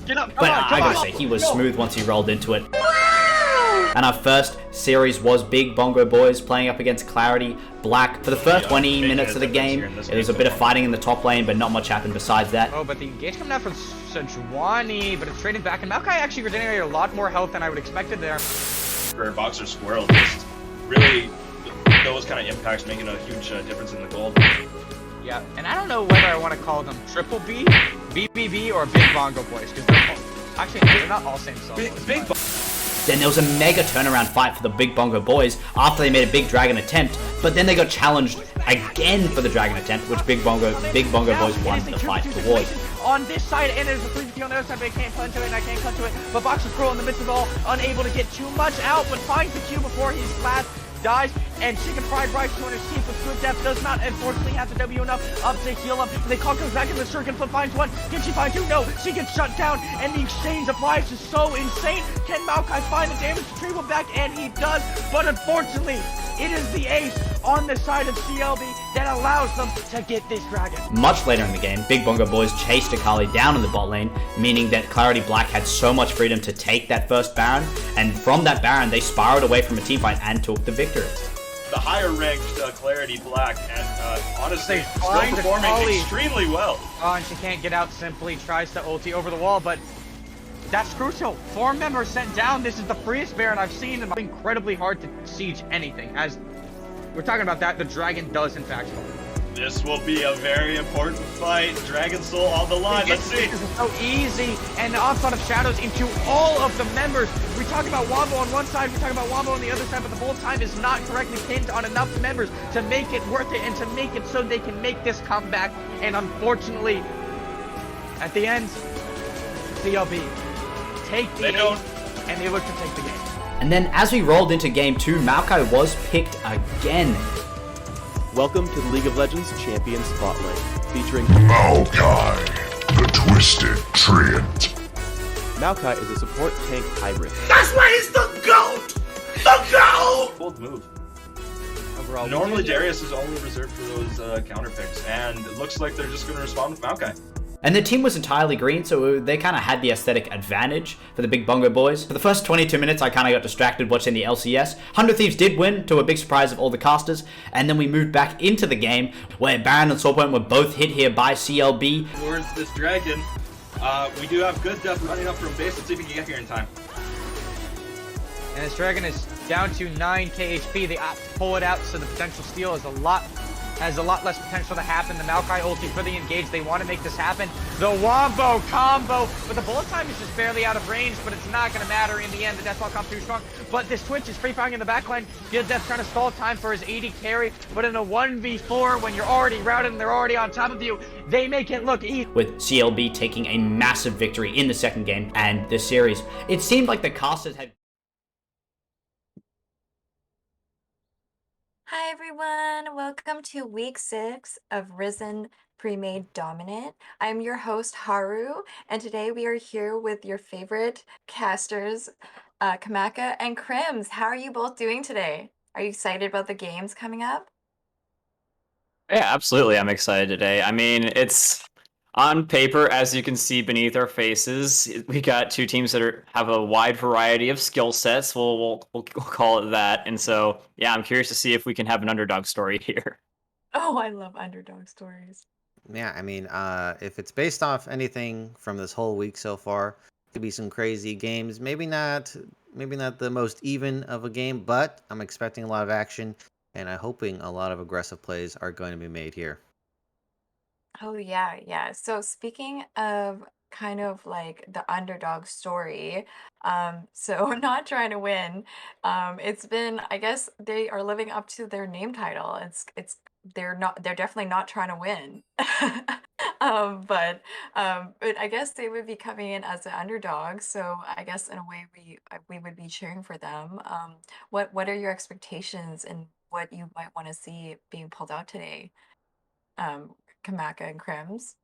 Get up, But I gotta say, he was smooth once he rolled into it. And our first series was Big Bongo Boys playing up against Clarity Black. For the first 20 minutes of the game, it was a bit of fighting in the top lane, but not much happened besides that. Oh, but the engage coming out from Sejuani, but it's trading back, and Maokai actually regenerated a lot more health than I would expected there. For Boxer Squirrel, just really those kind of impacts making a huge difference in the gold. Yeah, and I don't know whether I want to call them Triple B, BBB, or Big Bongo Boys, because they're not all same solos. Then there was a mega turnaround fight for the Big Bongo Boys after they made a big dragon attempt, but then they got challenged again for the dragon attempt, which Big Bongo Boys won the fight towards. On this side, and there's a 3 on the other side, but I can't clutch to it, and I can't clutch to it. But Boxer Squirrel in the midst of it all, unable to get too much out, but finds the Q before his last dies, and Chicken Fried Rice to teeth with good depth does not unfortunately have the W enough up to heal up. And they call comes back in the circuit, but finds one. Can she find two? No, she gets shut down, and the exchange of lives is so insane. Can Maokai find the damage retrieval back? And he does, but unfortunately, it is the ace on the side of CLB that allows them to get this dragon. Much later in the game, Big Bongo Boys chased Akali down in the bot lane, meaning that Clarity Black had so much freedom to take that first Baron, and from that Baron, they spiraled away from a teamfight and took the victory. The higher ranked Clarity Black, and honestly, still performing extremely well. Oh, and she can't get out simply, tries to ulti over the wall, but that's crucial. 4 members sent down. This is the freest Baron I've seen, and it's incredibly hard to siege anything. As we're talking about that, the dragon does in fact fall. This will be a very important fight. Dragon Soul on the line. Let's see. This is so easy, and the onslaught of shadows into all of the members. We talk about Wombo on one side, we talk about Wombo on the other side, but the whole time is not correctly pinned on enough members to make it worth it and to make it so they can make this comeback. And unfortunately, at the end, CLB take the game, and they look to take the game. And then as we rolled into game 2, Maokai was picked again. Welcome to the League of Legends Champion Spotlight, featuring Maokai, the Twisted Treant. Maokai is a support tank hybrid. That's why he's the GOAT! The GOAT! Bold move. Overall, Normally Darius is only reserved for those counter picks, and it looks like they're just going to respond with Maokai. And the team was entirely green, so they kind of had the aesthetic advantage for the Big Bongo Boys. For the first 22 minutes, I kind of got distracted watching the LCS. 100 Thieves did win, to a big surprise of all the casters, and then we moved back into the game, where Baron and Soulpoint were both hit here by CLB. Towards this dragon, we do have good depth running up from base. Let's see if we can get here in time. And this dragon is down to 9k HP. They opt to pull it out, so the potential steal is has a lot less potential to happen. The Maokai ulti for the engage. They want to make this happen. The Wombo combo, but the bullet time is just barely out of range, but it's not going to matter in the end. The Deathball comes too strong, but this Twitch is free firing in the backline. Good Death trying to stall time for his AD carry, but in a 1v4, when you're already routed and they're already on top of you, they make it look easy. With CLB taking a massive victory in the second game and this series, it seemed like the casters had... Hi everyone, welcome to week 6 of Risen Premade Dominant. I'm your host Haru, and today we are here with your favorite casters, Kamaka and Crims. How are you both doing today? Are you excited about the games coming up? Yeah, absolutely. I'm excited today. I mean, it's on paper, as you can see beneath our faces, we got two teams that have a wide variety of skill sets. We'll call it that. And so, yeah, I'm curious to see if we can have an underdog story here. Oh, I love underdog stories. Yeah, I mean, if it's based off anything from this whole week so far, it could be some crazy games. Maybe not the most even of a game, but I'm expecting a lot of action, and I'm hoping a lot of aggressive plays are going to be made here. Oh yeah. So speaking of kind of like the underdog story, so not trying to win, it's been, I guess they are living up to their name title. They're definitely not trying to win. But I guess they would be coming in as an underdog, so I guess in a way we would be cheering for them. What are your expectations and what you might want to see being pulled out today? Kamaka and Crims?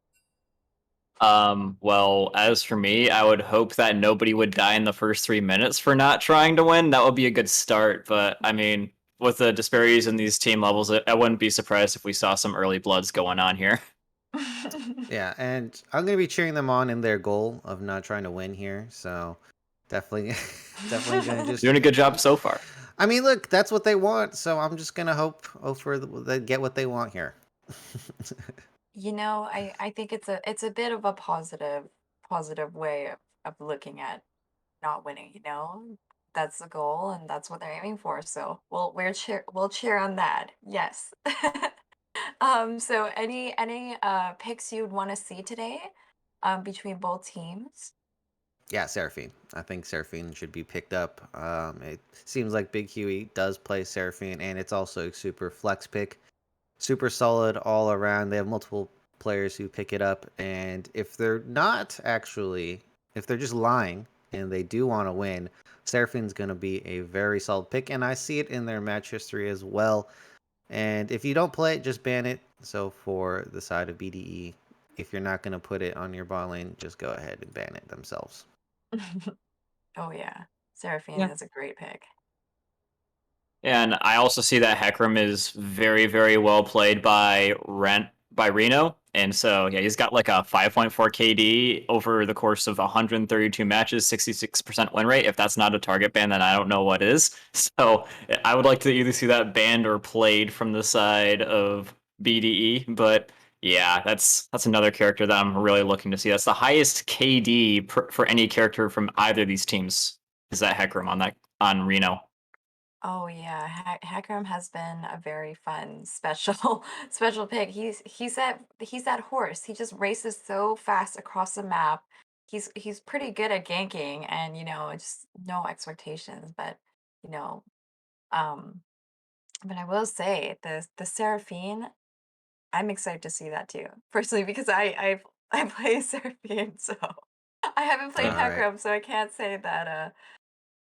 Well, as for me, I would hope that nobody would die in the first 3 minutes for not trying to win. That would be a good start, but I mean, with the disparities in these team levels, I wouldn't be surprised if we saw some early bloods going on here. Yeah, and I'm gonna be cheering them on in their goal of not trying to win here. So definitely, definitely gonna just. Doing a good job so far. I mean, look, that's what they want. So I'm just gonna hope for they get what they want here. You know, I think it's a bit of a positive way of looking at not winning, you know? That's the goal and that's what they're aiming for. So we'll cheer on that. Yes. So any picks you'd want to see today between both teams? Yeah, Seraphine. I think Seraphine should be picked up. It seems like Big Huey does play Seraphine, and it's also a super flex pick. Super solid all around. They have multiple players who pick it up, and if they're not actually, if they're just lying and they do want to win, Seraphine's going to be a very solid pick, and I see it in their match history as well. And if you don't play it, just ban it. So for the side of BDE, if you're not going to put it on your bot lane, just go ahead and ban it themselves. Oh yeah. Seraphine Yeah. is a great pick. And I also see that Hecarim is very, very well played by Reno. And so, yeah, he's got like a 5.4 KD over the course of 132 matches, 66% win rate. If that's not a target ban, then I don't know what is. So I would like to either see that banned or played from the side of BDE. But yeah, that's another character that I'm really looking to see. That's the highest KD for any character from either of these teams. Is that Hecarim on Reno? Oh yeah, Hecarim has been a very fun special special pick. He's that horse. He just races so fast across the map. He's pretty good at ganking and just no expectations, but you know, um but I will say the Seraphine, I'm excited to see that too. Personally because I play Seraphine, so I haven't played All right. Hecarim, so I can't say that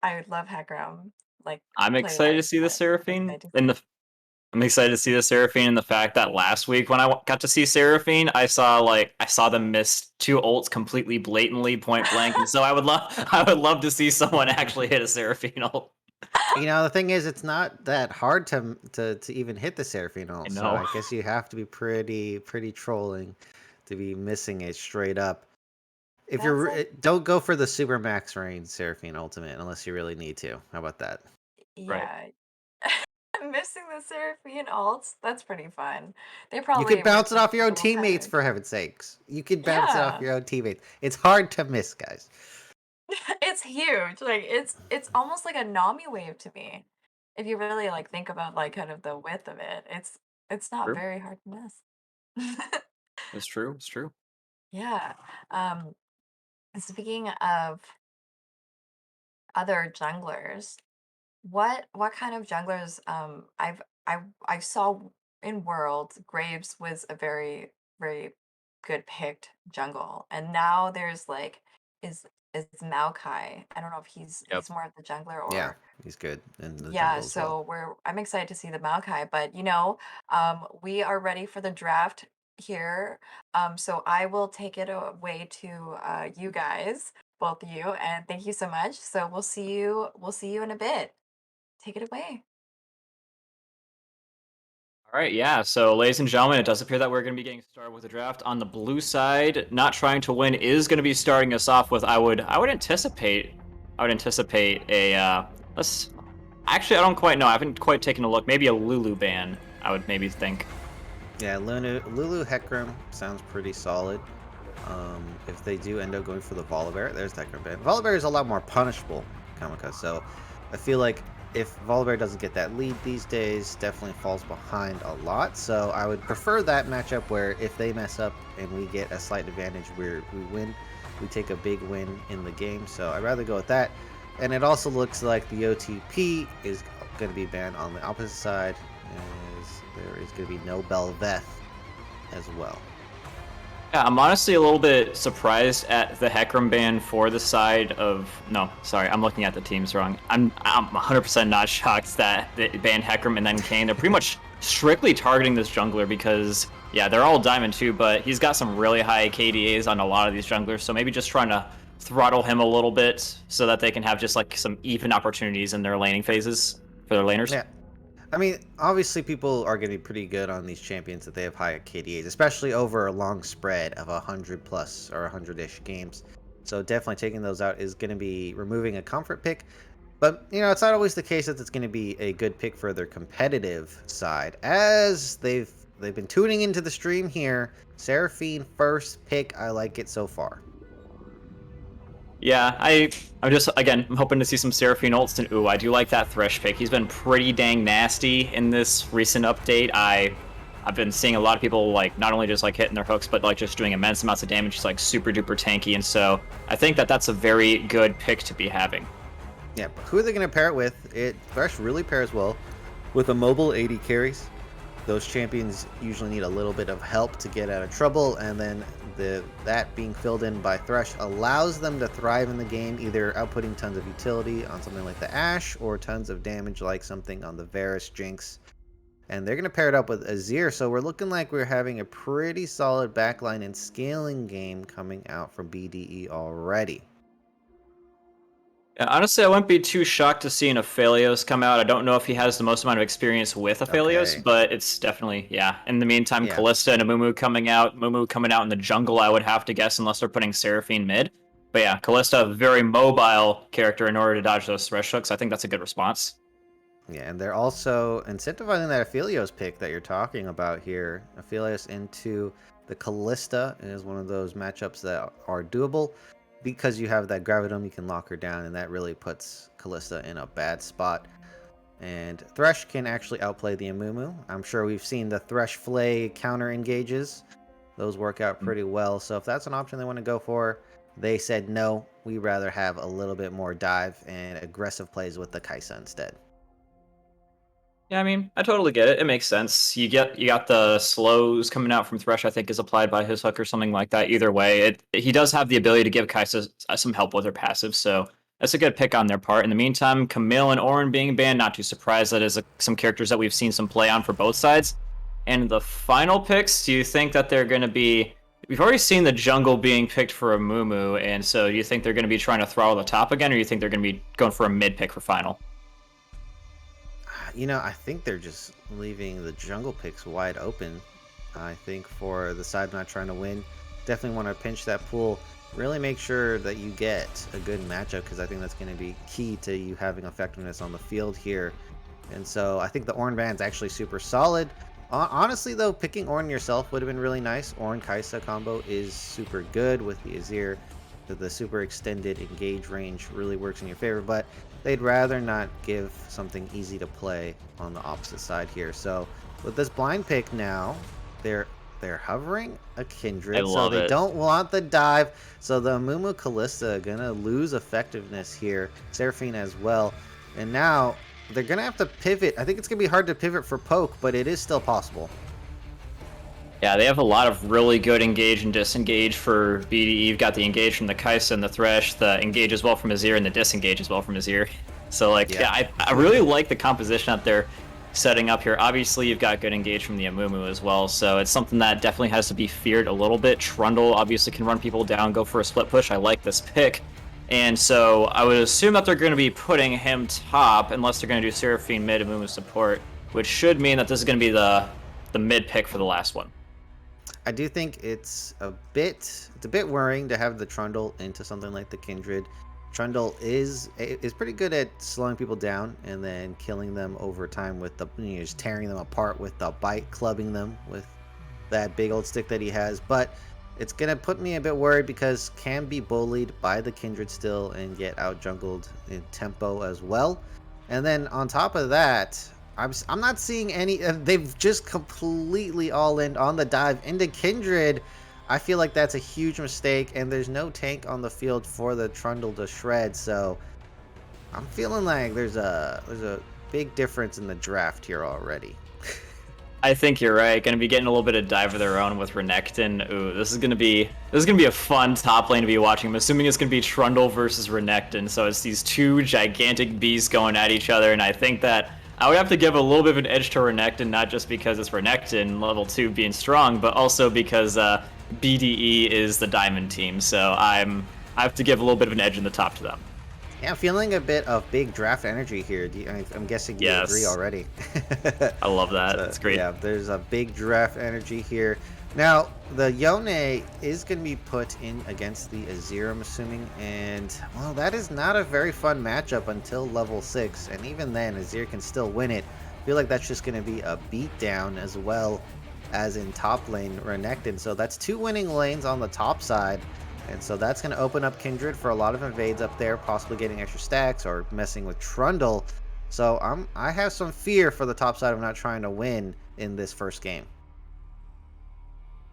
I would love Hecarim like I'm play excited to wise, see the but I'm Seraphine excited to in the. I'm excited to see the Seraphine and the fact that last week when I got to see Seraphine, I saw them miss two ults completely blatantly point blank, and so I would love to see someone actually hit a Seraphine ult. The thing is, it's not that hard to even hit the Seraphine I ult, so know. I guess you have to be pretty trolling to be missing it straight up. If That's you're like, don't go for the super max range Seraphine ultimate unless you really need to. How about that? Right. yeah. Missing the Seraphine alts, that's pretty fun. They You probably could were bounce it off thinking your the own whole time. teammates for heaven's sakes. You could bounce it off Yeah, your own teammates. It's hard to miss, guys. it's huge. Like it's almost like a Nami wave to me. If you really like think about like kind of the width of it, it's not True. very hard to miss. It's true. It's true. Yeah. Um, Speaking of other junglers, what kind of junglers I saw in World, Graves was a very very good picked jungle, and now there's like is is Maokai. I don't know if Yep. he's more of the jungler Yeah, or he's good in the yeah. jungle as well. So I'm excited to see the Maokai, but we are ready for the draft here. So I will take it away to you guys, both of you, and thank you so much. So we'll see you in a bit. Take it away. All right, yeah. So, ladies and gentlemen, it does appear that we're going to be getting started with the draft. On the blue side, not trying to win is going to be starting us off with. I would anticipate a. Let's. Actually, I don't quite know. I haven't quite taken a look. Maybe a Lulu ban. I would maybe think. Yeah, Lulu Hecarim sounds pretty solid. If they do end up going for the Volibear, there's the Hecarim ban. Volibear is a lot more punishable, Kamika, so I feel like if Volibear doesn't get that lead these days, definitely falls behind a lot. So I would prefer that matchup where if they mess up and we get a slight advantage where we win, we take a big win in the game. So I'd rather go with that. And it also looks like the OTP is going to be banned on the opposite side, as there is going to be no Belveth as well. Yeah, I'm honestly a little bit surprised at the Hecarim ban for the side of. No, sorry, I'm looking at the teams wrong. I'm 100% not shocked that they banned Hecarim and then Kane. They're pretty much strictly targeting this jungler because, yeah, they're all Diamond too, but he's got some really high KDAs on a lot of these junglers, so maybe just trying to throttle him a little bit so that they can have just like some even opportunities in their laning phases for their laners. Yeah. I mean, obviously people are going to be pretty good on these champions that they have high KDAs, especially over a long spread of 100 plus or 100-ish games. So definitely taking those out is going to be removing a comfort pick. But, you know, it's not always the case that it's going to be a good pick for their competitive side. As they've been tuning into the stream here, Seraphine first pick, I like it so far. Yeah, I'm just, again, I'm hoping to see some Seraphine ults, and ooh, I do like that Thresh pick. He's been pretty dang nasty in this recent update. I've been seeing a lot of people, like, not only just, like, hitting their hooks, but, like, just doing immense amounts of damage. He's, like, super duper tanky, and so I think that that's a very good pick to be having. Yeah, but who are they going to pair it with? Thresh really pairs well with a mobile 80 carries. Those champions usually need a little bit of help to get out of trouble, and then that being filled in by Thresh allows them to thrive in the game, either outputting tons of utility on something like the Ashe or tons of damage like something on the Varus Jinx. And they're going to pair it up with Azir, so we're looking like we're having a pretty solid backline and scaling game coming out from BDE already. Yeah, honestly, I wouldn't be too shocked to see an Aphelios come out. I don't know if he has the most amount of experience with Aphelios, Okay. but it's definitely, yeah. In the meantime, Yeah. Kalista and Amumu coming out. Mumu coming out in the jungle, I would have to guess, unless they're putting Seraphine mid. But yeah, Kalista, a very mobile character in order to dodge those Thresh hooks. I think that's a good response. Yeah, and they're also incentivizing that Aphelios pick that you're talking about here. Aphelios into the Kalista is one of those matchups that are doable. Because you have that Gravitum, you can lock her down, and that really puts Kalista in a bad spot. And Thresh can actually outplay the Amumu. I'm sure we've seen the Thresh Flay counter engages. Those work out pretty well. So if that's an option they want to go for, they said no. We'd rather have a little bit more dive and aggressive plays with the Kai'Sa instead. Yeah, I mean, I totally get it. It makes sense. You got the slows coming out from Thresh, I think, is applied by his hook or something like that. Either way, he does have the ability to give Kai'Sa some help with her passive, so that's a good pick on their part. In the meantime, Camille and Orin being banned, not too surprised. That is some characters that we've seen some play on for both sides. And the final picks, do you think that they're going to be... We've already seen the jungle being picked for Amumu, and so do you think they're going to be trying to throttle the top again, or do you think they're going to be going for a mid pick for final? You know, I think they're just leaving the jungle picks wide open. I think for the side not trying to win, definitely want to pinch that pool. Really make sure that you get a good matchup, because I think that's going to be key to you having effectiveness on the field here. And so I think the Ornn ban's actually super solid. Honestly, though, picking Ornn yourself would have been really nice. Ornn Kai'Sa combo is super good with the Azir. The super extended engage range really works in your favor, but they'd rather not give something easy to play on the opposite side here. So with this blind pick now, they're hovering a Kindred, so they don't want the dive. So the Amumu Kalista gonna lose effectiveness here, Seraphine as well, and now they're gonna have to pivot. I think it's gonna be hard to pivot for poke, but it is still possible. Yeah, they have a lot of really good engage and disengage for BDE. You've got the engage from the Kai'Sa and the Thresh, the engage as well from Azir, and the disengage as well from Azir. So, like, yeah, I really like the composition that they're setting up here. Obviously, you've got good engage from the Amumu as well, so it's something that definitely has to be feared a little bit. Trundle obviously can run people down, go for a split push. I like this pick. And so I would assume that they're going to be putting him top, unless they're going to do Seraphine mid Amumu support, which should mean that this is going to be the mid pick for the last one. I do think it's a bit worrying to have the Trundle into something like the Kindred. Trundle is pretty good at slowing people down and then killing them over time with the, you know, just tearing them apart with the bite, clubbing them with that big old stick that he has. But it's gonna put me a bit worried because can be bullied by the Kindred still and get out jungled in tempo as well. And then on top of that, I'm not seeing any. They've just completely all in on the dive into Kindred. I feel like that's a huge mistake, and there's no tank on the field for the Trundle to shred. So I'm feeling like there's a big difference in the draft here already. I think you're right. Going to be getting a little bit of dive of their own with Renekton. Ooh, this is going to be a fun top lane to be watching. I'm assuming it's going to be Trundle versus Renekton. So it's these two gigantic beasts going at each other, and I think that I would have to give a little bit of an edge to Renekton, not just because it's Renekton, level 2 being strong, but also because BDE is the diamond team, so I have to give a little bit of an edge in the top to them. Yeah, I'm feeling a bit of big draft energy here. I'm guessing you agree Yes. already. I love that. So, It's great. yeah, there's a big draft energy here. Now, the Yone is going to be put in against the Azir, I'm assuming, and, well, that is not a very fun matchup until level 6, and even then, Azir can still win it. I feel like that's just going to be a beatdown as well as in top lane Renekton. So that's 2 winning lanes on the top side, and so that's going to open up Kindred for a lot of invades up there, possibly getting extra stacks or messing with Trundle. So I have some fear for the top side of not trying to win in this first game.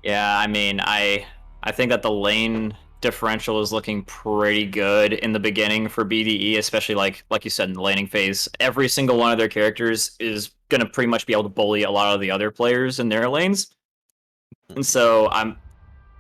Yeah, I mean, I think that the lane differential is looking pretty good in the beginning for BDE, especially like you said in the laning phase. Every single one of their characters is gonna pretty much be able to bully a lot of the other players in their lanes. And so I'm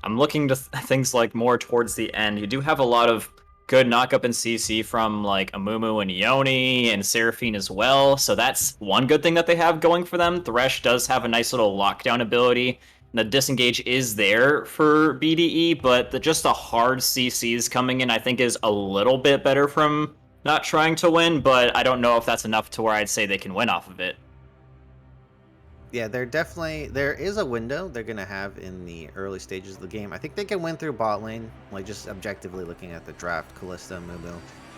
looking to things like more towards the end. You do have a lot of good knockup and CC from like Amumu and Yoni and Seraphine as well. So that's one good thing that they have going for them. Thresh does have a nice little lockdown ability. The disengage is there for BDE, but just the hard CCs coming in, I think, is a little bit better from not trying to win, but I don't know if that's enough to where I'd say they can win off of it. Yeah, there is a window they're going to have in the early stages of the game. I think they can win through bot lane, like just objectively looking at the draft. Kalista Mumu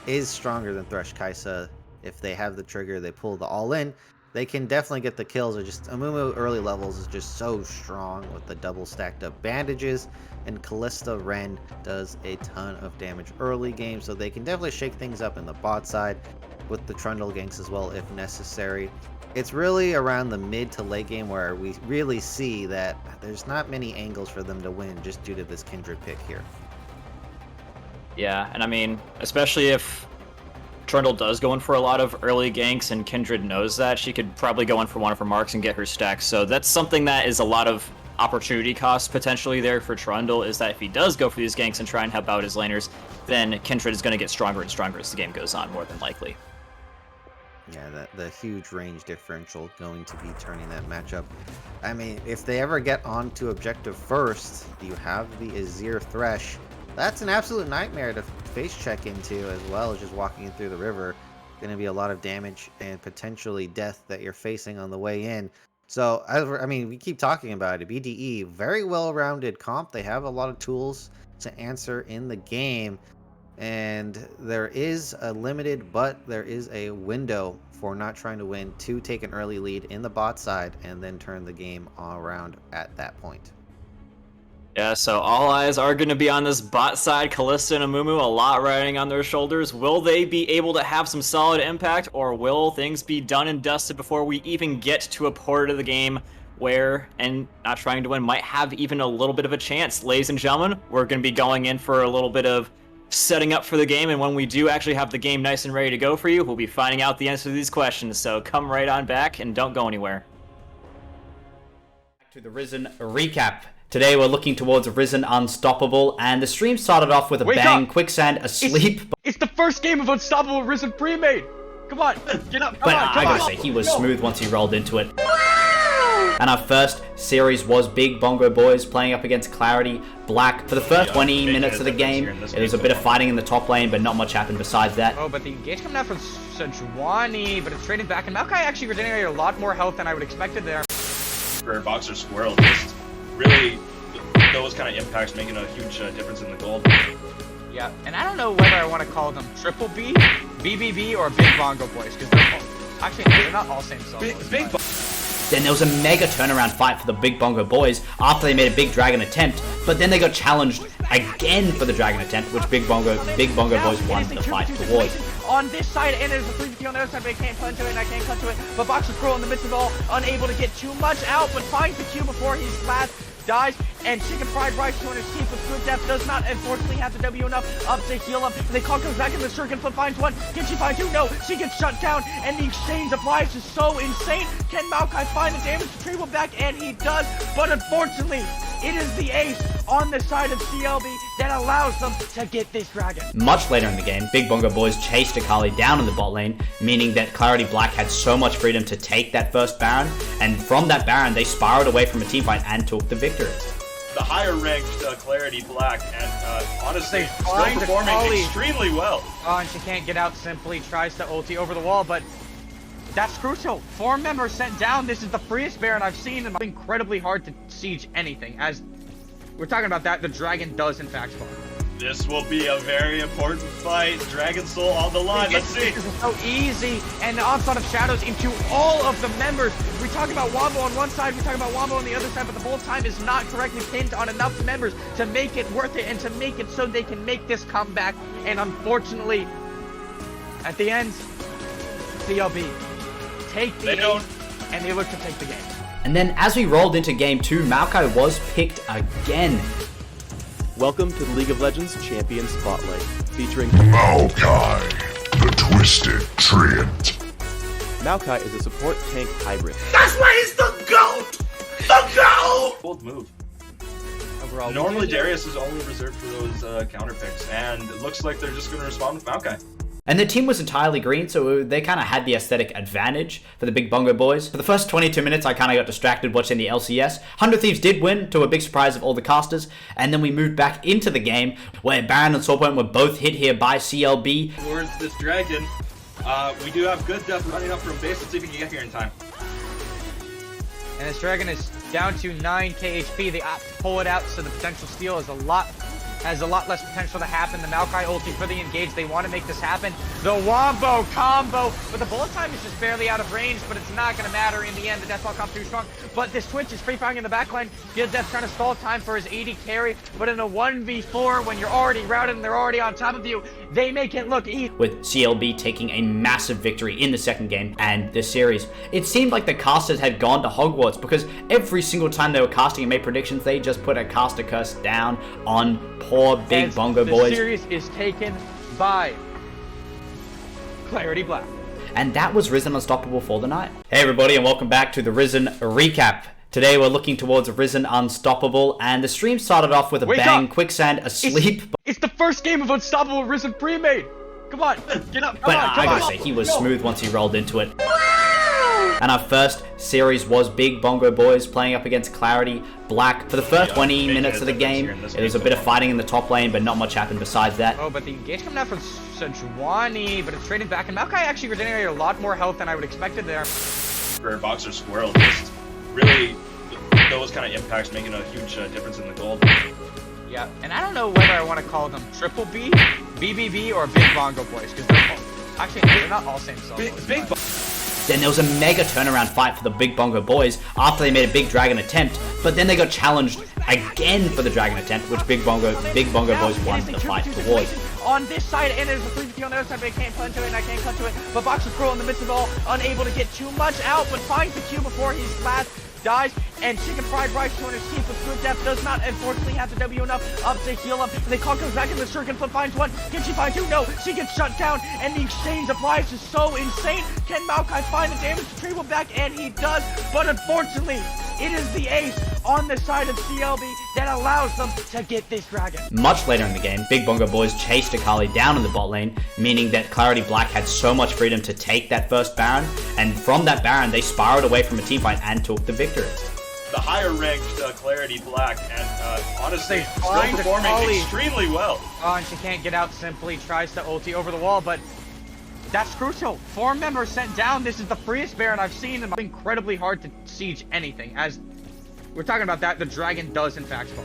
is stronger than Thresh Kaisa. If they have the trigger, they pull the all-in. They can definitely get the kills. Or just Amumu early levels is just so strong with the double stacked up bandages, and Kalista Ren does a ton of damage early game, so they can definitely shake things up in the bot side with the Trundle ganks as well if necessary. It's really around the mid to late game where we really see that there's not many angles for them to win just due to this Kindred pick here. Yeah, and I mean, especially if Trundle does go in for a lot of early ganks and Kindred knows that, she could probably go in for one of her marks and get her stacks. So that's something that is a lot of opportunity cost potentially there for Trundle, is that if he does go for these ganks and try and help out his laners, then Kindred is going to get stronger and stronger as the game goes on, more than likely. Yeah, the huge range differential going to be turning that matchup. I mean, if they ever get onto objective first, you have the Azir Thresh. That's an absolute nightmare to face check into, as well as just walking in through the river. Going to be a lot of damage and potentially death that you're facing on the way in. So, I mean, we keep talking about it. BDE, very well-rounded comp. They have a lot of tools to answer in the game. And there is a limited, but there is a window for not trying to win to take an early lead in the bot side and then turn the game all around at that point. Yeah, so all eyes are going to be on this bot side. Kalista and Amumu, a lot riding on their shoulders. Will they be able to have some solid impact, or will things be done and dusted before we even get to a part of the game where, and not trying to win, might have even a little bit of a chance? Ladies and gentlemen, we're going to be going in for a little bit of setting up for the game, and when we do actually have the game nice and ready to go for you, we'll be finding out the answer to these questions. So come right on back and don't go anywhere. Back to the Risen recap. Today we're looking towards Risen Unstoppable, and the stream started off with a Wake bang. up! Quicksand asleep. It's the first game of Unstoppable Risen Premade. Come on, get up. Come But on, I come gotta on. say, he was smooth once he rolled into it. And our first series was Big Bongo Boys playing up against Clarity Black. For the first 20 minutes of the game, it was a bit of fighting in the top lane, but not much happened besides that. Oh, but the engage coming out from Sejuani, but it's trading back, and Maokai actually regenerated a lot more health than I would expected there. For Boxer Squirrel, just really those kind of impacts making a huge difference in the gold. Yeah, and I don't know whether I want to call them Triple B, BBB, or Big Bongo Boys, because they're not all same solos. Then there was a mega turnaround fight for the Big Bongo Boys after they made a big dragon attempt, but then they got challenged again for the dragon attempt, which Big Bongo Boys won the fight towards. On this side, and there's a 3v2 on the other side, but I can't punch to it, and I can't cut to it. But Boxer Pro in the midst of it all, unable to get too much out, but finds the Q before he's last, dies, and Chicken Fried Rice 200 teeth with good depth does not unfortunately have the W enough up to heal him. And the call comes back in the circuit, flip finds one. Can she find two? No, she gets shut down, and the exchange of lives is so insane. Can Maokai find the damage to Tribal back? And he does, but unfortunately, it is the ace on the side of CLB that allows them to get this dragon. Much later in the game, Big Bongo Boys chased Akali down in the bot lane, meaning that Clarity Black had so much freedom to take that first Baron, and from that Baron, they spiraled away from a teamfight and took the victory. the higher ranked Clarity Black, and honestly, They still find the performing volley. extremely well. Oh, and she can't get out simply, tries to ulti over the wall, but that's crucial. 4 members sent down. This is the freest Baron I've seen, and incredibly hard to siege anything. As we're talking about that, the dragon does in fact spawn. This will be a very important fight. Dragon Soul on the line. Let's see. This is so easy, and the onslaught of shadows into all of the members. We talk about Wombo on one side, we talk about Wombo on the other side, but the whole time is not correctly pinned on enough members to make it worth it and to make it so they can make this comeback. And unfortunately, at the end, CLB take the They don't. ace, and they look to take the game. And then as we rolled into game 2, Maokai was picked again. Welcome to the League of Legends Champion Spotlight, featuring Maokai, the Twisted Treant. Maokai is a support tank hybrid. That's why he's the GOAT! The GOAT! Bold move. Overall, Normally Darius is only reserved for those counter picks, and it looks like they're just going to respond with Maokai. And the team was entirely green, so they kind of had the aesthetic advantage for the Big Bongo boys. For the first 22 minutes, I kind of got distracted watching the LCS. 100 Thieves did win, to a big surprise of all the casters, and then we moved back into the game, where Baron and Soulpoint were both hit here by CLB. Towards this dragon, we do have good depth running up from base. Let's see if we can get here in time. And this dragon is down to 9k HP. They opt to pull it out, so the potential steal is has a lot less potential to happen. The Maokai ulti for the engage. They want to make this happen. The Wombo combo, but the bullet time is just barely out of range, but it's not going to matter in the end. The Deathball comes too strong, but this Twitch is free firing in the backline. Good Death trying to stall time for his 80 carry, but in a 1v4, when you're already routed and they're already on top of you, they make it look easy. With CLB taking a massive victory in the second game and this series. It seemed like the casters had gone to Hogwarts, because every single time they were casting and made predictions, they just put a caster curse down on poor Big As Bongo the boys. series is taken by Clarity Black. And that was Risen Unstoppable for the night. Hey everybody, and welcome back to the Risen recap. Today we're looking towards Risen Unstoppable, and the stream started off with a Wake bang, up! Quicksand asleep. It's the first game of Unstoppable Risen Premade. Come on, get up. But I gotta say, he was smooth once he rolled into it. And our first series was Big Bongo Boys playing up against Clarity Black. For the first 20 minutes of the game, it was a bit of fighting in the top lane, but not much happened besides that. Oh, but the engage coming out from Sejuani, but it's trading back, and Maokai actually regenerated a lot more health than I would expected there. For Boxer Squirrel, just really those kind of impacts making a huge difference in the gold. Yeah, and I don't know whether I want to call them Triple B, BBB, or Big Bongo Boys, because they're not all same solos. Big Then there was a mega turnaround fight for the Big Bongo Boys after they made a big dragon attempt, but then they got challenged again for the dragon attempt, which Big Bongo Boys won the fight towards. On this side, and there's a 3 on the other side, but I can't punch to it, and I can't cut to it. But Boxer Scroll in the midst of it all, unable to get too much out, but finds the Q before his last dies, and Chicken Fried Rice to escape with good depth does not unfortunately have the W enough up to heal up. And the call comes back in the circuit, flip finds one. Can she find two? No, she gets shut down, and the exchange of lives is so insane. Can Maokai find the damage retrieval back? And he does, but unfortunately, it is the ace on the side of CLB that allows them to get this dragon. Much later in the game, Big Bongo Boys chased Akali down in the bot lane, meaning that Clarity Black had so much freedom to take that first Baron, and from that Baron, they spiraled away from a teamfight and took the victory. The higher ranked Clarity Black, and honestly, They still find the performing volley. extremely well. Oh, and she can't get out simply, tries to ulti over the wall, but that's crucial. 4 members sent down. This is the freest Baron I've seen, and incredibly hard to siege anything. As we're talking about that, the dragon does in fact spawn.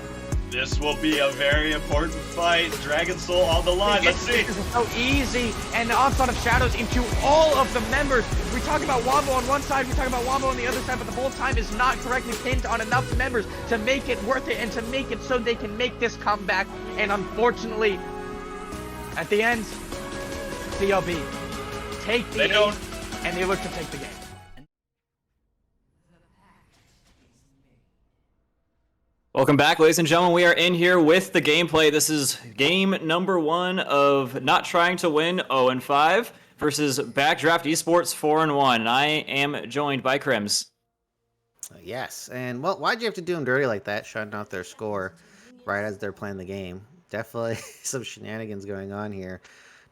This will be a very important fight. Dragon Soul on the line. Let's see. This is so easy, and the onslaught of shadows into all of the members. We talk about Wombo on one side, we talk about Wombo on the other side, but the whole time is not correctly pinned on enough members to make it worth it and to make it so they can make this comeback. And unfortunately, at the end, CLB take the ace, and they look to take the game. Welcome back, ladies and gentlemen. We are in here with the gameplay. This is game number 1 of Not Trying to Win 0-5 versus Backdraft eSports 4-1. And I am joined by Crims. Yes, and well, why'd you have to do them dirty like that, shutting out their score right as they're playing the game? Definitely some shenanigans going on here.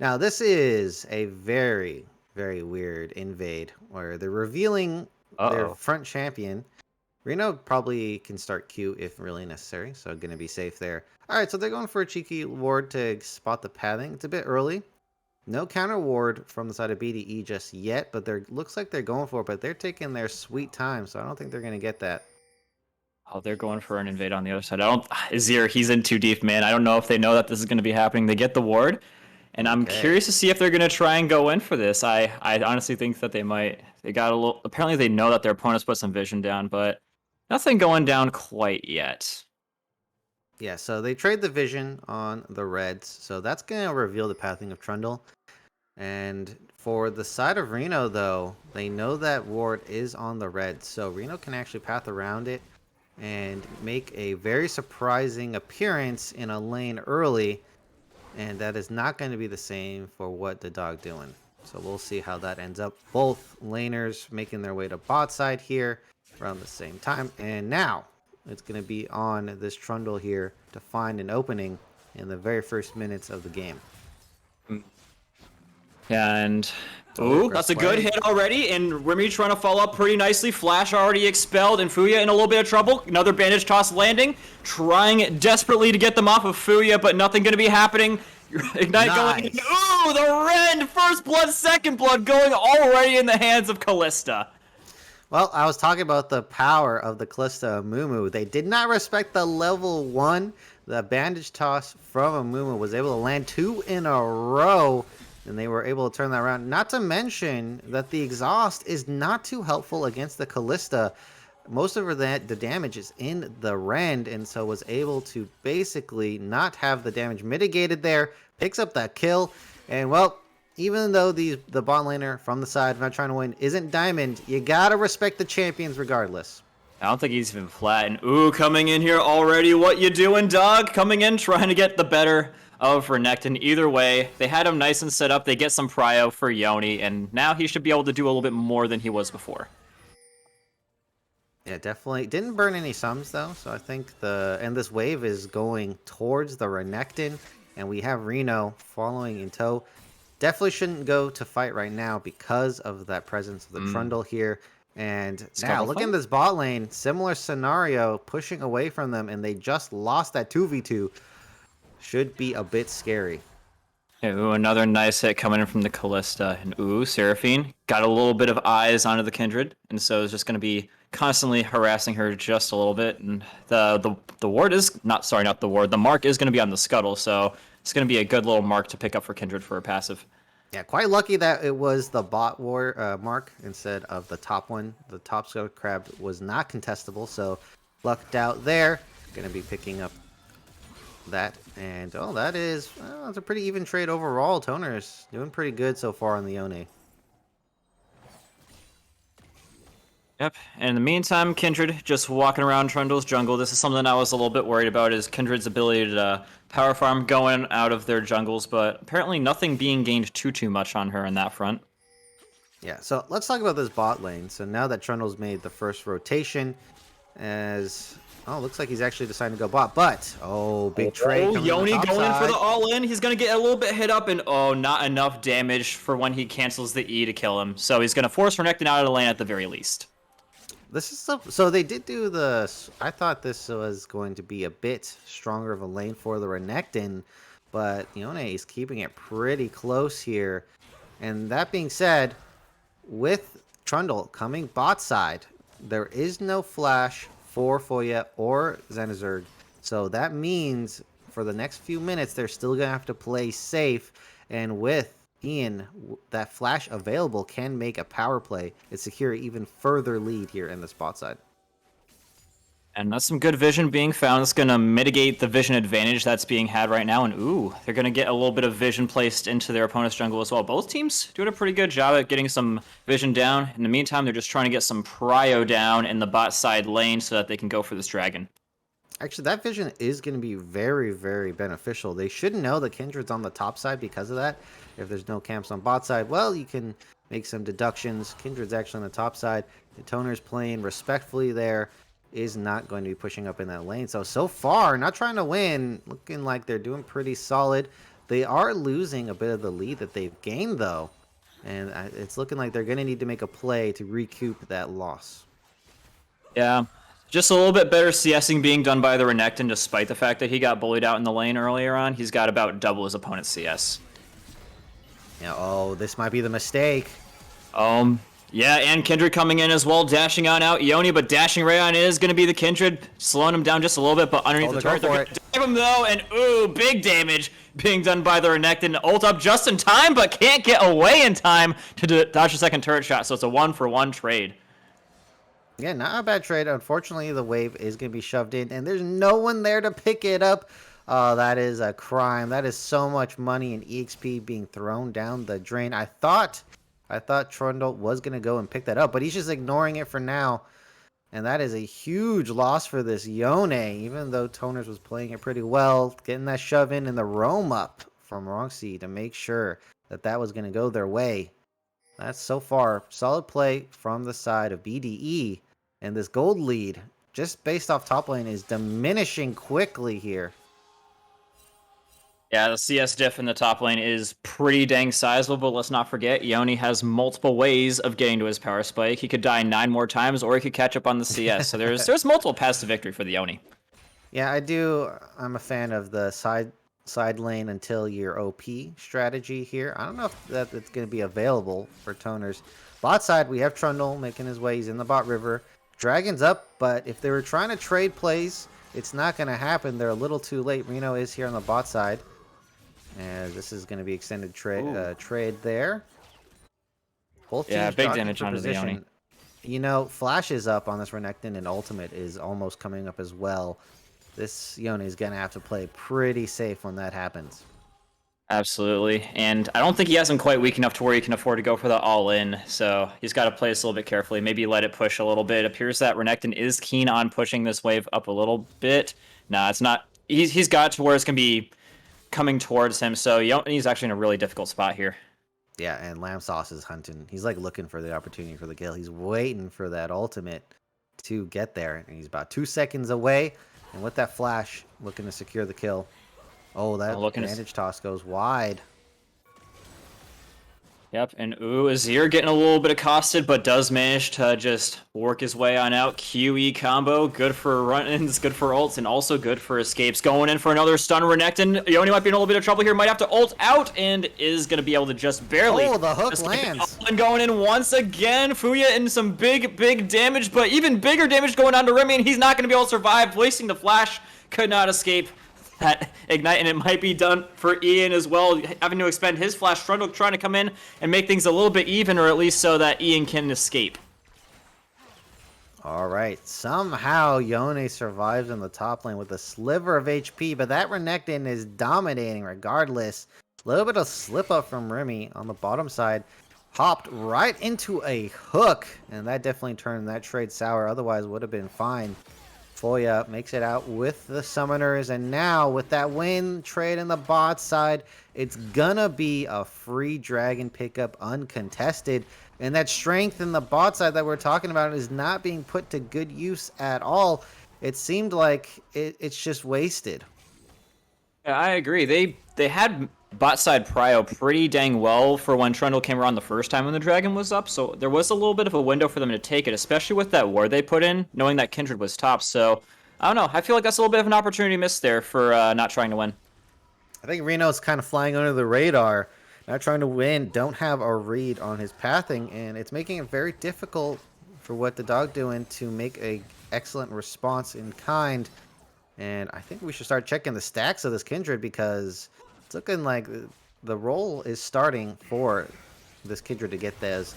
Now, this is a very, very weird invade where they're revealing their front champion Reno probably can start Q if really necessary, so going to be safe there. All right, so they're going for a cheeky ward to spot the pathing. It's a bit early. No counter ward from the side of BDE just yet, but they're looks like they're going for it, but they're taking their sweet time, so I don't think they're going to get that. Oh, they're going for an invade on the other side. I don't. Azir, he's in too deep, man. I don't know if they know that this is going to be happening. They get the ward, and I'm Okay. curious to see if they're going to try and go in for this. I honestly think that they might. They got a little. Apparently, they know that their opponents put some vision down, but nothing going down quite yet. Yeah, so they trade the vision on the Reds, so that's going to reveal the pathing of Trundle. And for the side of Reno, though, they know that ward is on the Reds, so Reno can actually path around it and make a very surprising appearance in a lane early, and that is not going to be the same for what the dog doing. So we'll see how that ends up. Both laners making their way to bot side here around the same time, and now it's going to be on this Trundle here to find an opening in the very first minutes of the game. And Oh, ooh, that's a good play. hit already. And Remy trying to follow up pretty nicely. Flash already expelled, and Fuya in a little bit of trouble. Another bandage toss landing, trying desperately to get them off of Fuya, but nothing going to be happening. Ignite going in. Ooh, the Rend! First blood, second blood going already in the hands of Callista. Well, I was talking about the power of the Callista Amumu. They did not respect the level 1. The bandage toss from Amumu was able to land 2 in a row, and they were able to turn that around. Not to mention that the exhaust is not too helpful against the Callista. Most of the damage is in the Rend, and so was able to basically not have the damage mitigated there. Picks up that kill, and well, even though the bot laner from the side, not trying to win, isn't Diamond, you gotta respect the champions regardless. I don't think he's even flat. And ooh, coming in here already. What you doing, dog? Coming in, trying to get the better of Renekton. Either way, they had him nice and set up. They get some prio for Yoni, and now he should be able to do a little bit more than he was before. Yeah, definitely. Didn't burn any sums, though, so I think and this wave is going towards the Renekton, and we have Reno following in tow. Definitely shouldn't go to fight right now because of that presence of the Trundle here. And now, look in this bot lane, similar scenario, pushing away from them, and they just lost that 2v2. Should be a bit scary. Ooh, another nice hit coming in from the Callista. And ooh, Seraphine got a little bit of eyes onto the Kindred, and so is just going to be constantly harassing her just a little bit. And the ward is not the ward. The mark is going to be on the Scuttle, so it's going to be a good little mark to pick up for Kindred for a passive. Yeah, quite lucky that it was the bot war mark instead of the top one. The top Scuttle Crab was not contestable, so lucked out there. Going to be picking up that, and that's a pretty even trade overall. Toner's doing pretty good so far on the Yone. Yep, and in the meantime, Kindred just walking around Trundle's jungle. This is something I was a little bit worried about, is Kindred's ability to power farm going out of their jungles, but apparently nothing being gained too much on her in that front. Yeah, so let's talk about this bot lane. So now that Trundle's made the first rotation, looks like he's actually deciding to go bot, but big trade. Yoni going in for the all-in. He's going to get a little bit hit up, and not enough damage for when he cancels the E to kill him. So he's going to force Renekton out of the lane at the very least. This is so they did do I thought this was going to be a bit stronger of a lane for the Renekton, but Yone is keeping it pretty close here. And that being said, with Trundle coming bot side, there is no flash for Fuya or Xanazurg. So that means for the next few minutes, they're still going to have to play safe. And with Ian, that flash available can make a power play and secure an even further lead here in the spot side. And that's some good vision being found. It's going to mitigate the vision advantage that's being had right now. And ooh, they're going to get a little bit of vision placed into their opponent's jungle as well. Both teams doing a pretty good job at getting some vision down. In the meantime, they're just trying to get some prio down in the bot side lane so that they can go for this dragon. Actually, that vision is going to be very, very beneficial. They should know that Kindred's on the top side because of that. If there's no camps on bot side, well, you can make some deductions. Kindred's actually on the top side. The Toner's playing respectfully there, is not going to be pushing up in that lane. So far, not trying to win, looking like they're doing pretty solid. They are losing a bit of the lead that they've gained, though. And it's looking like they're going to need to make a play to recoup that loss. Yeah. Just a little bit better CSing being done by the Renekton, despite the fact that he got bullied out in the lane earlier on. He's got about double his opponent's CS. Yeah, oh, this might be the mistake. Yeah, and Kindred coming in as well, dashing on out Yoni, but dashing right on is going to be the Kindred, slowing him down just a little bit, but underneath the turret, they're going to dive him though, and ooh, big damage being done by the Renekton. Ult up just in time, but can't get away in time to dodge a second turret shot, so it's a 1-for-1 trade. Yeah, not a bad trade. Unfortunately, the wave is going to be shoved in, and there's no one there to pick it up. Oh, that is a crime. That is so much money in EXP being thrown down the drain. I thought Trundle was going to go and pick that up, but he's just ignoring it for now. And that is a huge loss for this Yone, even though Toners was playing it pretty well, getting that shove in and the roam up from Roxy to make sure that that was going to go their way. That's so far solid play from the side of BDE, and this gold lead, just based off top lane, is diminishing quickly here. Yeah, the CS diff in the top lane is pretty dang sizable, but let's not forget, Yoni has multiple ways of getting to his power spike. He could die 9 more times, or he could catch up on the CS. So there's multiple paths to victory for the Yoni. Yeah, I'm a fan of the side lane until you're OP strategy here. I don't know if it's going to be available for Toners. Bot side, we have Trundle making his way. He's in the bot river. Dragon's up, but if they were trying to trade plays, it's not going to happen. They're a little too late. Reno is here on the bot side. And this is going to be extended trade there. Both teams big damage onto the Yoni. You know, Flash is up on this Renekton, and Ultimate is almost coming up as well. This Yoni is going to have to play pretty safe when that happens. Absolutely. And I don't think he has him quite weak enough to where he can afford to go for the all-in. So he's got to play this a little bit carefully. Maybe let it push a little bit. It appears that Renekton is keen on pushing this wave up a little bit. Nah, it's not. He's got to where it's going to be coming towards him. So he's actually in a really difficult spot here. Yeah, and Lamb Sauce is hunting. He's like looking for the opportunity for the kill. He's waiting for that ultimate to get there. And he's about 2 seconds away. And with that flash, looking to secure the kill. Oh, that advantage toss goes wide. Yep, and Azir getting a little bit accosted, but does manage to just work his way on out. QE combo, good for run-ins, good for ults, and also good for escapes. Going in for another stun. Renekton, Yoni might be in a little bit of trouble here, might have to ult out, and is going to be able to just barely... Oh, the hook lands. And going in once again, Fuya in some big damage, but even bigger damage going on to Remy, and he's not going to be able to survive. Wasting the flash, could not escape that ignite, and it might be done for Ian as well, having to expend his flash. Trundle trying to come in and make things a little bit even, or at least so that Ian can escape. All right, somehow Yone survives in the top lane with a sliver of HP, but that Renekton is dominating regardless. A little bit of slip up from Remy on the bottom side. Hopped right into a hook, and that definitely turned that trade sour. Otherwise would have been fine. Foya makes it out with the summoners, and now with that win trade in the bot side, it's gonna be a free dragon pickup uncontested, and that strength in the bot side that we're talking about is not being put to good use at all. It seemed like it's just wasted. Yeah, I agree. They had bot side prio pretty dang well for when Trundle came around the first time when the dragon was up, so there was a little bit of a window for them to take it, especially with that ward they put in, knowing that Kindred was top. So I don't know, I feel like that's a little bit of an opportunity missed there for not trying to win. I think Reno's kind of flying under the radar, not trying to win, don't have a read on his pathing, and it's making it very difficult for what the dog doing to make a excellent response in kind. And I think we should start checking the stacks of this Kindred, because it's looking like the roll is starting for this Kindred to get those.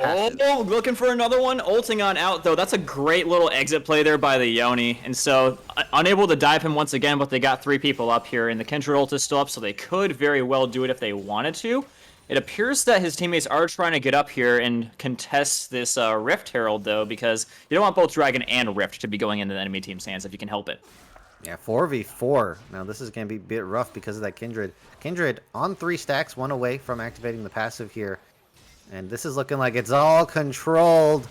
Oh, looking for another one. Ulting on out, though. That's a great little exit play there by the Yoni. And so, unable to dive him once again, but they got 3 people up here, and the Kindred ult is still up, so they could very well do it if they wanted to. It appears that his teammates are trying to get up here and contest this Rift Herald, though, because you don't want both Dragon and Rift to be going into the enemy team's hands if you can help it. Yeah, 4v4. Now this is going to be a bit rough because of that Kindred. Kindred on 3 stacks, 1 away from activating the passive here. And this is looking like it's all controlled.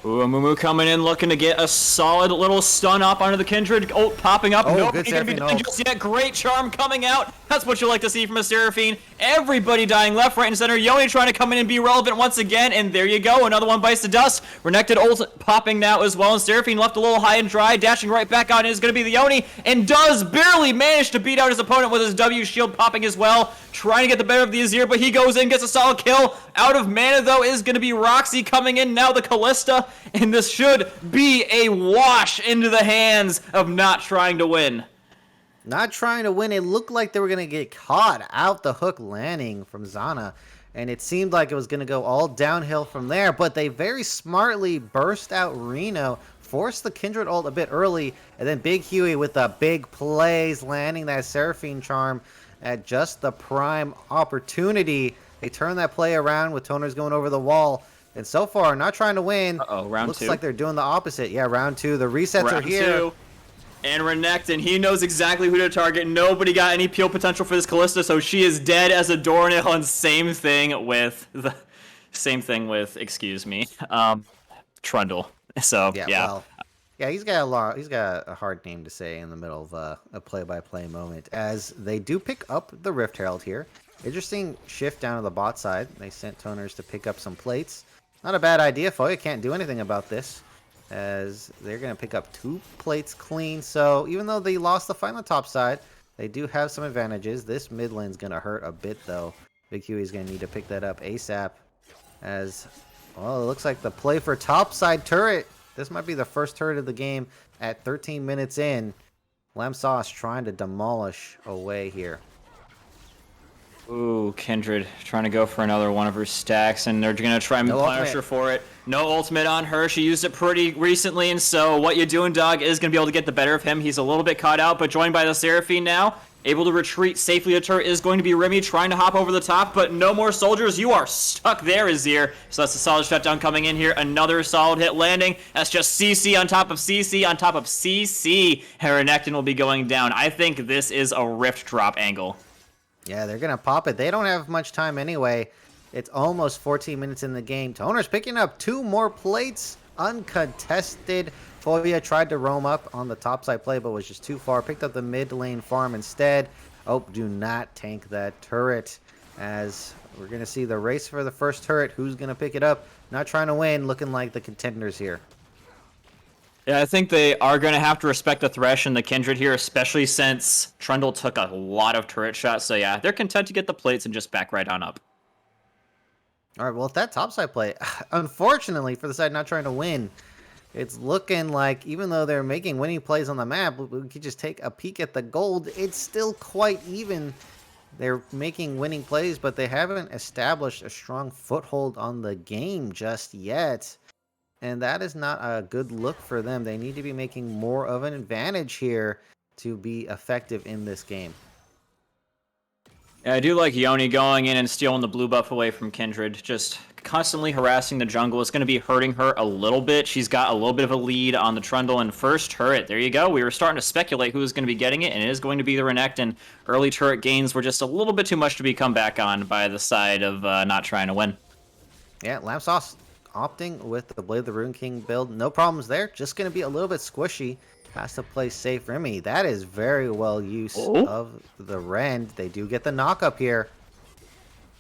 Ooh, Mumu coming in, looking to get a solid little stun up onto the Kindred. Oh, popping up. Oh, nope, good he's going to be done just yet. Great charm coming out. That's what you like to see from a Seraphine. Everybody dying left, right, and center. Yoni trying to come in and be relevant once again, and there you go. Another one bites the dust. Renekton ult popping now as well, and Seraphine left a little high and dry, dashing right back out, and is going to be the Yoni, and does barely manage to beat out his opponent with his W shield popping as well. Trying to get the better of the Azir, but he goes in, gets a solid kill. Out of mana, though, is going to be Roxy coming in, now the Callista, and this should be a wash into the hands of not trying to win. Not trying to win. It looked like they were going to get caught out the hook landing from Zana. And it seemed like it was going to go all downhill from there. But they very smartly burst out Reno, forced the Kindred ult a bit early. And then Big Huey with the big plays, landing that Seraphine charm at just the prime opportunity. They turn that play around with Toners going over the wall. And so far, not trying to win. Round Looks two. like they're doing the opposite. Yeah, round two. The resets are here. Two. And Renekton, he knows exactly who to target. Nobody got any peel potential for this Callista, so she is dead as a doornail. And same thing with excuse me, Trundle. So yeah. Well, yeah, he's got a hard name to say in the middle of a play-by-play moment. As they do pick up the Rift Herald here. Interesting shift down to the bot side. They sent Toners to pick up some plates. Not a bad idea. Foya can't do anything about this, as they're going to pick up 2 plates clean. So even though they lost the final top side, they do have some advantages. This mid lane's going to hurt a bit, though. Big Huey's going to need to pick that up ASAP. As, well, it looks like the play for top side turret. This might be the first turret of the game at 13 minutes in. Lamb Sauce trying to demolish away here. Ooh, Kindred trying to go for another one of her stacks, and they're going to try and punish her for it. No ultimate on her. She used it pretty recently, and so what you doing, dog, is going to be able to get the better of him. He's a little bit caught out, but joined by the Seraphine now. Able to retreat safely. The turret is going to be Remy trying to hop over the top, but no more soldiers. You are stuck there, Azir. So that's a solid shutdown coming in here. Another solid hit landing. That's just CC on top of CC on top of CC. Renekton will be going down. I think this is a Rift drop angle. Yeah, they're going to pop it. They don't have much time anyway. It's almost 14 minutes in the game. Toner's picking up 2 more plates, uncontested. Foya tried to roam up on the topside play, but was just too far. Picked up the mid lane farm instead. Oh, do not tank that turret, as we're going to see the race for the first turret. Who's going to pick it up? Not trying to win, looking like the contenders here. Yeah, I think they are going to have to respect the Thresh and the Kindred here, especially since Trundle took a lot of turret shots. So yeah, they're content to get the plates and just back right on up. All right, well, if that topside play, unfortunately for the side not trying to win, it's looking like even though they're making winning plays on the map, we could just take a peek at the gold. It's still quite even. They're making winning plays, but they haven't established a strong foothold on the game just yet. And that is not a good look for them. They need to be making more of an advantage here to be effective in this game. Yeah, I do like Yoni going in and stealing the blue buff away from Kindred. Just constantly harassing the jungle. It's going to be hurting her a little bit. She's got a little bit of a lead on the Trundle and first turret. There you go. We were starting to speculate who was going to be getting it, and it is going to be the Renekton. Early turret gains were just a little bit too much to be come back on by the side of not trying to win. Yeah, Lamb Sauce opting with the Blade of the Rune King build. No problems there. Just going to be a little bit squishy. Has to play safe. Remy, that is very well use of the Rend. They do get the knock up here.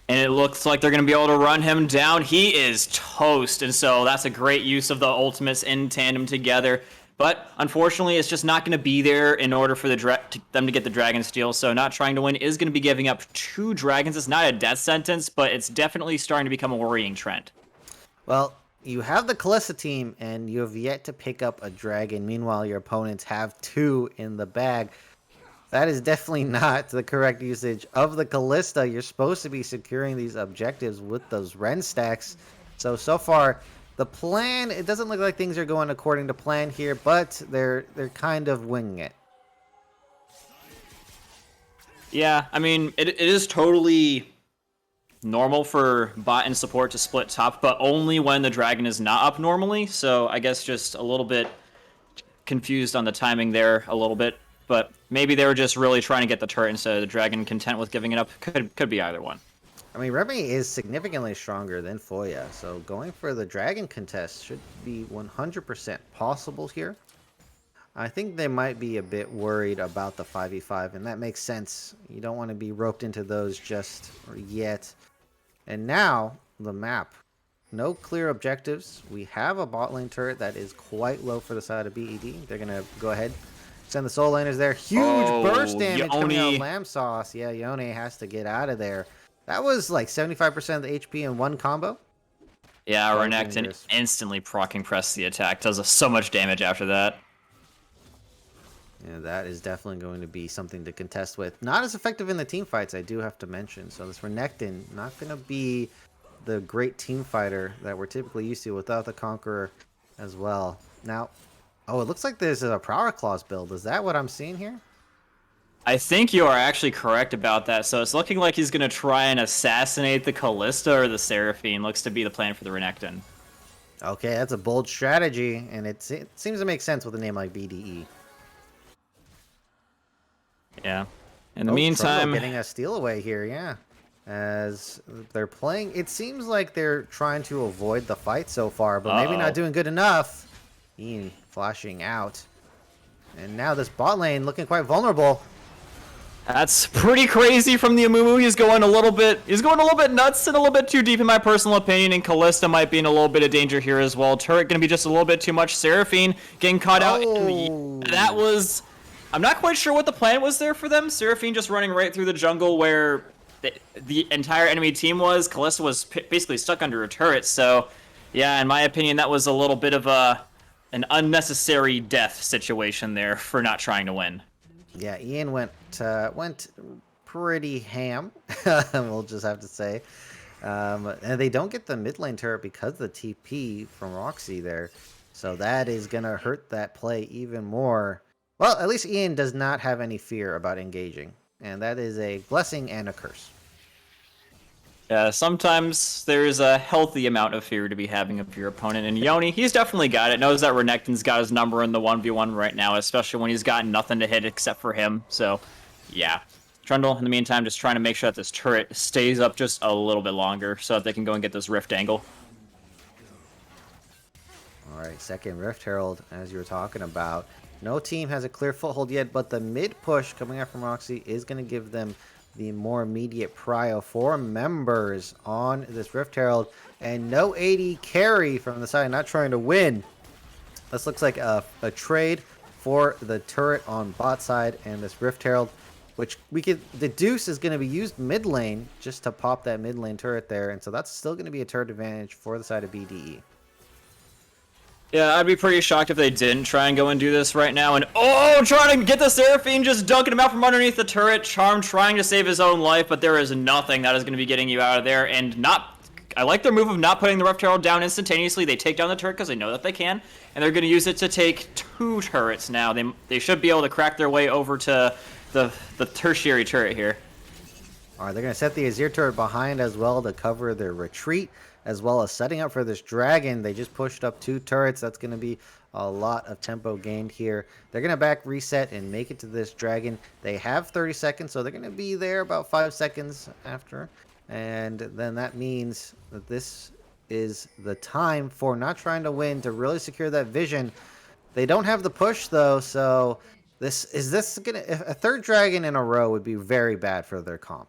And it looks like they're going to be able to run him down. He is toast, and so that's a great use of the ultimates in tandem together. But unfortunately, it's just not going to be there in order for them to get the Dragon Steal. So not trying to win is going to be giving up 2 dragons. It's not a death sentence, but it's definitely starting to become a worrying trend. Well, you have the Kalista team, and you have yet to pick up a dragon. Meanwhile, your opponents have 2 in the bag. That is definitely not the correct usage of the Kalista. You're supposed to be securing these objectives with those Ren stacks. So far, the plan, it doesn't look like things are going according to plan here, but they're kind of winging it. Yeah, I mean, it is totally normal for bot and support to split top, but only when the dragon is not up normally. So I guess just a little bit confused on the timing there a little bit. But maybe they were just really trying to get the turret instead of the dragon, content with giving it up. Could be either one. I mean, Remy is significantly stronger than Foya, so going for the dragon contest should be 100% possible here. I think they might be a bit worried about the 5v5, and that makes sense. You don't want to be roped into those just yet. And now, the map. No clear objectives. We have a bot lane turret that is quite low for the side of BED. They're going to go ahead, send the soul laners there. Huge burst damage coming out of Lamb Sauce. Yeah, Yone has to get out of there. That was like 75% of the HP in one combo. Yeah, Renekton instantly proccing press the attack. Does so much damage after that. Yeah, that is definitely going to be something to contest with. Not as effective in the team fights, I do have to mention. So this Renekton, not going to be the great team fighter that we're typically used to without the Conqueror as well. Now, oh, it looks like there's a Power Claws build. Is that what I'm seeing here? I think you are actually correct about that. So it's looking like he's going to try and assassinate the Callista or the Seraphine. Looks to be the plan for the Renekton. Okay, that's a bold strategy, and it seems to make sense with a name like BDE. Yeah. In the meantime, Trundle getting a steal away here, yeah. As they're playing, it seems like they're trying to avoid the fight so far, but maybe not doing good enough. Ian flashing out. And now this bot lane looking quite vulnerable. that's pretty crazy from the Amumu. He's going a little bit nuts and a little bit too deep in my personal opinion, and Callista might be in a little bit of danger here as well. Turret gonna be just a little bit too much. Seraphine getting caught out. That was, I'm not quite sure what the plan was there for them. Seraphine just running right through the jungle where the entire enemy team was. Callista was basically stuck under a turret, so yeah, in my opinion, that was a little bit of an unnecessary death situation there for not trying to win. Yeah, Ian went pretty ham, we'll just have to say. And they don't get the mid lane turret because of the TP from Roxy there. So that is going to hurt that play even more. Well, at least Ian does not have any fear about engaging. And that is a blessing and a curse. Yeah, sometimes there's a healthy amount of fear to be having of your opponent. And Yone, he's definitely got it. Knows that Renekton's got his number in the 1v1 right now, especially when he's got nothing to hit except for him. So, yeah. Trundle, in the meantime, just trying to make sure that this turret stays up just a little bit longer so that they can go and get this Rift angle. Alright, second Rift Herald, as you were talking about. No team has a clear foothold yet, but the mid push coming out from Roxy is going to give them the more immediate prio. 4 members on this Rift Herald, and no AD carry from the side, not trying to win. This looks like a trade for the turret on bot side and this Rift Herald, which we could deduce is going to be used mid lane just to pop that mid lane turret there, and so that's still going to be a turret advantage for the side of BDE. Yeah, I'd be pretty shocked if they didn't try and go and do this right now. And trying to get the Seraphine, just dunking him out from underneath the turret. Charm trying to save his own life, but there is nothing that is going to be getting you out of there. And I like their move of not putting the Rift Herald down instantaneously. They take down the turret because they know that they can, and they're going to use it to take 2 turrets now. They should be able to crack their way over to the tertiary turret here. Alright, they're going to set the Azir turret behind as well to cover their retreat, as well as setting up for this dragon. They just pushed up 2 turrets. That's going to be a lot of tempo gained here. They're going to back reset and make it to this dragon. They have 30 seconds, so they're going to be there about 5 seconds after. And then that means that this is the time for not trying to win to really secure that vision. They don't have the push, though, so a 3rd dragon in a row would be very bad for their comp.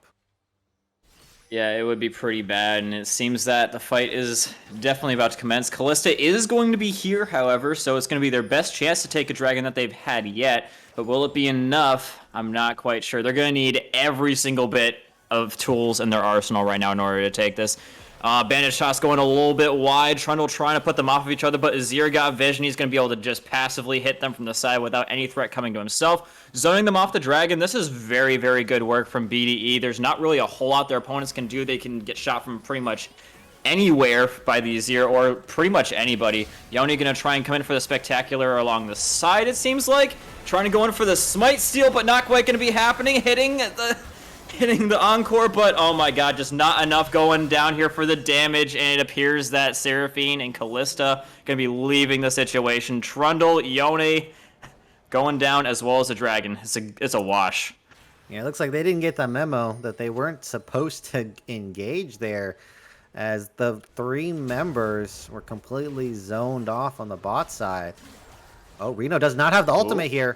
Yeah, it would be pretty bad, and it seems that the fight is definitely about to commence. Callista is going to be here, however, so it's going to be their best chance to take a dragon that they've had yet. But will it be enough? I'm not quite sure. They're going to need every single bit of tools in their arsenal right now in order to take this. Bandage shots going a little bit wide. Trundle trying to put them off of each other, but Azir got vision. He's going to be able to just passively hit them from the side without any threat coming to himself. Zoning them off the dragon. This is very, very good work from BDE. There's not really a whole lot their opponents can do. They can get shot from pretty much anywhere by the Azir or pretty much anybody. Yone going to try and come in for the spectacular along the side, it seems like. Trying to go in for the smite steal, but not quite going to be happening. Hitting the encore, but oh my god, just not enough going down here for the damage, and it appears that Seraphine and Callista going to be leaving the situation. Trundle, Yone going down as well as the dragon. It's a wash. Yeah, it looks like they didn't get the memo that they weren't supposed to engage there, as the 3 members were completely zoned off on the bot side. Oh, Reno does not have the ultimate here.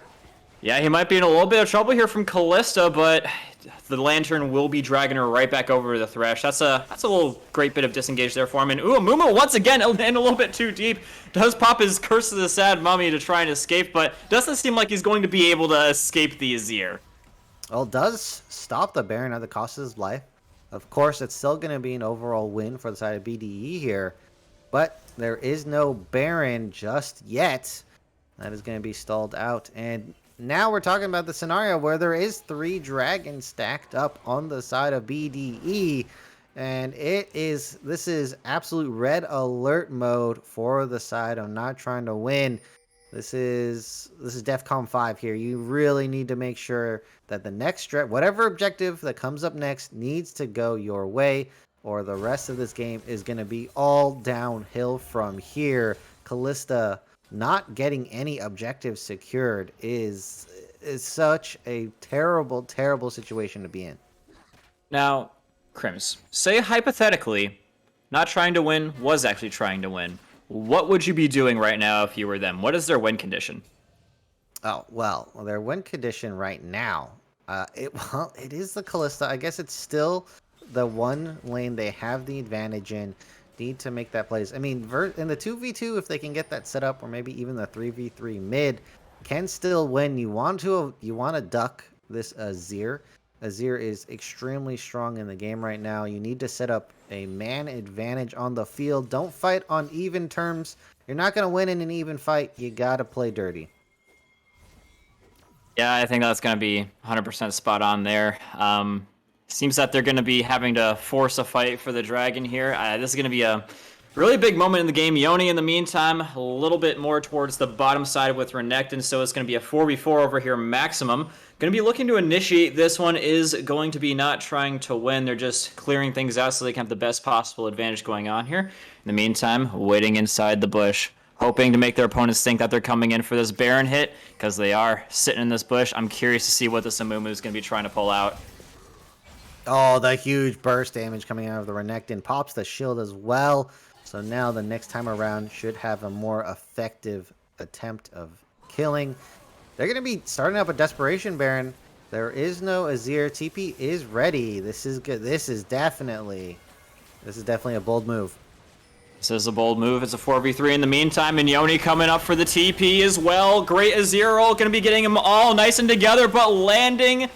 Yeah, he might be in a little bit of trouble here from Callista, but the Lantern will be dragging her right back over to the Thresh. That's a little great bit of disengage there for him. And ooh, Mumu once again in a little bit too deep. Does pop his Curse of the Sad Mummy to try and escape, but doesn't seem like he's going to be able to escape the Azir. Well, it does stop the Baron at the cost of his life. Of course, it's still going to be an overall win for the side of BDE here, but there is no Baron just yet. That is going to be stalled out, and now we're talking about the scenario where there is 3 dragons stacked up on the side of BDE, and this is absolute red alert mode for the side of not trying to win. This is DEFCON 5 here. You really need to make sure that the next whatever objective that comes up next needs to go your way, or the rest of this game is going to be all downhill from here. Callista not getting any objectives secured is such a terrible, terrible situation to be in. Now, Crims, say hypothetically, not trying to win was actually trying to win. What would you be doing right now if you were them? What is their win condition? Oh, well, their win condition right now, it is the Callista. I guess it's still the one lane they have the advantage in. Need to make that plays. I mean, in the 2v2, if they can get that set up, or maybe even the 3v3 mid, can still win. You want to duck this Azir. Azir is extremely strong in the game right now. You need to set up a man advantage on the field. Don't fight on even terms. You're not going to win in an even fight. You got to play dirty. Yeah, I think that's going to be 100% spot on there. Seems that they're going to be having to force a fight for the dragon here. This is going to be a really big moment in the game. Yoni, in the meantime, a little bit more towards the bottom side with Renekton, so it's going to be a 4v4 over here maximum. Going to be looking to initiate this one, is going to be not trying to win. They're just clearing things out so they can have the best possible advantage going on here. In the meantime, waiting inside the bush, hoping to make their opponents think that they're coming in for this Baron hit, because they are sitting in this bush. I'm curious to see what this Amumu is going to be trying to pull out. Oh, the huge burst damage coming out of the Renekton. Pops the shield as well. So now the next time around should have a more effective attempt of killing. They're going to be starting up a Desperation Baron. There is no Azir. TP is ready. This is good. This is definitely a bold move. This is a bold move. It's a 4v3 in the meantime, and Yoni coming up for the TP as well. Great Azir ult, going to be getting them all nice and together, but landing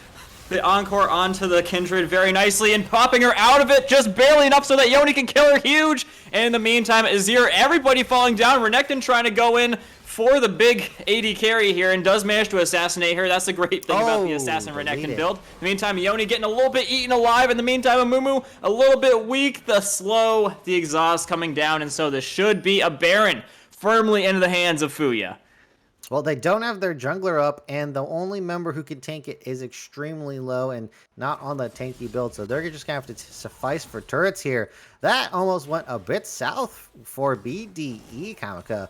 the Encore onto the Kindred very nicely and popping her out of it just barely enough so that Yoni can kill her huge. And in the meantime, Azir, everybody falling down. Renekton trying to go in for the big AD carry here and does manage to assassinate her. That's the great thing about the Assassin Renekton build. In the meantime, Yoni getting a little bit eaten alive. In the meantime, Amumu a little bit weak. The exhaust coming down, and so this should be a Baron firmly into the hands of Fuya. Well, they don't have their jungler up, and the only member who can tank it is extremely low and not on the tanky build, so they're just going to have to suffice for turrets here. That almost went a bit south for BDE, Kamika.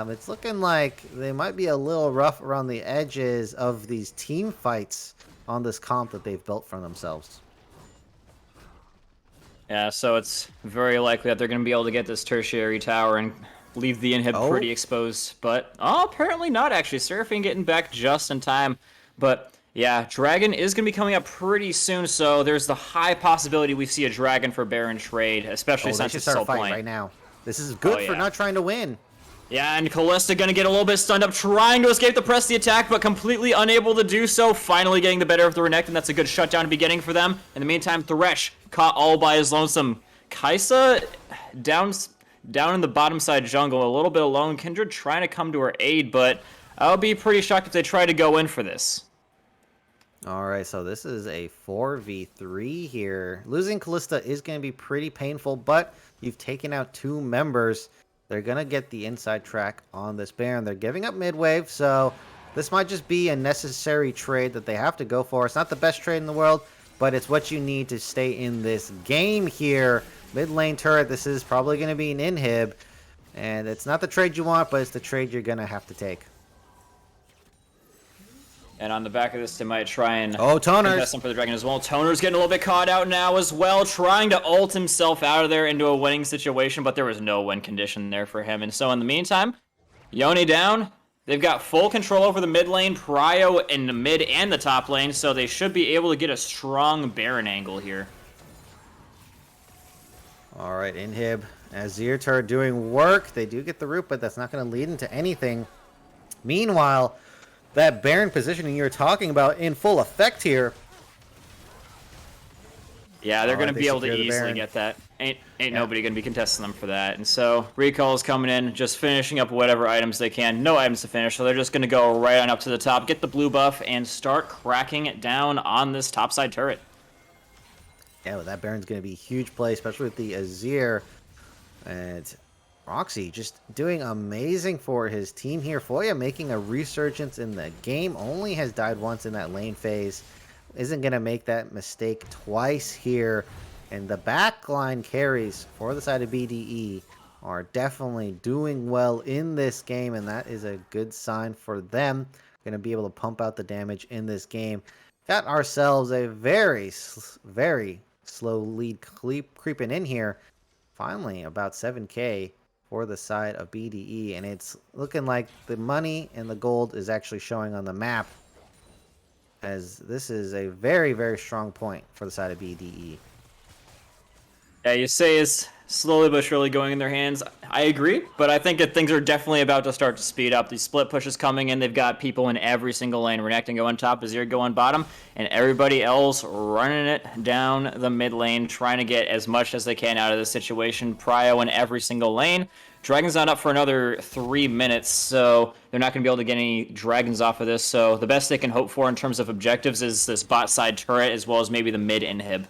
It's looking like they might be a little rough around the edges of these team fights on this comp that they've built for themselves. Yeah, so it's very likely that they're going to be able to get this tertiary tower and leave the inhib pretty exposed, but apparently not actually. Seraphine getting back just in time, but yeah, Dragon is going to be coming up pretty soon, so there's the high possibility we see a Dragon for Baron trade, especially since it's so plain right now. This is good for not trying to win. Yeah, and Callista going to get a little bit stunned up, trying to escape the press the attack, but completely unable to do so. Finally getting the better of the Renekton. That's a good shutdown to be getting for them. In the meantime, Thresh caught all by his lonesome. Kaisa down in the bottom side jungle, a little bit alone. Kindred trying to come to her aid, but I'll be pretty shocked if they try to go in for this. Alright, so this is a 4v3 here. Losing Callista is going to be pretty painful, but you've taken out 2 members. They're going to get the inside track on this Baron. They're giving up mid-wave, so this might just be a necessary trade that they have to go for. It's not the best trade in the world, but it's what you need to stay in this game here. Mid lane turret, this is probably going to be an inhib, and it's not the trade you want, but it's the trade you're going to have to take. And on the back of this, they might try and Toners invest them for the Dragon as well. Toner's getting a little bit caught out now as well, trying to ult himself out of there into a winning situation, but there was no win condition there for him. And so in the meantime, Yoni down, They've got full control over the mid lane, Prio in the mid and the top lane, so they should be able to get a strong Baron angle here. All right, Inhib, Azir turret doing work. They do get the root, but that's not going to lead into anything. Meanwhile, that Baron positioning you're talking about in full effect here. Yeah, they're going to they be able to secure the easily Baron. get that. Ain't nobody going to be contesting them for that. And so Recall's coming in, just finishing up whatever items they can. No items to finish, so they're just going to go right on up to the top, get the blue buff, and start cracking it down on this topside turret. Yeah, well, that Baron's going to be a huge play, especially with the Azir. And Roxy just doing amazing for his team here. Foya making a resurgence in the game. Only has died once in that lane phase. Isn't going to make that mistake twice here. And the backline carries for the side of BDE are definitely doing well in this game. And that is a good sign for them. Going to be able to pump out the damage in this game. Got ourselves a very slow lead creeping in here. Finally, about 7K for the side of BDE, and it's looking like the money and the gold is actually showing on the map, as this is a very strong point for the side of BDE. Yeah, you say it's slowly but surely going in their hands. I agree, but I think that things are definitely about to start to speed up. These split pushes coming in. They've got people in every single lane. Renekton going top, Azir going bottom, and everybody else running it down the mid lane, trying to get as much as they can out of this situation. Prio in every single lane. Dragon's not up for another 3 minutes, so they're not going to be able to get any dragons off of this. So the best they can hope for in terms of objectives is this bot side turret, as well as maybe the mid inhib.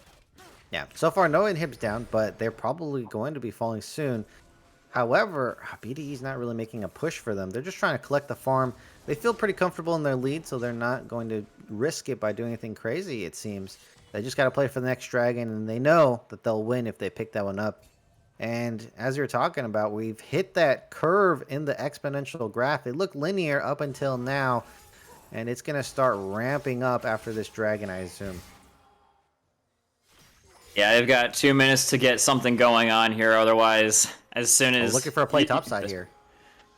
Yeah, so far no inhibs down, but they're probably going to be falling soon. However, BDE's not really making a push for them. They're just trying to collect the farm. They feel pretty comfortable in their lead, so they're not going to risk it by doing anything crazy, it seems. They just got to play for the next dragon, and they know that they'll win if they pick that one up. And as you're talking about, we've hit that curve in the exponential graph. It looked linear up until now, and it's going to start ramping up after this dragon, I assume. Yeah, they've got 2 minutes to get something going on here. Otherwise, as soon as Looking for a play topside here.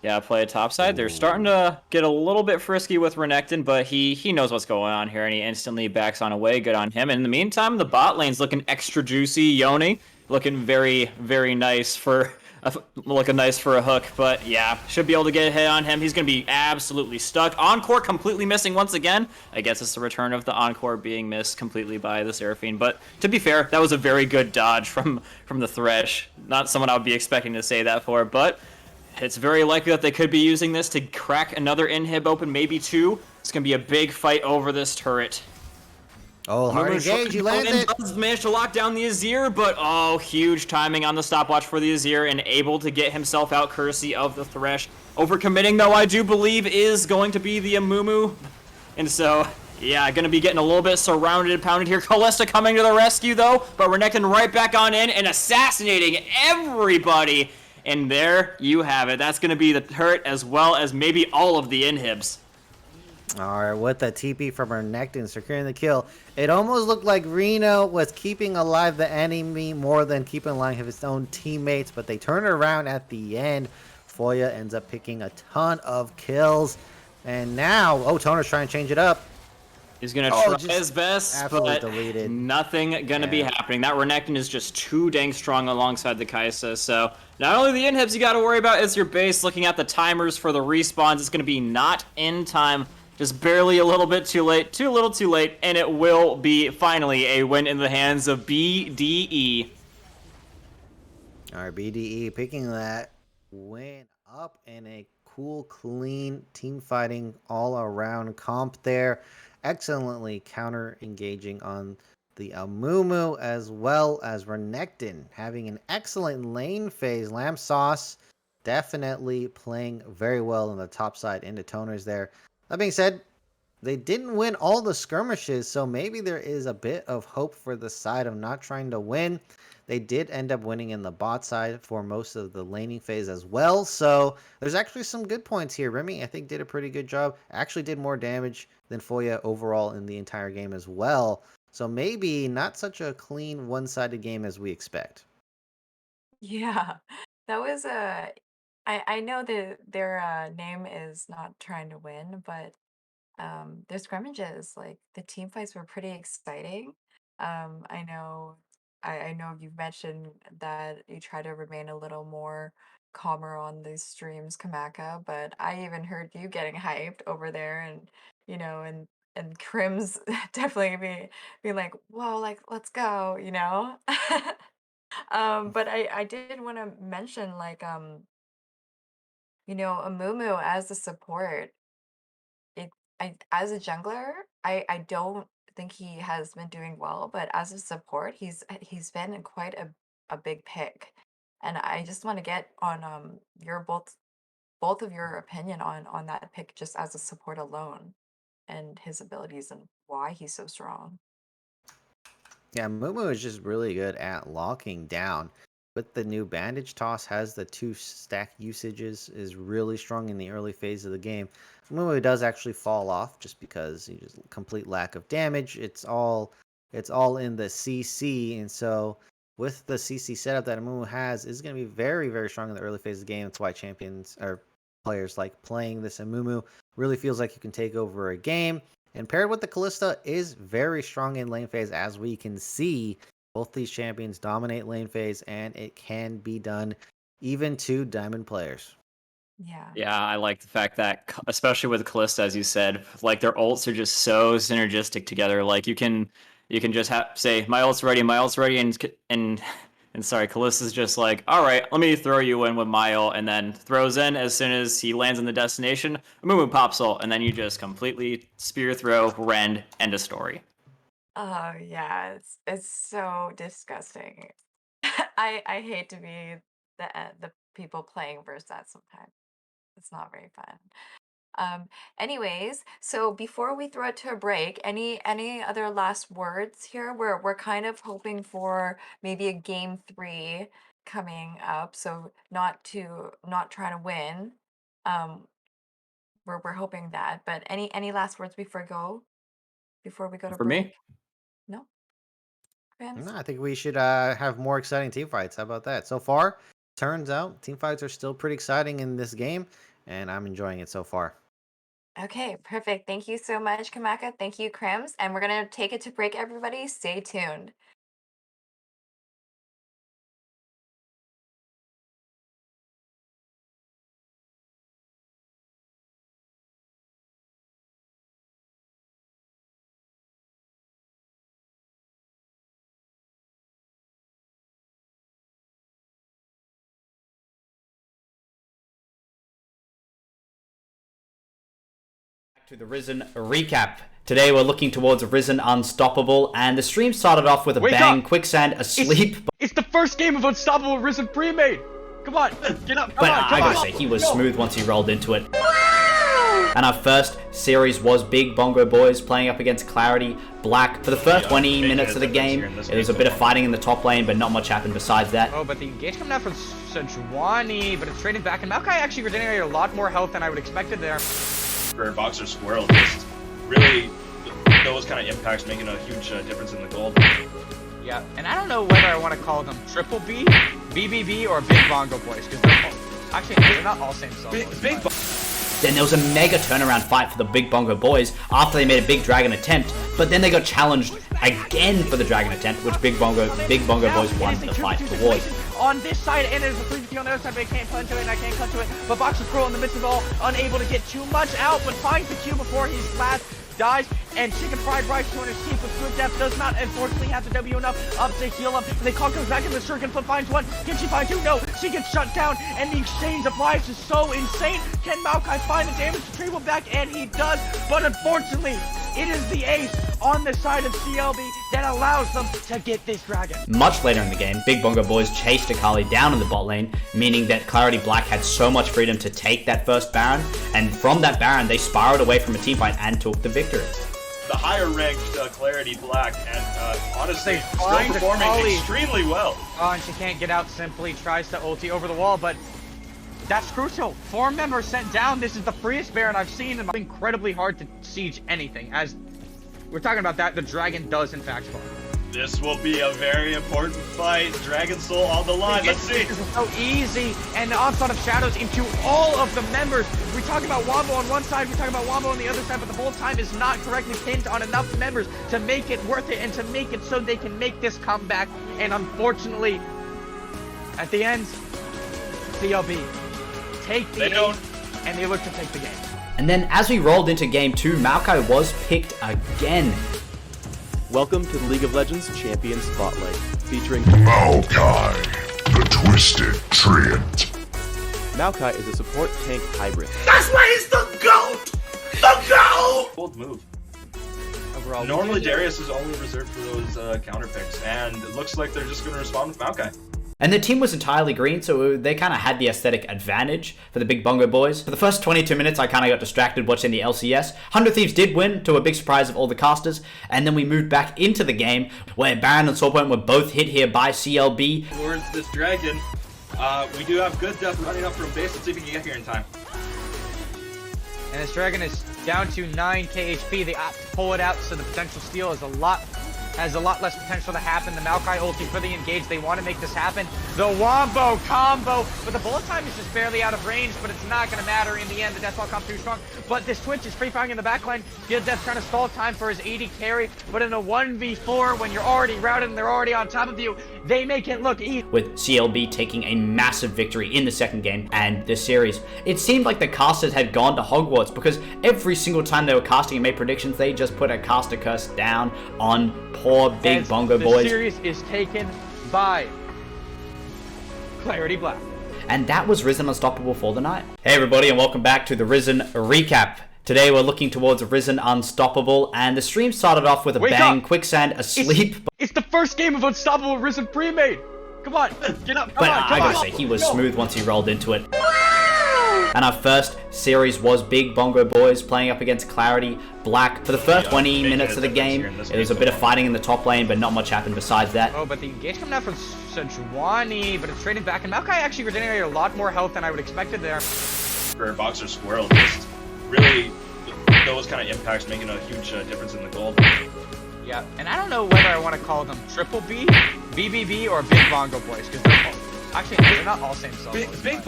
Yeah, play a topside. They're starting to get a little bit frisky with Renekton, but he knows what's going on here, and he instantly backs on away. Good on him. And in the meantime, the bot lane's looking extra juicy. Yoni looking very nice for a hook, but yeah, should be able to get a hit on him. He's going to be absolutely stuck. Encore completely missing once again. I guess it's the return of the Encore being missed completely by the Seraphine, but to be fair, that was a very good dodge from the Thresh. Not someone I would be expecting to say that for, but it's very likely that they could be using this to crack another inhib open, maybe two. It's going to be a big fight over this turret. Oh, hard engage, you landed. Does manage to lock down the Azir, but oh, huge timing on the stopwatch for the Azir and able to get himself out courtesy of the Thresh. Overcommitting, though, I do believe is going to be the Amumu. And so, yeah, going to be getting a little bit surrounded and pounded here. Kalista coming to the rescue, though, but Renekton right back on in and assassinating everybody. And there you have it. That's going to be the turret as well as maybe all of the inhibs. All right, with the TP from Renekton securing the kill. It almost looked like Reno was keeping alive the enemy more than keeping alive his own teammates, but they turn it around at the end. Foya ends up picking a ton of kills. And now, Toner's trying to change it up. He's going to try his best, but deleted. Nothing going to be happening. That Renekton is just too dang strong alongside the Kaisa. So not only the inhibs you got to worry about is your base. Looking at the timers for the respawns, it's going to be not in time. Just barely a little bit too late, too little too late, and it will be finally a win in the hands of BDE. All right, BDE picking that win up in a cool, clean team fighting all around comp there. Excellently counter engaging on the Amumu as well as Renekton having an excellent lane phase. Lamb Sauce definitely playing very well on the top side into Toners there. That being said, they didn't win all the skirmishes, so maybe there is a bit of hope for the side of not trying to win. They did end up winning in the bot side for most of the laning phase as well, so there's actually some good points here. Remy, I think, did a pretty good job. Actually did more damage than Foya overall in the entire game as well. So maybe not such a clean one-sided game as we expect. Yeah, that was a I know that their name is not trying to win, but their scrimmages, like the team fights were pretty exciting. I know I know you've mentioned that you try to remain a little more calmer on these streams, Kamaka, but I even heard you getting hyped over there and you know and Crim's definitely being like, whoa, like let's go, you know? But I did want to mention like you know, Amumu as a support, it I as a jungler, I don't think he has been doing well, but as a support, he's been quite a big pick. And I just want to get on your both of your opinion on that pick just as a support alone and his abilities and why he's so strong. Yeah, Mumu is just really good at locking down. With the new bandage toss, has the 2 stack usages, is really strong in the early phase of the game. Mumu does actually fall off just because he just complete lack of damage. It's all in the CC, and so with the CC setup that Mumu has, is going to be very very strong in the early phase of the game. That's why champions or players like playing this. And Mumu really feels like you can take over a game. And paired with the Callista is very strong in lane phase, as we can see. Both these champions dominate lane phase, and it can be done even to diamond players. Yeah. Yeah, I like the fact that, especially with Callista, as you said, like their ults are just so synergistic together. Like you can just say my ult's ready, and sorry, Callista's just like, all right, let me throw you in with my ult, and then throws in as soon as he lands in the destination. Mumu pops ult, and then you just completely spear throw, rend, end of story. Oh yeah, it's so disgusting. I hate to be the people playing versus that sometimes. It's not very fun. Anyways, so before we throw it to a break, any other last words here? We're kind of hoping for maybe a game 3 coming up, so not trying to win. Um, we're hoping that, but any last words before we go to For me, break? No, Grams? No, I think we should have more exciting team fights. How about that? So far, turns out team fights are still pretty exciting in this game, and I'm enjoying it so far. Okay, perfect. Thank you so much, Kamaka. Thank you, Krems. And we're gonna take it to break, everybody. Stay tuned. To the Risen recap. Today we're looking towards Risen Unstoppable, and the stream started off with a Wake bang. up! Quicksand asleep. It's the first game of Unstoppable Risen Premade! Come on, get up, come But on, I come gotta on! say, he was smooth once he rolled into it. And our first series was Big Bongo Boys playing up against Clarity Black. For the first 20 minutes of the game, it was a bit of fighting in the top lane, but not much happened besides that. Oh, but the engage coming out from Sejuani, but it's trading back, and Maokai actually regenerated a lot more health than I would expected there. For Boxer Squirrel, just really those kind of impacts making a huge difference in the gold. Yeah, and I don't know whether I want to call them Triple B, BBB, or Big Bongo Boys, because they're not all same solos. Big Then there was a mega turnaround fight for the Big Bongo Boys after they made a big dragon attempt, but then they got challenged again for the dragon attempt, which Big Bongo Boys won the fight towards. On this side, and there's a 3 on the other side, but I can't punch to it, and I can't cut to it. But Boxer Scroll in the midst of all, unable to get too much out, but finds the Q before he's last dies, and Chicken Fried Rice to his teeth with good depth does not unfortunately have the W enough up to heal up. And then Kong comes back in the circuit, flip finds one. Can she find two? No, she gets shut down, and the exchange of lives is so insane. Can Maokai find the damage to Tribal back? And he does, but unfortunately, it is the ace on the side of CLB that allows them to get this dragon. Much later in the game, Big Bongo Boys chased Akali down in the bot lane, meaning that Clarity Black had so much freedom to take that first Baron, and from that Baron, they spiraled away from a teamfight and took the victory. The higher ranked Clarity Black, and honestly, They still find performing Akali. extremely well. Oh, and she can't get out simply, tries to ulti over the wall, but that's crucial. 4 members sent down. This is the freest Baron I've seen, and it's incredibly hard to siege anything. As we're talking about that, the dragon does in fact spawn. This will be a very important fight. Dragon Soul on the line. Let's see. This is so easy, and the onslaught of shadows into all of the members. We talk about Wombo on one side, we talk about Wombo on the other side, but the whole time is not correctly pinned on enough members to make it worth it and to make it so they can make this comeback. And unfortunately, at the end, CLB take the game, and they look to take the game. And then as we rolled into game 2, Maokai was picked again. Welcome to the League of Legends Champion Spotlight, featuring Maokai, the Twisted Treant. Maokai is a support tank hybrid. That's why he's the GOAT! The GOAT! Bold move. Overall, Normally Darius is only reserved for those counter picks, and it looks like they're just going to respond with Maokai. And the team was entirely green, so they kind of had the aesthetic advantage for the Big Bongo boys. For the first 22 minutes, I kind of got distracted watching the LCS. 100 Thieves did win, to a big surprise of all the casters, and then we moved back into the game, where Baron and Soulpoint were both hit here by CLB. Towards this dragon, we do have good death running up from base. Let's see if we can get here in time. And this dragon is down to 9k HP. They opt to pull it out, so the potential steal is has a lot less potential to happen. The Maokai ulti for the engage. They want to make this happen. The Wombo combo, but the bullet time is just barely out of range, but it's not going to matter in the end. The Deathball comes too strong, but this Twitch is free firing in the backline. Good Death trying to stall time for his 80 carry, but in a 1v4, when you're already routed and they're already on top of you, they make it look easy. With CLB taking a massive victory in the second game and this series. It seemed like the casters had gone to Hogwarts, because every single time they were casting and made predictions, they just put a caster curse down on poor Big Bongo boys. The series is taken by Clarity Black. And that was Risen Unstoppable for the night. Hey everybody, and welcome back to the Risen recap. Today we're looking towards Risen Unstoppable, and the stream started off with a bang, Quicksand asleep. It's the first game of Unstoppable Risen Premade. Come on, get up, come But on, I come gotta on. say, he was smooth once he rolled into it. And our first series was Big Bongo Boys playing up against Clarity Black. For the first 20 minutes of the game, it was a bit of fighting in the top lane, but not much happened besides that. Oh, but the engage coming out from Sejuani, but it's trading back, and Maokai actually regenerated a lot more health than I would expected there. For Boxer Squirrel, just really those kind of impacts making a huge difference in the gold. Yeah, and I don't know whether I want to call them Triple B, BBB, or Big Bongo Boys, because they're not all same solos. Big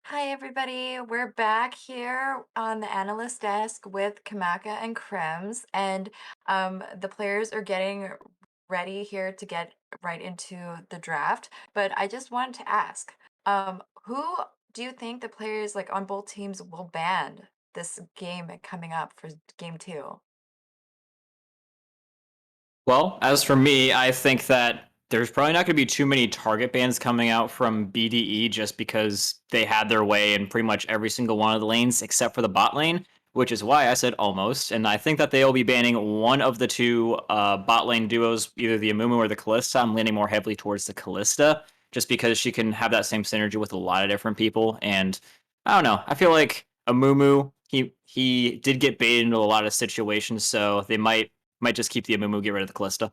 Hi everybody, we're back here on the analyst desk with Kamaka and Krems, and the players are getting ready here to get right into the draft. But I just wanted to ask, who do you think the players like on both teams will ban this game coming up for game 2? Well, as for me, I think that there's probably not going to be too many target bans coming out from BDE just because they had their way in pretty much every single one of the lanes except for the bot lane, which is why I said almost. And I think that they'll be banning one of the two bot lane duos, either the Amumu or the Kalista. I'm leaning more heavily towards the Kalista just because she can have that same synergy with a lot of different people. And I don't know, I feel like Amumu, he did get baited into a lot of situations, so they might just keep the Amumu, get rid of the Kalista.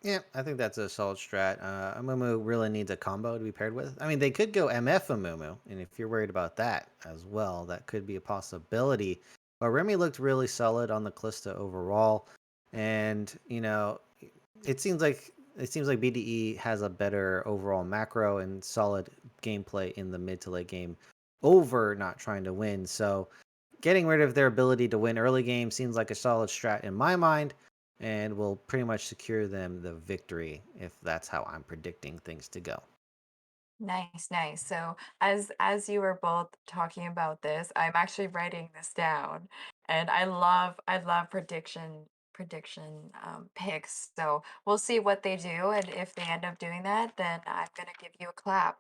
Yeah, I think that's a solid strat. Amumu really needs a combo to be paired with. I mean, they could go MF Amumu, and if you're worried about that as well, that could be a possibility. But Remy looked really solid on the Kalista overall, and you know, it seems like BDE has a better overall macro and solid gameplay in the mid to late game over not trying to win. So getting rid of their ability to win early game seems like a solid strat in my mind, and will pretty much secure them the victory if that's how I'm predicting things to go. Nice. So as you were both talking about this, I'm actually writing this down, and I love prediction picks. So we'll see what they do, and if they end up doing that, then I'm gonna give you a clap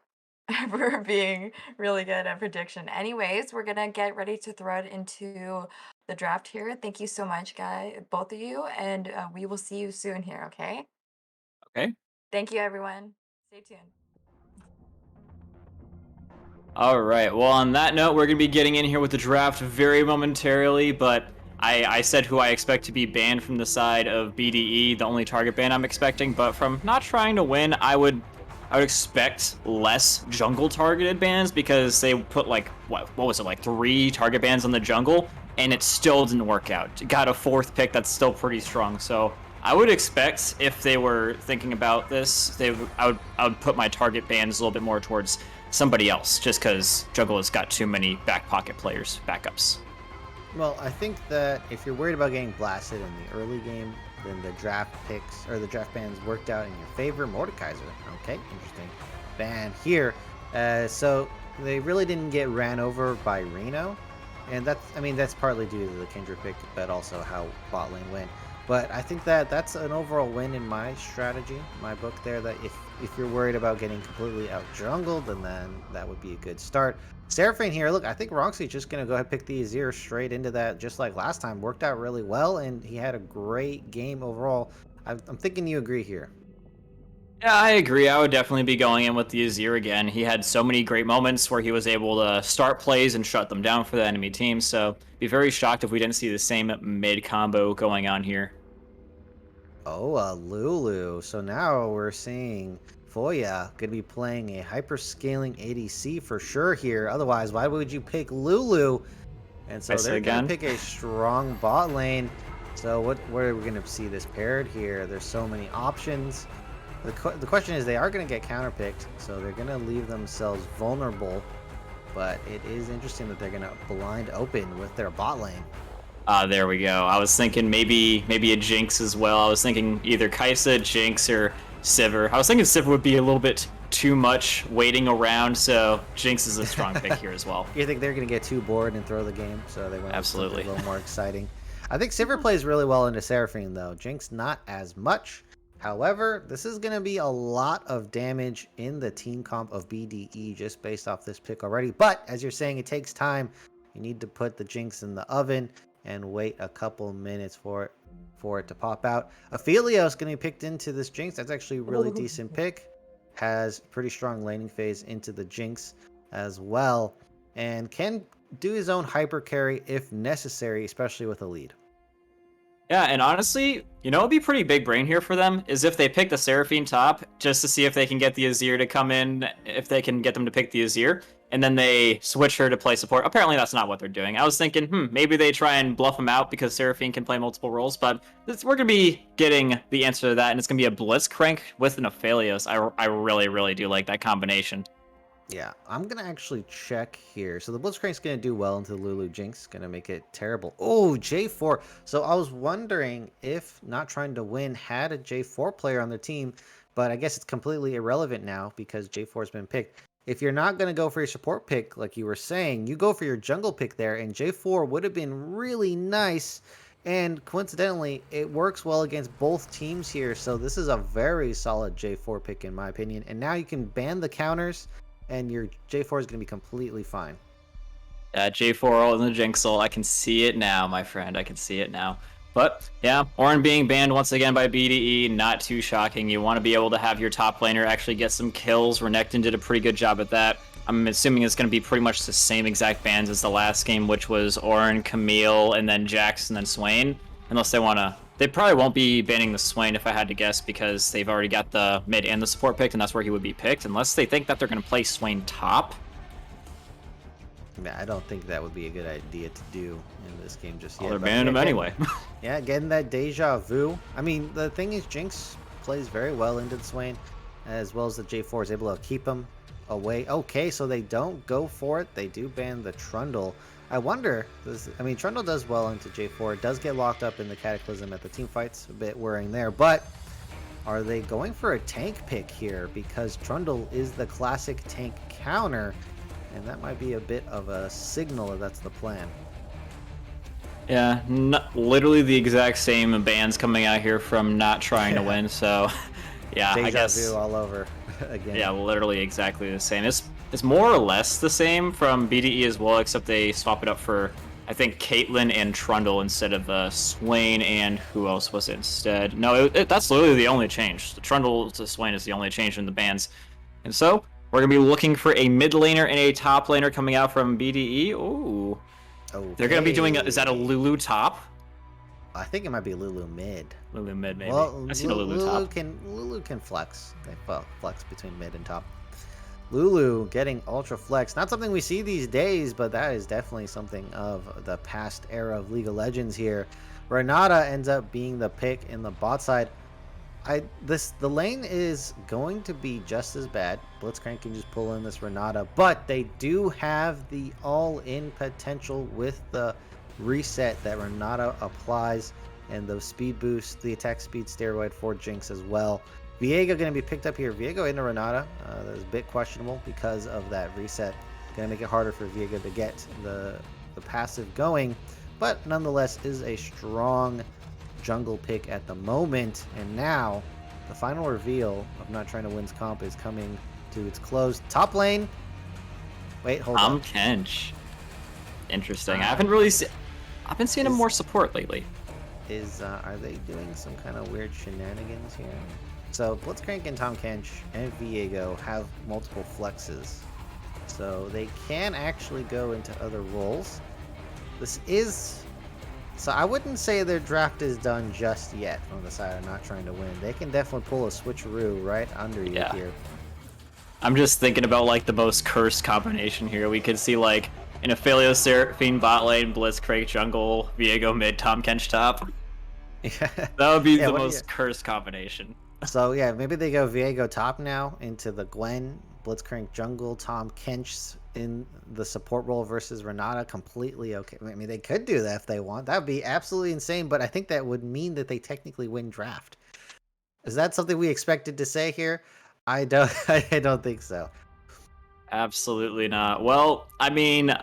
for being really good at prediction. Anyways, we're gonna get ready to throw it into the draft here. Thank you so much, guys, both of you, and we will see you soon here. Okay. Okay. Thank you, everyone. Stay tuned. All right. Well, on that note, we're going to be getting in here with the draft very momentarily, but I said who I expect to be banned from the side of BDE, the only target ban I'm expecting, but from not trying to win, I would expect less jungle targeted bans because they put like, what was it, like 3 target bans on the jungle, and it still didn't work out. Got a 4th pick that's still pretty strong. So I would expect if they were thinking about this, I would put my target bans a little bit more towards somebody else, just because Jungle has got too many back pocket players, backups. Well, I think that if you're worried about getting blasted in the early game, then the draft picks or the draft bans worked out in your favor. Mordekaiser, okay, interesting ban here. So they really didn't get ran over by Reno, and that's partly due to the Kindred pick, but also how bot lane went. But I think that that's an overall win in my strategy, my book there, that if you're worried about getting completely out jungled, then that would be a good start. Seraphine here, look, I think Roxy's just going to go ahead and pick the Azir straight into that, just like last time. Worked out really well, and he had a great game overall. I'm thinking you agree here. Yeah, I agree. I would definitely be going in with the Azir again. He had so many great moments where he was able to start plays and shut them down for the enemy team, so be very shocked if we didn't see the same mid combo going on here. Oh, Lulu. So now we're seeing Foya going to be playing a hyper-scaling ADC for sure here. Otherwise, why would you pick Lulu? And so they're going to pick a strong bot lane. So what are we going to see this paired here? There's so many options. The question is, they are going to get counterpicked, so they're going to leave themselves vulnerable. But it is interesting that they're going to blind open with their bot lane. There we go. I was thinking maybe a Jinx as well. I was thinking either Kai'Sa, Jinx, or Sivir. I was thinking Sivir would be a little bit too much waiting around, so Jinx is a strong pick here as well. You think they're going to get too bored and throw the game, so they want Absolutely something a little more exciting. I think Sivir plays really well into Seraphine, though. Jinx not as much. However, this is going to be a lot of damage in the team comp of BDE just based off this pick already. But as you're saying, it takes time. You need to put the Jinx in the oven and wait a couple minutes for it to pop out. Aphelios going to be picked into this Jinx. That's actually a really decent pick. Has pretty strong laning phase into the Jinx as well. And can do his own hyper carry if necessary, especially with a lead. Yeah, and honestly, you know what would be pretty big brain here for them is if they pick the Seraphine top just to see if they can get the Azir to come in, if they can get them to pick the Azir, and then they switch her to play support. Apparently that's not what they're doing. I was thinking, maybe they try and bluff them out because Seraphine can play multiple roles, but we're going to be getting the answer to that, and it's going to be a Blitzcrank with an Aphelios. I really, really do like that combination. Yeah, I'm going to actually check here. So the Blitzcrank's going to do well into Lulu Jinx. Going to make it terrible. Oh, J4. So I was wondering if Not Trying to Win had a J4 player on their team, but I guess it's completely irrelevant now because J4 has been picked. If you're not going to go for your support pick, like you were saying, you go for your jungle pick there, and J4 would have been really nice. And coincidentally, it works well against both teams here. So this is a very solid J4 pick in my opinion. And now you can ban the counters, and your J4 is going to be completely fine. Yeah, J4 in the Jinxel. I can see it now, my friend. I can see it now. But yeah, Ornn being banned once again by BDE, not too shocking. You want to be able to have your top laner actually get some kills. Renekton did a pretty good job at that. I'm assuming it's going to be pretty much the same exact bans as the last game, which was Ornn, Camille, and then Jax, and then Swain. Unless they want to... They probably won't be banning the Swain if I had to guess, because they've already got the mid and the support picked, and that's where he would be picked, unless they think that they're going to play Swain top. Yeah, I don't think that would be a good idea to do in this game just yet. They're banning him anyway. Yeah, getting that deja vu. I mean, the thing is, Jinx plays very well into the Swain, as well as the J4 is able to keep him away. Okay, so they don't go for it. They do ban the Trundle. I wonder, Trundle does well into J4. It does get locked up in the Cataclysm at the team fights. A bit worrying there, but are they going for a tank pick here? Because Trundle is the classic tank counter, and that might be a bit of a signal that that's the plan. Yeah, literally the exact same bans coming out here from Not Trying to Win, so yeah, Deja I guess vu all over again. Yeah, literally exactly the same. It's more or less the same from BDE as well, except they swap it up for, I think, Caitlyn and Trundle instead of Swain, and who else was it instead? No, that's literally the only change. The Trundle to Swain is the only change in the bans. And so, we're going to be looking for a mid laner and a top laner coming out from BDE. Ooh. Okay. They're going to be doing, is that a Lulu top? I think it might be Lulu mid. Lulu mid, maybe. Well, I see the Lulu top. Lulu can flex. They flex between mid and top. Lulu getting Ultra Flex. Not something we see these days, but that is definitely something of the past era of League of Legends here. Renata ends up being the pick in the bot side. The lane is going to be just as bad. Blitzcrank can just pull in this Renata, but they do have the all-in potential with the reset that Renata applies and the speed boost, the attack speed steroid for Jinx as well. Viego going to be picked up here. Viego into Renata. That is a bit questionable because of that reset. Going to make it harder for Viego to get the passive going, but nonetheless is a strong jungle pick at the moment. And now the final reveal of Not Trying to Win's comp is coming to its close. Top lane. Wait, hold on. Kench. Interesting. I haven't really seen. I've been seeing him more support lately. Are they doing some kind of weird shenanigans here? So Blitzcrank and Tom Kench and Viego have multiple flexes, so they can actually go into other roles. So I wouldn't say their draft is done just yet from the side of Not Trying to Win. They can definitely pull a switcheroo right under you here. I'm just thinking about like the most cursed combination here. We could see like an Ophelio Seraphine bot lane, Blitzcrank jungle, Viego mid, Tom Kench top. That would be the most cursed combination. So yeah, maybe they go Viego top now into the Gwen, Blitzcrank jungle, Tom Kench in the support role versus Renata. Completely okay. I mean, they could do that if they want. That would be absolutely insane, but I think that would mean that they technically win draft. Is that something we expected to say here? I don't think so. Absolutely not. Well, I mean,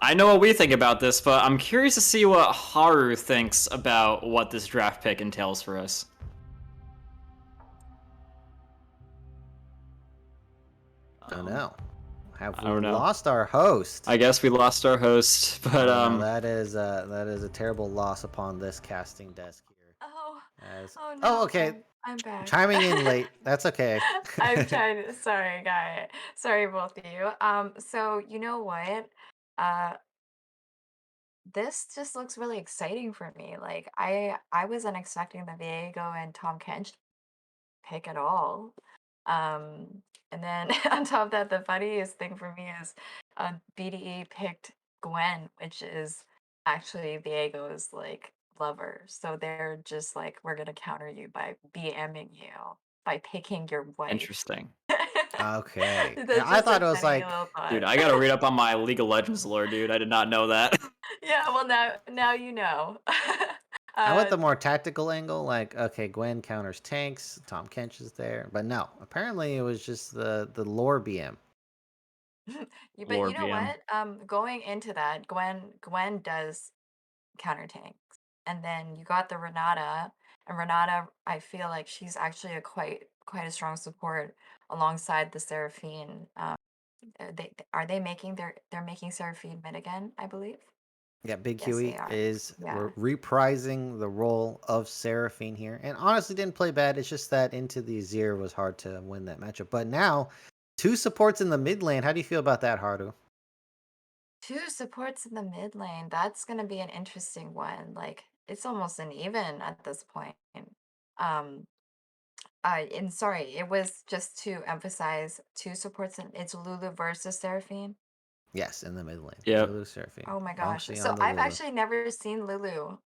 I know what we think about this, but I'm curious to see what Haru thinks about what this draft pick entails for us. Oh no. Have we lost our host? I guess we lost our host, but that is a terrible loss upon this casting desk here. Oh, oh no. Oh, okay. I'm back. Chiming in late. That's okay. I'm trying to, sorry, guy. Sorry, both of you. So you know what? This just looks really exciting for me. Like I wasn't expecting the Viego and Tom Kench pick at all. And then on top of that, the funniest thing for me is BDE picked Gwen, which is actually Viego's like lover. So they're just like, we're gonna counter you by BMing you by picking your wife. Interesting. Okay. I thought it was like, dude, I gotta read up on my League of Legends lore, dude. I did not know that. Yeah, well now you know. I went the more tactical angle, like, okay, Gwen counters tanks, Tom Kench is there. But no, apparently it was just the lore BM. But you know what? Going into that, Gwen does counter tanks. And then you got the Renata, and Renata, I feel like she's actually a quite a strong support alongside the Seraphine. They making they're making Seraphine mid again, I believe. Yeah, Big Yes, Huey they are. is Yeah. reprising the role of Seraphine here. And honestly didn't play bad. It's just that into the Azir was hard to win that matchup. But now, 2 supports in the mid lane. How do you feel about that, Haru? 2 supports in the mid lane. That's gonna be an interesting one. Like it's almost an even at this point. Um and sorry, it was just to emphasize 2 supports and it's Lulu versus Seraphine. Yes, in the mid lane. Yep. Lulu Seraphine. Oh my gosh. Bonksy So on the I've Lulu. actually never seen Lulu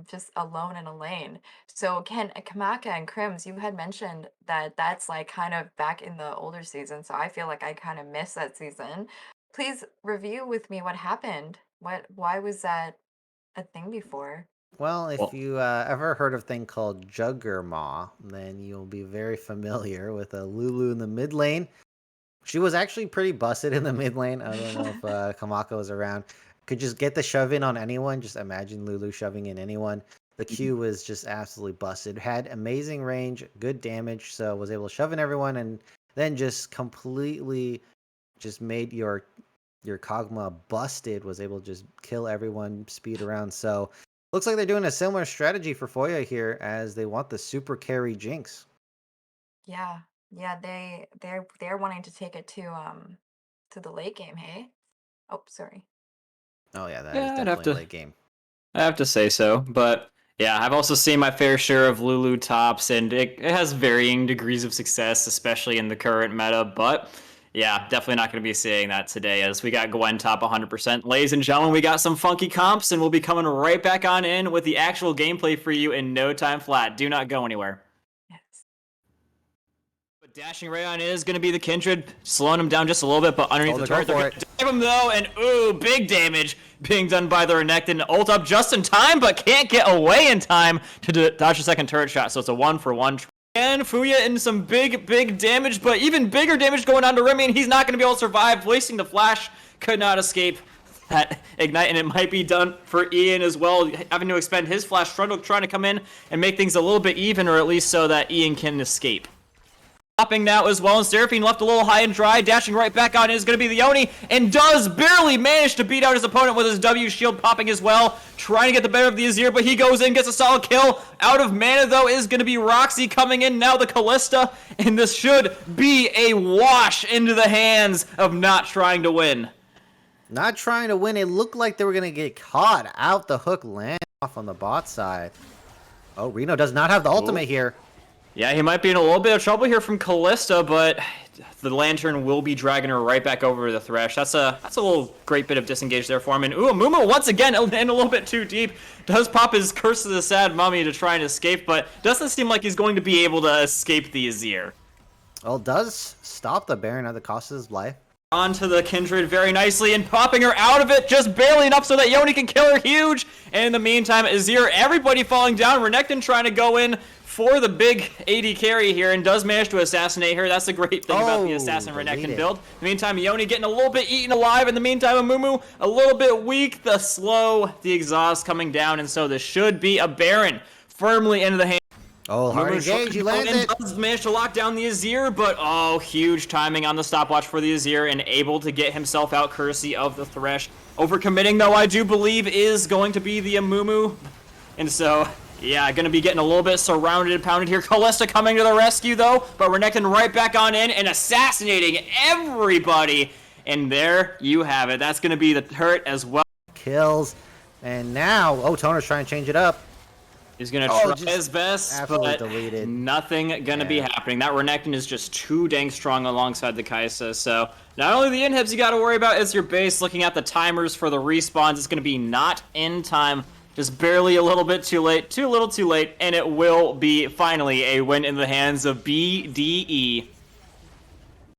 just alone in a lane. So Kamaka and Crims, you had mentioned that that's like kind of back in the older season. So I feel like I kind of missed that season. Please review with me what happened. Why was that a thing before? Well, if you ever heard of a thing called Juggermaw, then you'll be very familiar with a Lulu in the mid lane. She was actually pretty busted in the mid lane. I don't know if Kamako was around. Could just get the shove in on anyone. Just imagine Lulu shoving in anyone. The Q was just absolutely busted. Had amazing range, good damage, so was able to shove in everyone, and then just completely just made your Kog'Maw busted. Was able to just kill everyone, speed around. So looks like they're doing a similar strategy for Foya here, as they want the super carry Jinx. Yeah. Yeah, they're wanting to take it to the late game, hey? Oh, sorry. Oh yeah, that is Yeah, definitely late game. I have to say so, but yeah, I've also seen my fair share of Lulu tops, and it has varying degrees of success, especially in the current meta. But Yeah, definitely not going to be seeing that today as we got Gwen top 100%. Ladies and gentlemen, we got some funky comps, and we'll be coming right back on in with the actual gameplay for you in no time flat. Do not go anywhere. Yes. But dashing Rayon is going to be the Kindred, slowing him down just a little bit, but underneath the turret, they're going to dive him though, and ooh, big damage being done by the Renekton. Ult up just in time, but can't get away in time to dodge the second turret shot, so it's a 1-for-1. And Fuya in some big damage, but even bigger damage going on to Remy, and he's not going to be able to survive. Wasting the flash, could not escape that ignite, and it might be done for Ian as well, having to expend his flash, trying to come in and make things a little bit even, or at least so that Ian can escape. Popping now as well, and Seraphine left a little high and dry, dashing right back on is going to be the Oni, and does barely manage to beat out his opponent with his W shield popping as well, trying to get the better of the Azir, but he goes in, gets a solid kill. Out of mana though is going to be Roxy coming in, now the Callista, and this should be a wash into the hands of not trying to win. Not trying to win. It looked like they were going to get caught out the hook, land off on the bot side. Oh, Reno does not have the ultimate here. Yeah, he might be in a little bit of trouble here from Callista, but the Lantern will be dragging her right back over the Thresh. That's a little great bit of disengage there for him. And ooh, Mumu once again in a little bit too deep. Does pop his Curse of the Sad Mummy to try and escape, but doesn't seem like he's going to be able to escape the Azir. Well, does stop the Baron at the cost of his life. Onto the Kindred very nicely and popping her out of it just barely enough so that Yoni can kill her huge. And in the meantime, Azir, everybody falling down. Renekton trying to go in for the big AD carry here and does manage to assassinate her. That's the great thing about the Assassin Renekton build. In the meantime, Yoni getting a little bit eaten alive. In the meantime, Amumu a little bit weak. The slow, the exhaust coming down, and so this should be a Baron firmly into the hand. Oh, hard engage, you landed. Does manage to lock down the Azir, but oh, huge timing on the stopwatch for the Azir and able to get himself out courtesy of the Thresh. Overcommitting, though, I do believe is going to be the Amumu. And so, yeah, going to be getting a little bit surrounded and pounded here. Callista coming to the rescue, though, but Renekton right back on in and assassinating everybody. And there you have it. That's going to be the turret as well. Kills. And now, oh, Toner's trying to change it up. He's going to try his best, but deleted. Nothing going to be happening. That Renekton is just too dang strong alongside the Kaisa. So not only the inhibs you got to worry about is your base. Looking at the timers for the respawns, it's going to be not in time. Just barely a little bit too late. Too little too late. And it will be finally a win in the hands of BDE.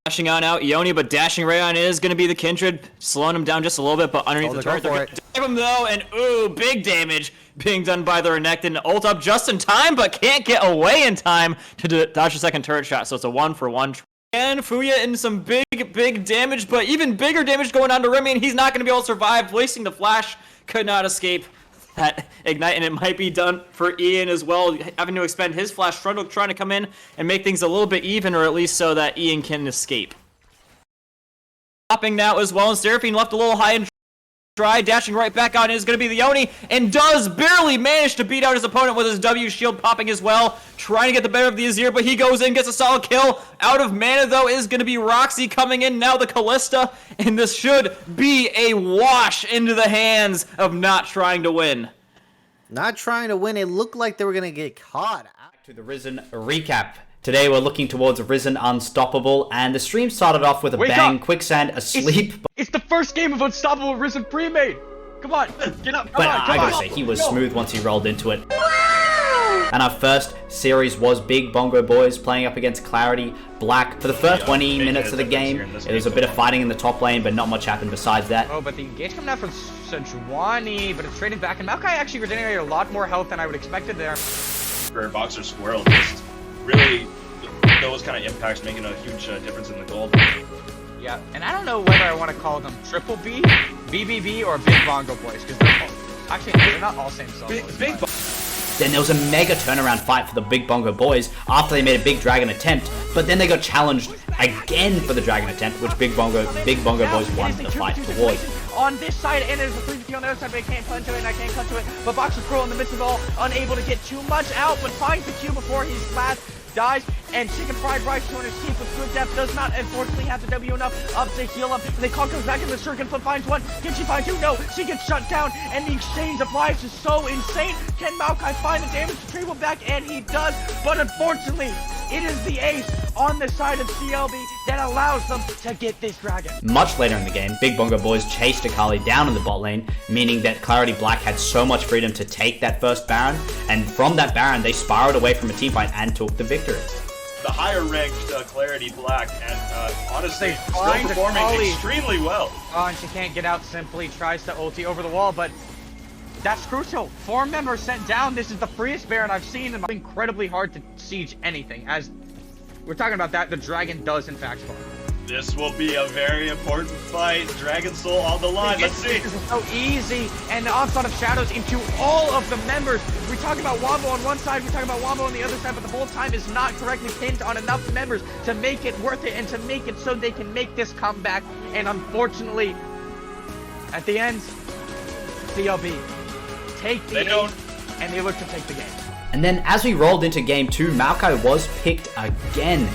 Dashing on out Yoni, but dashing Rayon is going to be the Kindred, slowing him down just a little bit, but underneath the turret, they're going to dive him though, and ooh, big damage being done by the Renekton. Ult up just in time, but can't get away in time to dodge the second turret shot, so it's a 1-for-1. And Fuya in some big damage, but even bigger damage going on to Remy, and he's not going to be able to survive. Wasting the flash, could not escape that ignite, and it might be done for Ian as well, having to expend his flash, trying to come in and make things a little bit even, or at least so that Ian can escape. Popping now as well, and Seraphine left a little high and dry, dashing right back on is going to be the Oni, and does barely manage to beat out his opponent with his W shield popping as well, trying to get the better of the Azir, but he goes in, gets a solid kill. Out of mana though is going to be Roxy coming in, now the Callista, and this should be a wash into the hands of not trying to win. Not trying to win. It looked like they were going to get caught. Back to the Risen recap. Today we're looking towards Risen Unstoppable, and the stream started off with a bang, Quicksand asleep. It's the first game of Unstoppable Risen Premade. Come on, get up, But I gotta say, he was smooth once he rolled into it. And our first series was Big Bongo Boys playing up against Clarity Black. For the first 20 minutes of the game, it was a bit of fighting in the top lane, but not much happened besides that. Oh, but the engage coming out from Sejuani, but it's trading back, and Maokai actually regenerated a lot more health than I would expected there. For Boxer Squirrel, just really those kind of impacts making a huge difference in the gold. Yeah, and I don't know whether I want to call them Triple B, BBB, or Big Bongo Boys, because they're all, actually, they're not all same solos. Then there was a mega turnaround fight for the Big Bongo Boys after they made a big dragon attempt, but then they got challenged again for the dragon attempt, which Big Bongo Boys won the fight towards. On this side, and there's a 3v2 on the other side, but I can't punch to it, and I can't cut to it. But Boxer Pro in the midst of it all, unable to get too much out, but finds the Q before his last dies, and Chicken Fried Rice 200 teeth with good depth does not unfortunately have the W enough up to heal up. And they call comes back in the circuit, but finds one. Can she find two? No, she gets shut down, and the exchange of lives is so insane. Can Maokai find the damage to triple back? And he does, but unfortunately, it is the ace on the side of CLB that allows them to get this dragon. Much later in the game, Big Bongo Boys chased Akali down in the bot lane, meaning that Clarity Black had so much freedom to take that first Baron, and from that Baron, they spiraled away from a teamfight and took the victory. The higher ranked Clarity Black, and honestly, still find performing Akali. extremely well. Oh, and she can't get out simply, tries to ulti over the wall, but that's crucial. 4 members sent down. This is the freest Baron I've seen, and it's incredibly hard to siege anything. As we're talking about that, the dragon does in fact spawn. This will be a very important fight. Dragon Soul on the line. Let's see. This is so easy, and the onslaught of shadows into all of the members. We talk about Wombo on one side, we talk about Wombo on the other side, but the whole time is not correctly pinned on enough members to make it worth it and to make it so they can make this comeback. And unfortunately, at the end, CLB take the ace, and they look to take the game. And then as we rolled into game 2, Maokai was picked again.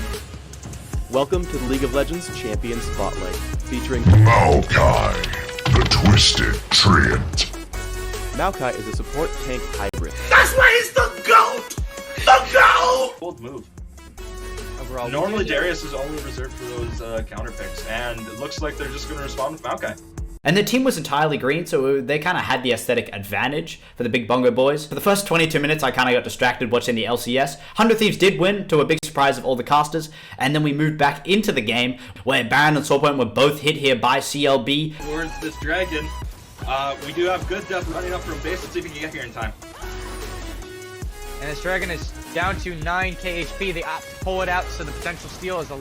Welcome to the League of Legends Champion Spotlight, featuring Maokai, the Twisted Treant. Maokai is a support tank hybrid. That's why he's the GOAT! The GOAT! Bold move. Overall, Normally Darius is only reserved for those counter picks, and it looks like they're just going to respond with Maokai. And the team was entirely green, so they kind of had the aesthetic advantage for the Big Bongo Boys. For the first 22 minutes, I kind of got distracted watching the LCS. 100 Thieves did win, to a big surprise of all the casters, and then we moved back into the game, where Baron and Soulpoint were both hit here by CLB. Towards this dragon, we do have good depth running up from base. Let's see if we can get here in time. And this dragon is down to 9k HP. They opt to pull it out, so the potential steal is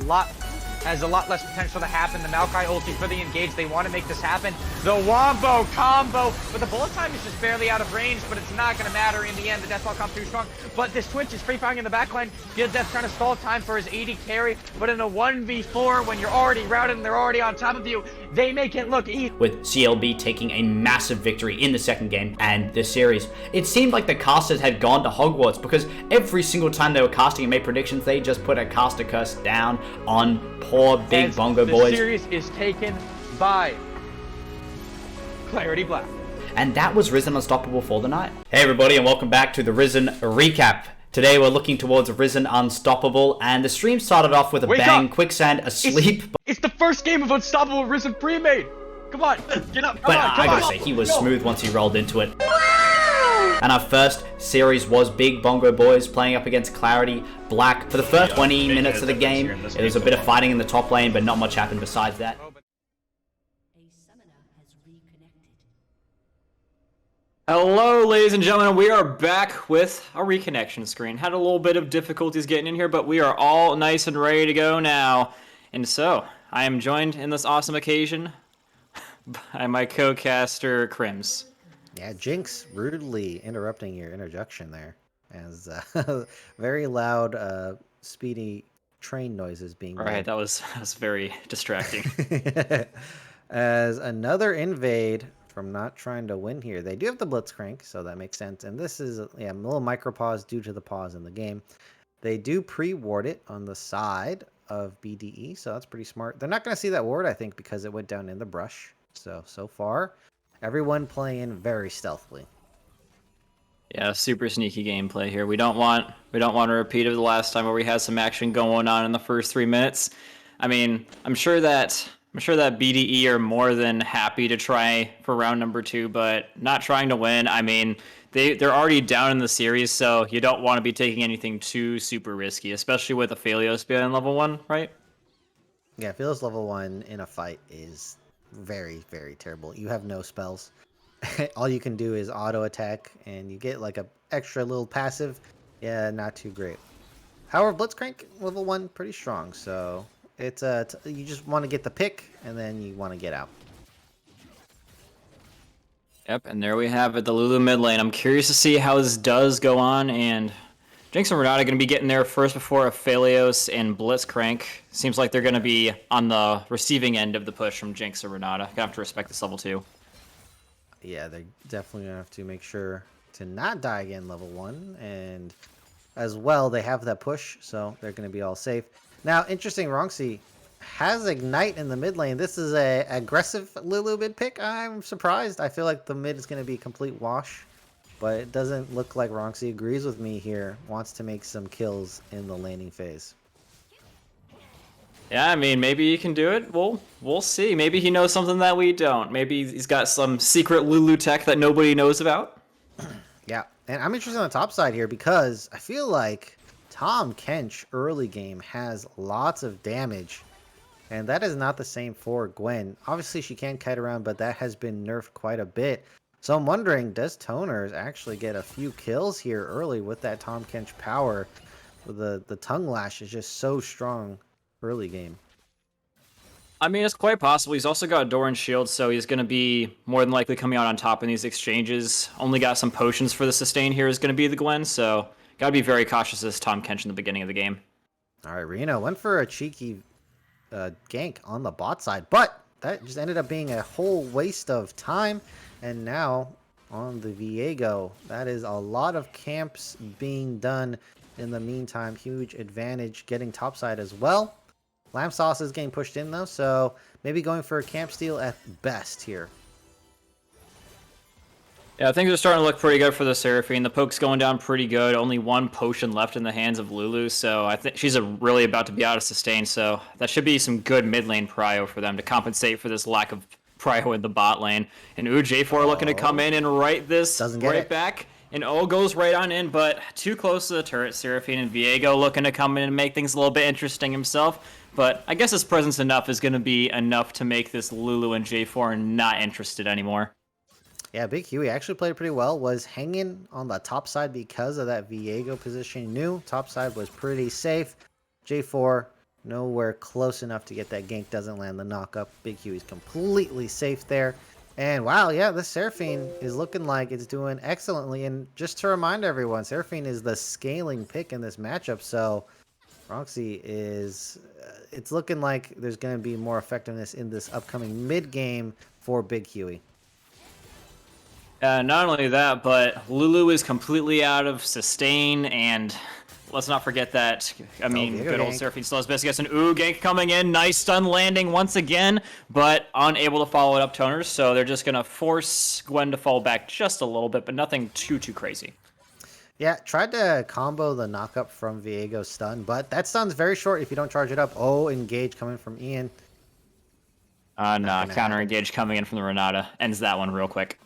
has a lot less potential to happen. The Maokai ulti for the engage. They want to make this happen. The Wombo combo, but the bullet time is just barely out of range, but it's not going to matter in the end. The Deathball comes too strong, but this Twitch is free firing in the backline. Good Death trying to stall time for his 80 carry, but in a 1v4, when you're already routed and they're already on top of you, they make it look easy. With CLB taking a massive victory in the second game and this series. It seemed like the casters had gone to Hogwarts, because every single time they were casting and made predictions, they just put a caster curse down on poor Big Bongo Boys. The series is taken by Clarity Black. And that was Risen Unstoppable for the night. Hey everybody, and welcome back to the Risen recap. Today we're looking towards Risen Unstoppable, and the stream started off with a Wake bang, up! Quicksand asleep. It's the first game of Unstoppable Risen Premade. Come on, get up, come But on, I come gotta on. say, he was smooth once he rolled into it. And our first series was Big Bongo Boys playing up against Clarity Black. For the first 20 minutes of the game, it was a bit of fighting in the top lane, but not much happened besides that. Hello, ladies and gentlemen. We are back with a reconnection screen. Had a little bit of difficulties getting in here, but we are all nice and ready to go now. And so, I am joined in this awesome occasion by my co-caster, Crims. Yeah, Jinx rudely interrupting your introduction there, as very loud, speedy train noises being Right, made. that was very distracting. As another invade from not trying to win here. They do have the Blitzcrank, so that makes sense. And this is a little micro pause due to the pause in the game. They do pre-ward it on the side of BDE, so that's pretty smart. They're not going to see that ward, I think, because it went down in the brush. So far, everyone playing very stealthily. Yeah, super sneaky gameplay here. We don't want a repeat of the last time where we had some action going on in the first 3 minutes. I mean, I'm sure that BDE are more than happy to try for round number 2, but not trying to win. I mean, they're already down in the series, so you don't want to be taking anything too super risky, especially with Aphelios being level 1, right? Yeah, Phil's level 1 in a fight is very, very terrible. You have no spells. All you can do is auto attack, and you get like a extra little passive. Yeah, not too great. However, Blitzcrank level 1 pretty strong, so it's you just want to get the pick, and then you want to get out. Yep, and there we have it, the Lulu mid lane. I'm curious to see how this does go on, and Jinx and Renata are going to be getting there first before Aphelios and Blitzcrank. Seems like they're going to be on the receiving end of the push from Jinx and Renata. Gonna have to respect this level 2. Yeah, they're definitely gonna have to make sure to not die again level 1, and as well they have that push, so they're gonna be all safe. Now, interesting, Ronxy has Ignite in the mid lane. This is a aggressive Lulu mid pick. I'm surprised. I feel like the mid is gonna be a complete wash, but it doesn't look like Ronxy agrees with me here. Wants to make some kills in the laning phase. Yeah, I mean, maybe he can do it. We'll see. Maybe he knows something that we don't. Maybe he's got some secret Lulu tech that nobody knows about. Yeah, and I'm interested on the top side here because I feel like Tahm Kench early game has lots of damage, and that is not the same for Gwen. Obviously, she can kite around, but that has been nerfed quite a bit. So I'm wondering, does Toners actually get a few kills here early with that Tahm Kench power? The tongue lash is just so strong early game. I mean, it's quite possible. He's also got Doran Shield, so he's going to be more than likely coming out on top in these exchanges. Only got some potions for the sustain here is going to be the Gwen, so got to be very cautious as Tahm Kench in the beginning of the game. All right, Reno went for a cheeky gank on the bot side, but that just ended up being a whole waste of time. And now on the Viego, that is a lot of camps being done in the meantime. Huge advantage getting topside as well. Lamb Sauce is getting pushed in though, so maybe going for a camp steal at best here. Yeah, things are starting to look pretty good for the Seraphine. The poke's going down pretty good. Only one potion left in the hands of Lulu, so I think she's really about to be out of sustain, so that should be some good mid lane prio for them to compensate for this lack of prio in the bot lane. And J4 looking to come in and right this right back. And goes right on in, but too close to the turret. Seraphine and Viego looking to come in and make things a little bit interesting himself. But I guess his presence enough is going to be enough to make this Lulu and J4 not interested anymore. Yeah, Big Huey actually played pretty well. Was hanging on the top side because of that Viego position. He knew top side was pretty safe. J4 nowhere close enough to get that gank. Doesn't land the knock up. Big Huey's completely safe there. And wow, yeah, this Seraphine is looking like it's doing excellently. And just to remind everyone, Seraphine is the scaling pick in this matchup. So Roxy is, it's looking like there's going to be more effectiveness in this upcoming mid game for Big Huey. Not only that, but Lulu is completely out of sustain, and let's not forget that, I mean, good old Seraphine still has best. Gets an gank coming in. Nice stun landing once again, but unable to follow it up toners, so they're just going to force Gwen to fall back just a little bit, but nothing too crazy. Yeah, tried to combo the knockup from Viego's stun, but that stun's very short if you don't charge it up. Oh, engage coming from Ian. No, counter engage coming in from the Renata. Ends that one real quick.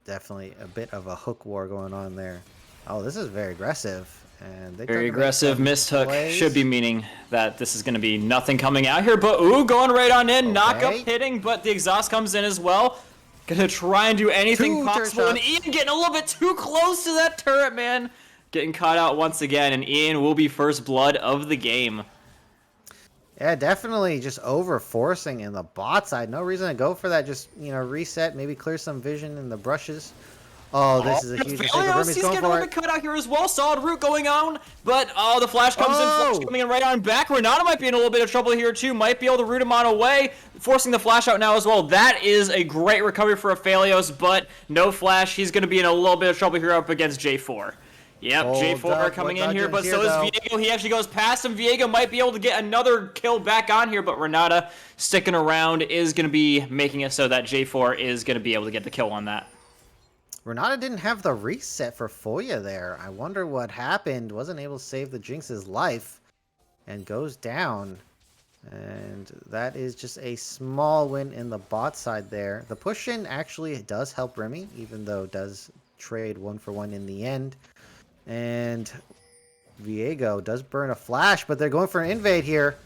Definitely a bit of a hook war going on there. Oh, this is very aggressive. And they very aggressive missed hook should be meaning that this is going to be nothing coming out here, but going right on in, knock up hitting, but the exhaust comes in as well. Gonna try and do anything possible, and Ian getting a little bit too close to that turret, man. Getting caught out once again, and Ian will be first blood of the game. Yeah, definitely just over forcing in the bot side. No reason to go for that. Just, you know, reset, maybe clear some vision in the brushes. Oh, this is a huge mistake. He's getting a little bit cut out here as well. Solid root going on, but the flash comes in, flash coming in right on back. Renata might be in a little bit of trouble here too. Might be able to root him on away, forcing the flash out now as well. That is a great recovery for Aphelios, but no flash. He's going to be in a little bit of trouble here up against J4. Yep, J4 coming in here, but so is Viego. He actually goes past him. Viego might be able to get another kill back on here, but Renata sticking around is going to be making it so that J4 is going to be able to get the kill on that. Renata didn't have the reset for Foya there. I wonder what happened. Wasn't able to save the Jinx's life and goes down. And that is just a small win in the bot side there. The push-in actually does help Remy, even though it does trade 1-for-1 in the end. And Viego does burn a flash, but they're going for an invade here.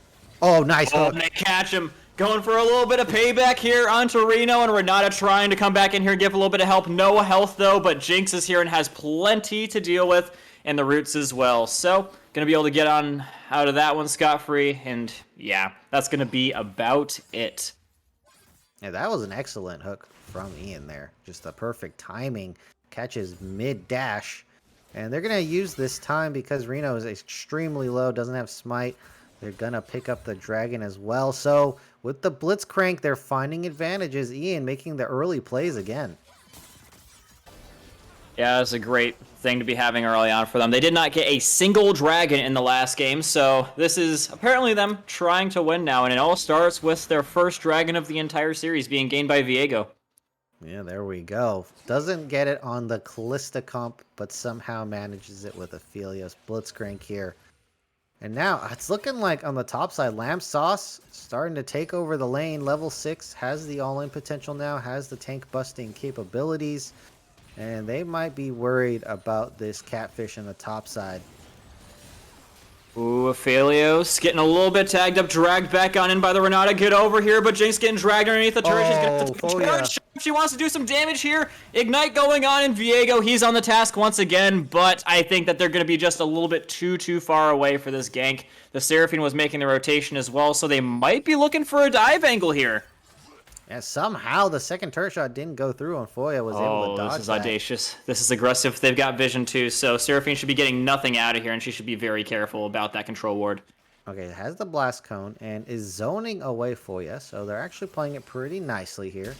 Oh, nice hook. And they catch him. Going for a little bit of payback here onto Reno, and Renata trying to come back in here and give a little bit of help. No health, though, but Jinx is here and has plenty to deal with, and the roots as well. So, going to be able to get on out of that one scot-free, and yeah, that's going to be about it. Yeah, that was an excellent hook from Ian there. Just the perfect timing. Catches mid-dash. And they're going to use this time because Reno is extremely low, doesn't have smite. They're going to pick up the dragon as well. So with the Blitzcrank, they're finding advantages. Ian making the early plays again. Yeah, it's a great thing to be having early on for them. They did not get a single dragon in the last game, so this is apparently them trying to win now. And it all starts with their first dragon of the entire series being gained by Viego. Yeah, there we go. Doesn't get it on the Callista comp, but somehow manages it with Aphelios Blitzcrank here. And now it's looking like on the top side, Lamb Sauce starting to take over the lane. Level 6 has the all-in potential now, has the tank busting capabilities. And they might be worried about this catfish on the top side. Ooh, Aphelios getting a little bit tagged up, dragged back on in by the Renata. Get over here, but Jinx getting dragged underneath the turret. She's gonna have to Oh, take a charge. She wants to do some damage here. Ignite going on in Viego. He's on the task once again, but I think that they're going to be just a little bit too far away for this gank. The Seraphine was making the rotation as well, so they might be looking for a dive angle here. Yeah, somehow the second turret shot didn't go through and Foya was able to dodge this is that. audacious. This is aggressive. They've got vision too, so Seraphine should be getting nothing out of here, and she should be very careful about that control ward. Okay, it has the blast cone and is zoning away Foya, so they're actually playing it pretty nicely here.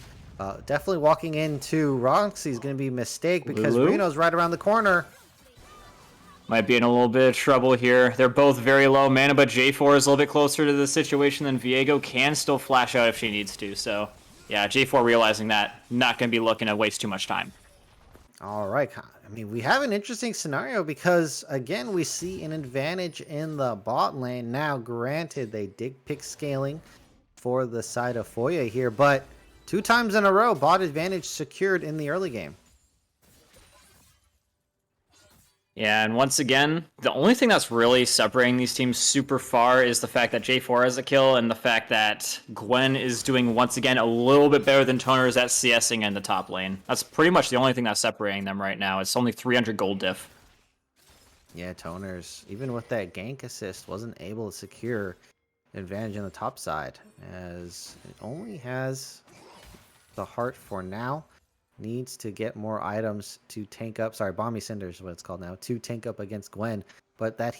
Definitely walking into Roxy's going to be a mistake because Lulu? Reno's right around the corner. Might be in a little bit of trouble here. They're both very low mana, but J4 is a little bit closer to the situation than Viego. Can still flash out if she needs to. So, yeah, J4 realizing that, not going to be looking to waste too much time. All right. I mean, we have an interesting scenario because, again, we see an advantage in the bot lane. Now, granted, they did pick scaling for the side of Foya here, but 2 times in a row, bot advantage secured in the early game. Yeah, and once again, the only thing that's really separating these teams super far is the fact that J4 has a kill and the fact that Gwen is doing, once again, a little bit better than Toners at CSing in the top lane. That's pretty much the only thing that's separating them right now. It's only 300 gold diff. Yeah, Toners, even with that gank assist, wasn't able to secure advantage on the top side, as it only has the heart for now. Needs to get more items to tank up. Sorry, Bomby Cinder is what it's called now. To tank up against Gwen. But that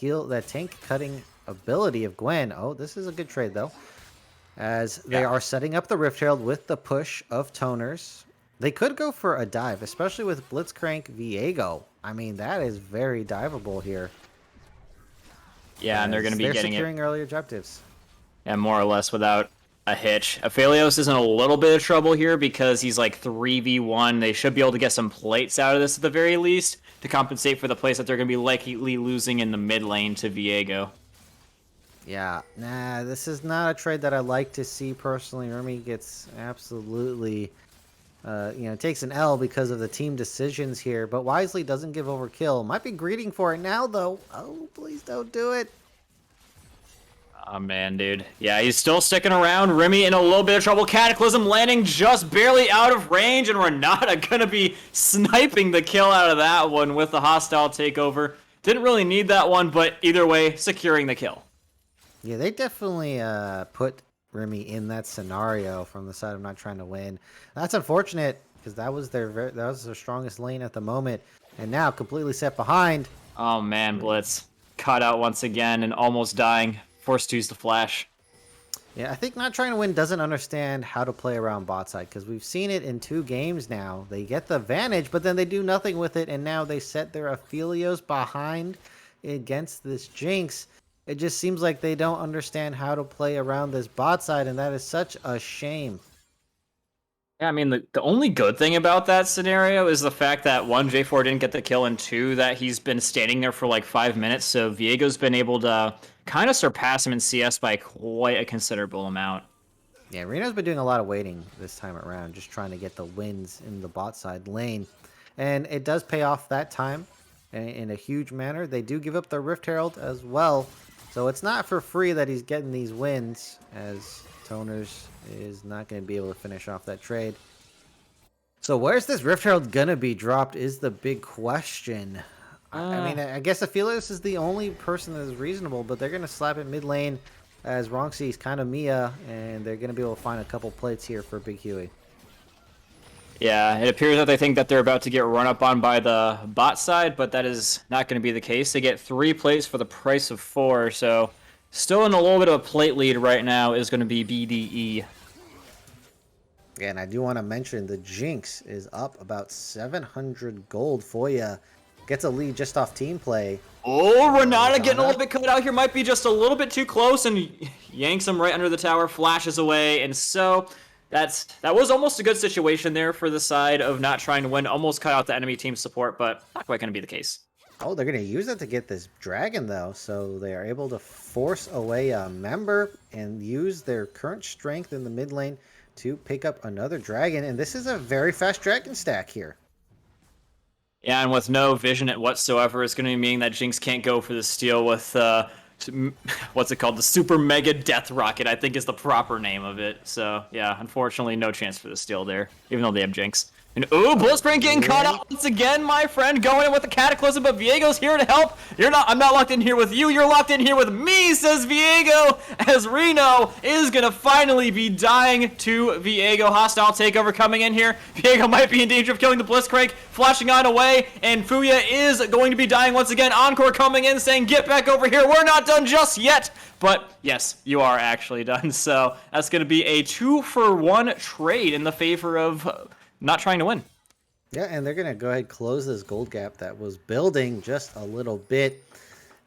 tank cutting ability of Gwen. Oh, this is a good trade though. As they are setting up the Rift Herald with the push of Toners. They could go for a dive, especially with Blitzcrank Viego. I mean, that is very diveable here. Yeah, and they're going to be getting securing early objectives. Yeah, more or less without a hitch. Aphelios is in a little bit of trouble here because he's like 3v1. They should be able to get some plates out of this at the very least to compensate for the place that they're going to be likely losing in the mid lane to Viego. Yeah, nah, this is not a trade that I like to see personally. Remy gets absolutely, takes an L because of the team decisions here, but wisely doesn't give overkill. Might be greeting for it now, though. Oh, please don't do it. Oh, man, dude. Yeah, he's still sticking around. Remy in a little bit of trouble. Cataclysm landing just barely out of range, and Renata gonna be sniping the kill out of that one with the hostile takeover. Didn't really need that one, but either way, securing the kill. Yeah, they definitely put Remy in that scenario from the side of not trying to win. That's unfortunate because that was their strongest lane at the moment, and now completely set behind. Oh man, Blitz caught out once again and almost dying. Forced to use the flash. Yeah, I think not trying to win doesn't understand how to play around bot side because we've seen it in 2 games now. They get the advantage, but then they do nothing with it, and now they set their Aphelios behind against this Jinx. It just seems like they don't understand how to play around this bot side, and that is such a shame. Yeah, I mean, the only good thing about that scenario is the fact that 1, J4 didn't get the kill, and 2, that he's been standing there for like 5 minutes, so Viego's been able to kind of surpass him in CS by quite a considerable amount. Yeah, Reno's been doing a lot of waiting this time around, just trying to get the wins in the bot side lane. And it does pay off that time in a huge manner. They do give up their Rift Herald as well, so it's not for free that he's getting these wins, as Toners is not going to be able to finish off that trade. So where's this Rift Herald going to be dropped is the big question. I mean, I guess Aphelios is the only person that is reasonable, but they're going to slap it mid lane as Ronxi's kind of Mia, and they're going to be able to find a couple plates here for Big Huey. Yeah, it appears that they think that they're about to get run up on by the bot side, but that is not going to be the case. They get 3 plates for the price of 4, so still in a little bit of a plate lead right now is going to be BDE. Yeah, and I do want to mention the Jinx is up about 700 gold. Foya gets a lead just off team play. Oh, Renata getting a little bit cut out here. Might be just a little bit too close and yanks him right under the tower, flashes away. And so that was almost a good situation there for the side of not trying to win. Almost cut out the enemy team's support, but not quite going to be the case. Oh, they're going to use it to get this dragon, though. So they are able to force away a member and use their current strength in the mid lane to pick up another dragon. And this is a very fast dragon stack here. Yeah, and with no vision whatsoever, it's going to mean that Jinx can't go for the steal with, what's it called? The Super Mega Death Rocket, I think is the proper name of it. So, yeah, unfortunately, no chance for the steal there, even though they have Jinx. And ooh, Blitzcrank getting caught out once again, my friend, going in with the Cataclysm, but Viego's here to help. I'm not locked in here with you, you're locked in here with me, says Viego, as Reno is gonna finally be dying to Viego. Hostile takeover coming in here. Viego might be in danger of killing the Blitzcrank, flashing on away, and Fuya is going to be dying once again. Encore coming in, saying, get back over here, we're not done just yet. But yes, you are actually done, so that's gonna be a 2-for-1 trade in the favor of not trying to win. Yeah, and they're going to go ahead and close this gold gap that was building just a little bit.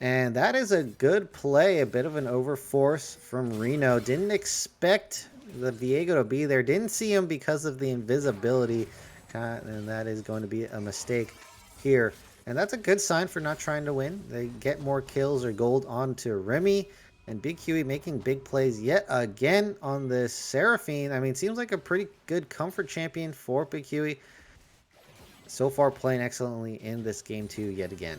And that is a good play, a bit of an overforce from Reno. Didn't expect the Viego to be there. Didn't see him because of the invisibility. And that is going to be a mistake here. And that's a good sign for not trying to win. They get more kills or gold onto Remy. And Big Huey making big plays yet again on this Seraphine. I mean, seems like a pretty good comfort champion for Big Huey. So far playing excellently in this game too yet again.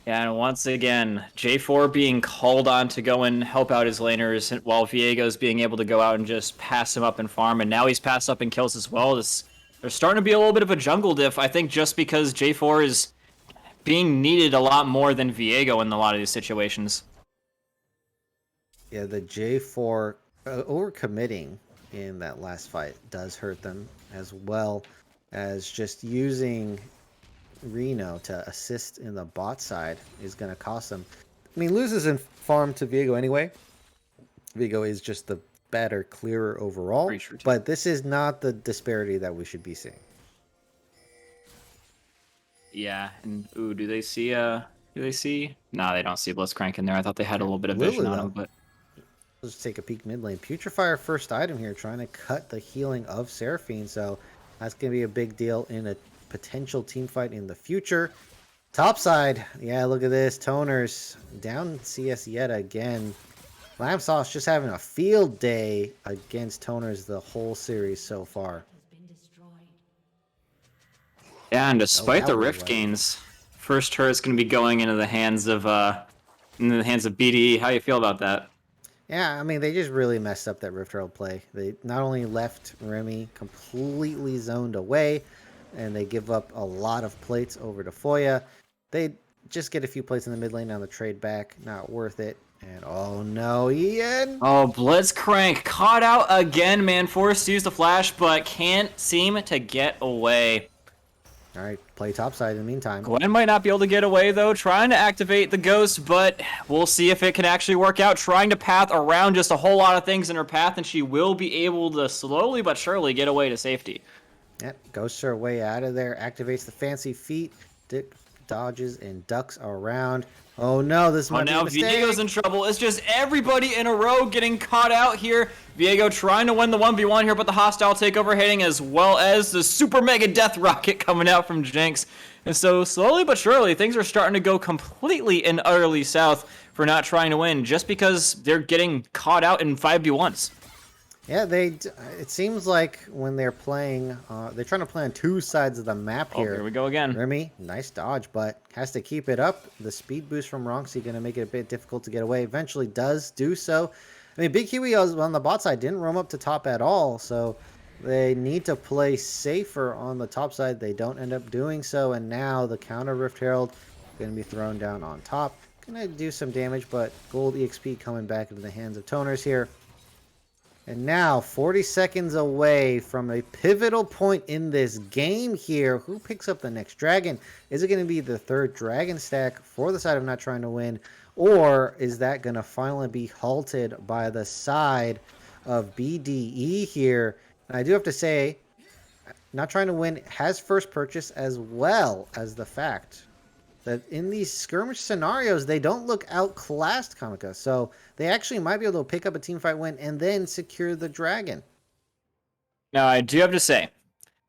Yeah, and once again, J4 being called on to go and help out his laners while Viego's being able to go out and just pass him up and farm. And now he's passed up and kills as well. There's starting to be a little bit of a jungle diff, I think, just because J4 is being needed a lot more than Viego in a lot of these situations. Yeah, the J4 overcommitting in that last fight does hurt them, as well as just using Reno to assist in the bot side is going to cost them. I mean, loses in farm to Viego anyway. Viego is just the better, clearer overall, but this is not the disparity that we should be seeing. Yeah, and ooh, do they see? No, they don't see Blitzcrank in there. I thought they had a little bit of vision on him, but let's take a peek mid lane. Putrefier first item here, trying to cut the healing of Seraphine, so that's gonna be a big deal in a potential team fight in the future. Top side, yeah, look at this. Toners down CS yet again. Lamb Sauce just having a field day against Toners the whole series so far. yeah, and despite the rift gains, first turret's going to be going into the hands of BDE. How do you feel about that? Yeah, I mean, they just really messed up that Rift Herald play. They not only left Remy completely zoned away, and they give up a lot of plates over to Foya. They just get a few plates in the mid lane on the trade back. Not worth it. And oh no, Ian! Oh, Blitzcrank caught out again, man. Forced to use the flash, but can't seem to get away. All right, play topside in the meantime. Gwen might not be able to get away, though, trying to activate the ghost, but we'll see if it can actually work out. Trying to path around just a whole lot of things in her path, and she will be able to slowly but surely get away to safety. Yep, ghosts her way out of there, activates the fancy feet, dodges and ducks around. Oh no, this might be a mistake. Viego's in trouble. It's just everybody in a row getting caught out here. Viego trying to win the 1v1 here, but the hostile takeover hitting, as well as the super mega death rocket coming out from Jinx. And so slowly but surely, things are starting to go completely and utterly south for not trying to win, just because they're getting caught out in 5v1s. Yeah, it seems like when they're playing, they're trying to play on two sides of the map here. Oh, here we go again. Remy, nice dodge, but has to keep it up. The speed boost from Ronxy going to make it a bit difficult to get away. Eventually does do so. I mean, Big Huey on the bot side didn't roam up to top at all, so they need to play safer on the top side. They don't end up doing so, and now the counter Rift Herald going to be thrown down on top. Going to do some damage, but gold EXP coming back into the hands of Toners here. And now, 40 seconds away from a pivotal point in this game here. Who picks up the next dragon? Is it going to be the third dragon stack for the side of not trying to win? Or is that going to finally be halted by the side of BDE here? And I do have to say, not trying to win has first purchase as well as the fact that in these skirmish scenarios, they don't look outclassed Kamika. So they actually might be able to pick up a team fight win and then secure the dragon. Now, I do have to say,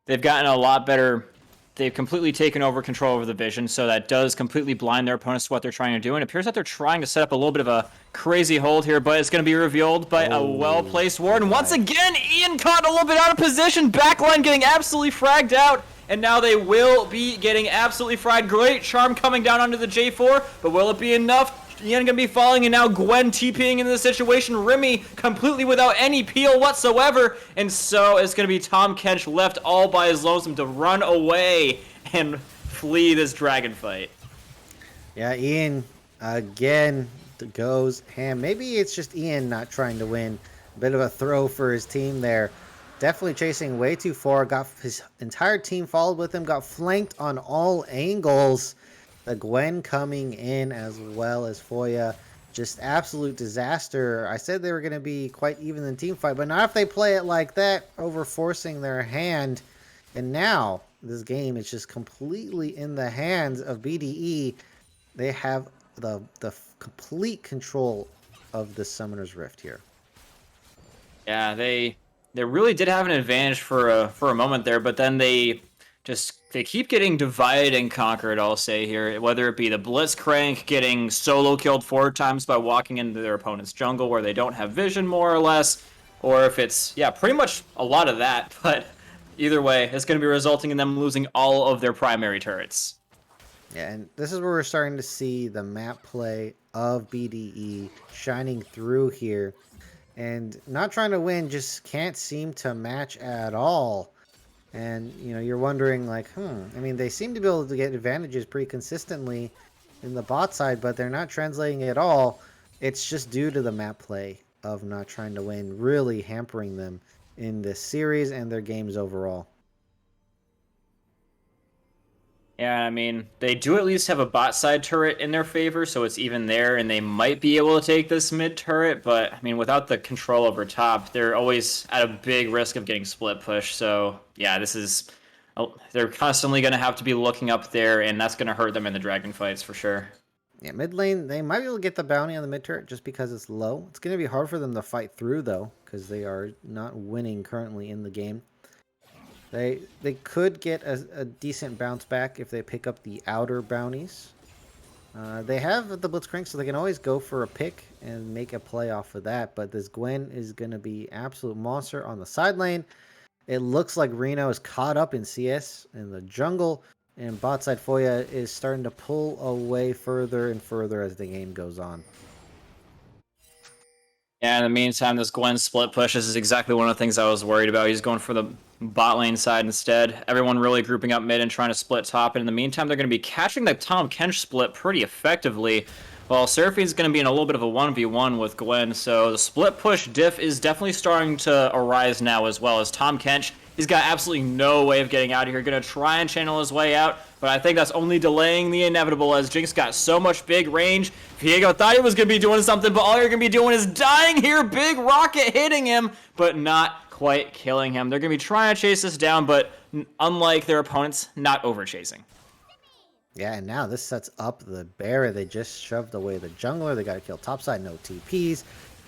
they've gotten a lot better. They've completely taken over control over the vision, so that does completely blind their opponents to what they're trying to do. And it appears that they're trying to set up a little bit of a crazy hold here, but it's going to be revealed by a well-placed ward. And once again, Ian caught a little bit out of position. Backline getting absolutely fragged out. And now they will be getting absolutely fried. Great charm coming down onto the J4, but will it be enough? Ian gonna be falling, and now Gwen TPing into the situation. Remy completely without any peel whatsoever, and so it's gonna be Tom Kench left all by his lonesome to run away and flee this dragon fight. Yeah, Ian again goes ham. Maybe it's just Ian not trying to win. A bit of a throw for his team there. Definitely chasing way too far. Got his entire team followed with him. Got flanked on all angles. The Gwen coming in as well as Foya. Just absolute disaster. I said they were going to be quite even in team fight, but not if they play it like that, over forcing their hand. And now this game is just completely in the hands of BDE. They have the complete control of the Summoner's Rift here. Yeah, they really did have an advantage for a moment there, but then they keep getting divided and conquered, I'll say here. Whether it be the Blitzcrank getting solo killed 4 times by walking into their opponent's jungle where they don't have vision, more or less, or if it's, yeah, pretty much a lot of that. But either way, it's going to be resulting in them losing all of their primary turrets. Yeah, and this is where we're starting to see the map play of BDE shining through here. And not trying to win, just can't seem to match at all. And, you know, you're wondering, like, I mean, they seem to be able to get advantages pretty consistently in the bot side, but they're not translating it at all. It's just due to the map play of not trying to win, really hampering them in this series and their games overall. Yeah, I mean, they do at least have a bot side turret in their favor, so it's even there, and they might be able to take this mid turret, but, I mean, without the control over top, they're always at a big risk of getting split push, so, yeah, this is... they're constantly going to have to be looking up there, and that's going to hurt them in the dragon fights, for sure. Yeah, mid lane, they might be able to get the bounty on the mid turret just because it's low. It's going to be hard for them to fight through, though, because they are not winning currently in the game. They could get a decent bounce back if they pick up the outer bounties. They have the Blitzcrank, so they can always go for a pick and make a play off of that. But this Gwen is going to be absolute monster on the side lane. It looks like Reno is caught up in CS in the jungle, and bot side Foya is starting to pull away further and further as the game goes on. Yeah, in the meantime, this Gwen split push, this is exactly one of the things I was worried about. He's going for the bot lane side instead. Everyone really grouping up mid and trying to split top. And in the meantime, they're going to be catching the Tom Kench split pretty effectively. While Seraphine's going to be in a little bit of a 1v1 with Gwen. So the split push diff is definitely starting to arise now, as well as Tom Kench. He's got absolutely no way of getting out of here. Going to try and channel his way out, but I think that's only delaying the inevitable, as Jinx got so much big range. Viego thought he was going to be doing something, but all you're going to be doing is dying here. Big rocket hitting him, but not quite killing him. They're going to be trying to chase this down, but unlike their opponents, not over chasing. Yeah, and now this sets up the Baron. They just shoved away the jungler. They got to kill topside, no TPs.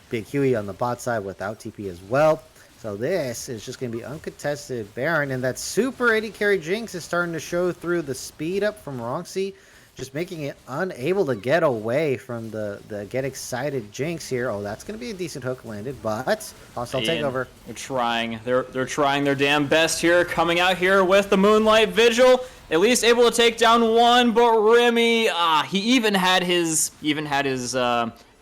Big Huey on the bot side without TP as well. So this is just going to be uncontested Baron, and that super AD carry Jinx is starting to show through the speed up from Ronxy, just making it unable to get away from the get excited Jinx here. Oh, that's going to be a decent hook landed, but hostile takeover. They're trying. They're trying their damn best here, coming out here with the Moonlight Vigil. At least able to take down one, but Remy, he even had his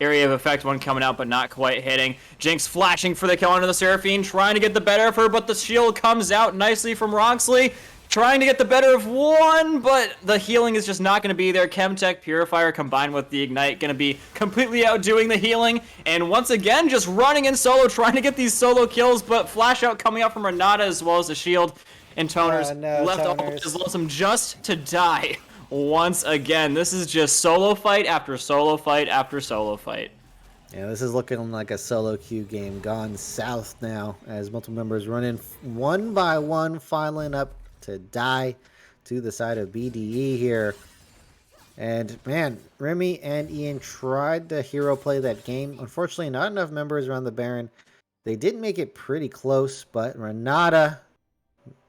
area of effect one coming out, but not quite hitting. Jinx flashing for the kill onto the Seraphine, trying to get the better of her, but the shield comes out nicely from Roxley. Trying to get the better of one, but the healing is just not going to be there. Chemtech Purifier combined with the Ignite going to be completely outdoing the healing. And once again, just running in solo, trying to get these solo kills, but flash out coming out from Renata as well as the shield. And Toners left all of his lonesome just to die once again. This is just solo fight after solo fight after solo fight. Yeah, this is looking like a solo queue game gone south now, as multiple members run in one by one, filing up to die to the side of BDE here. And man, Remy and Ian tried to hero play that game. Unfortunately, not enough members around the Baron. They did make it pretty close, but Renata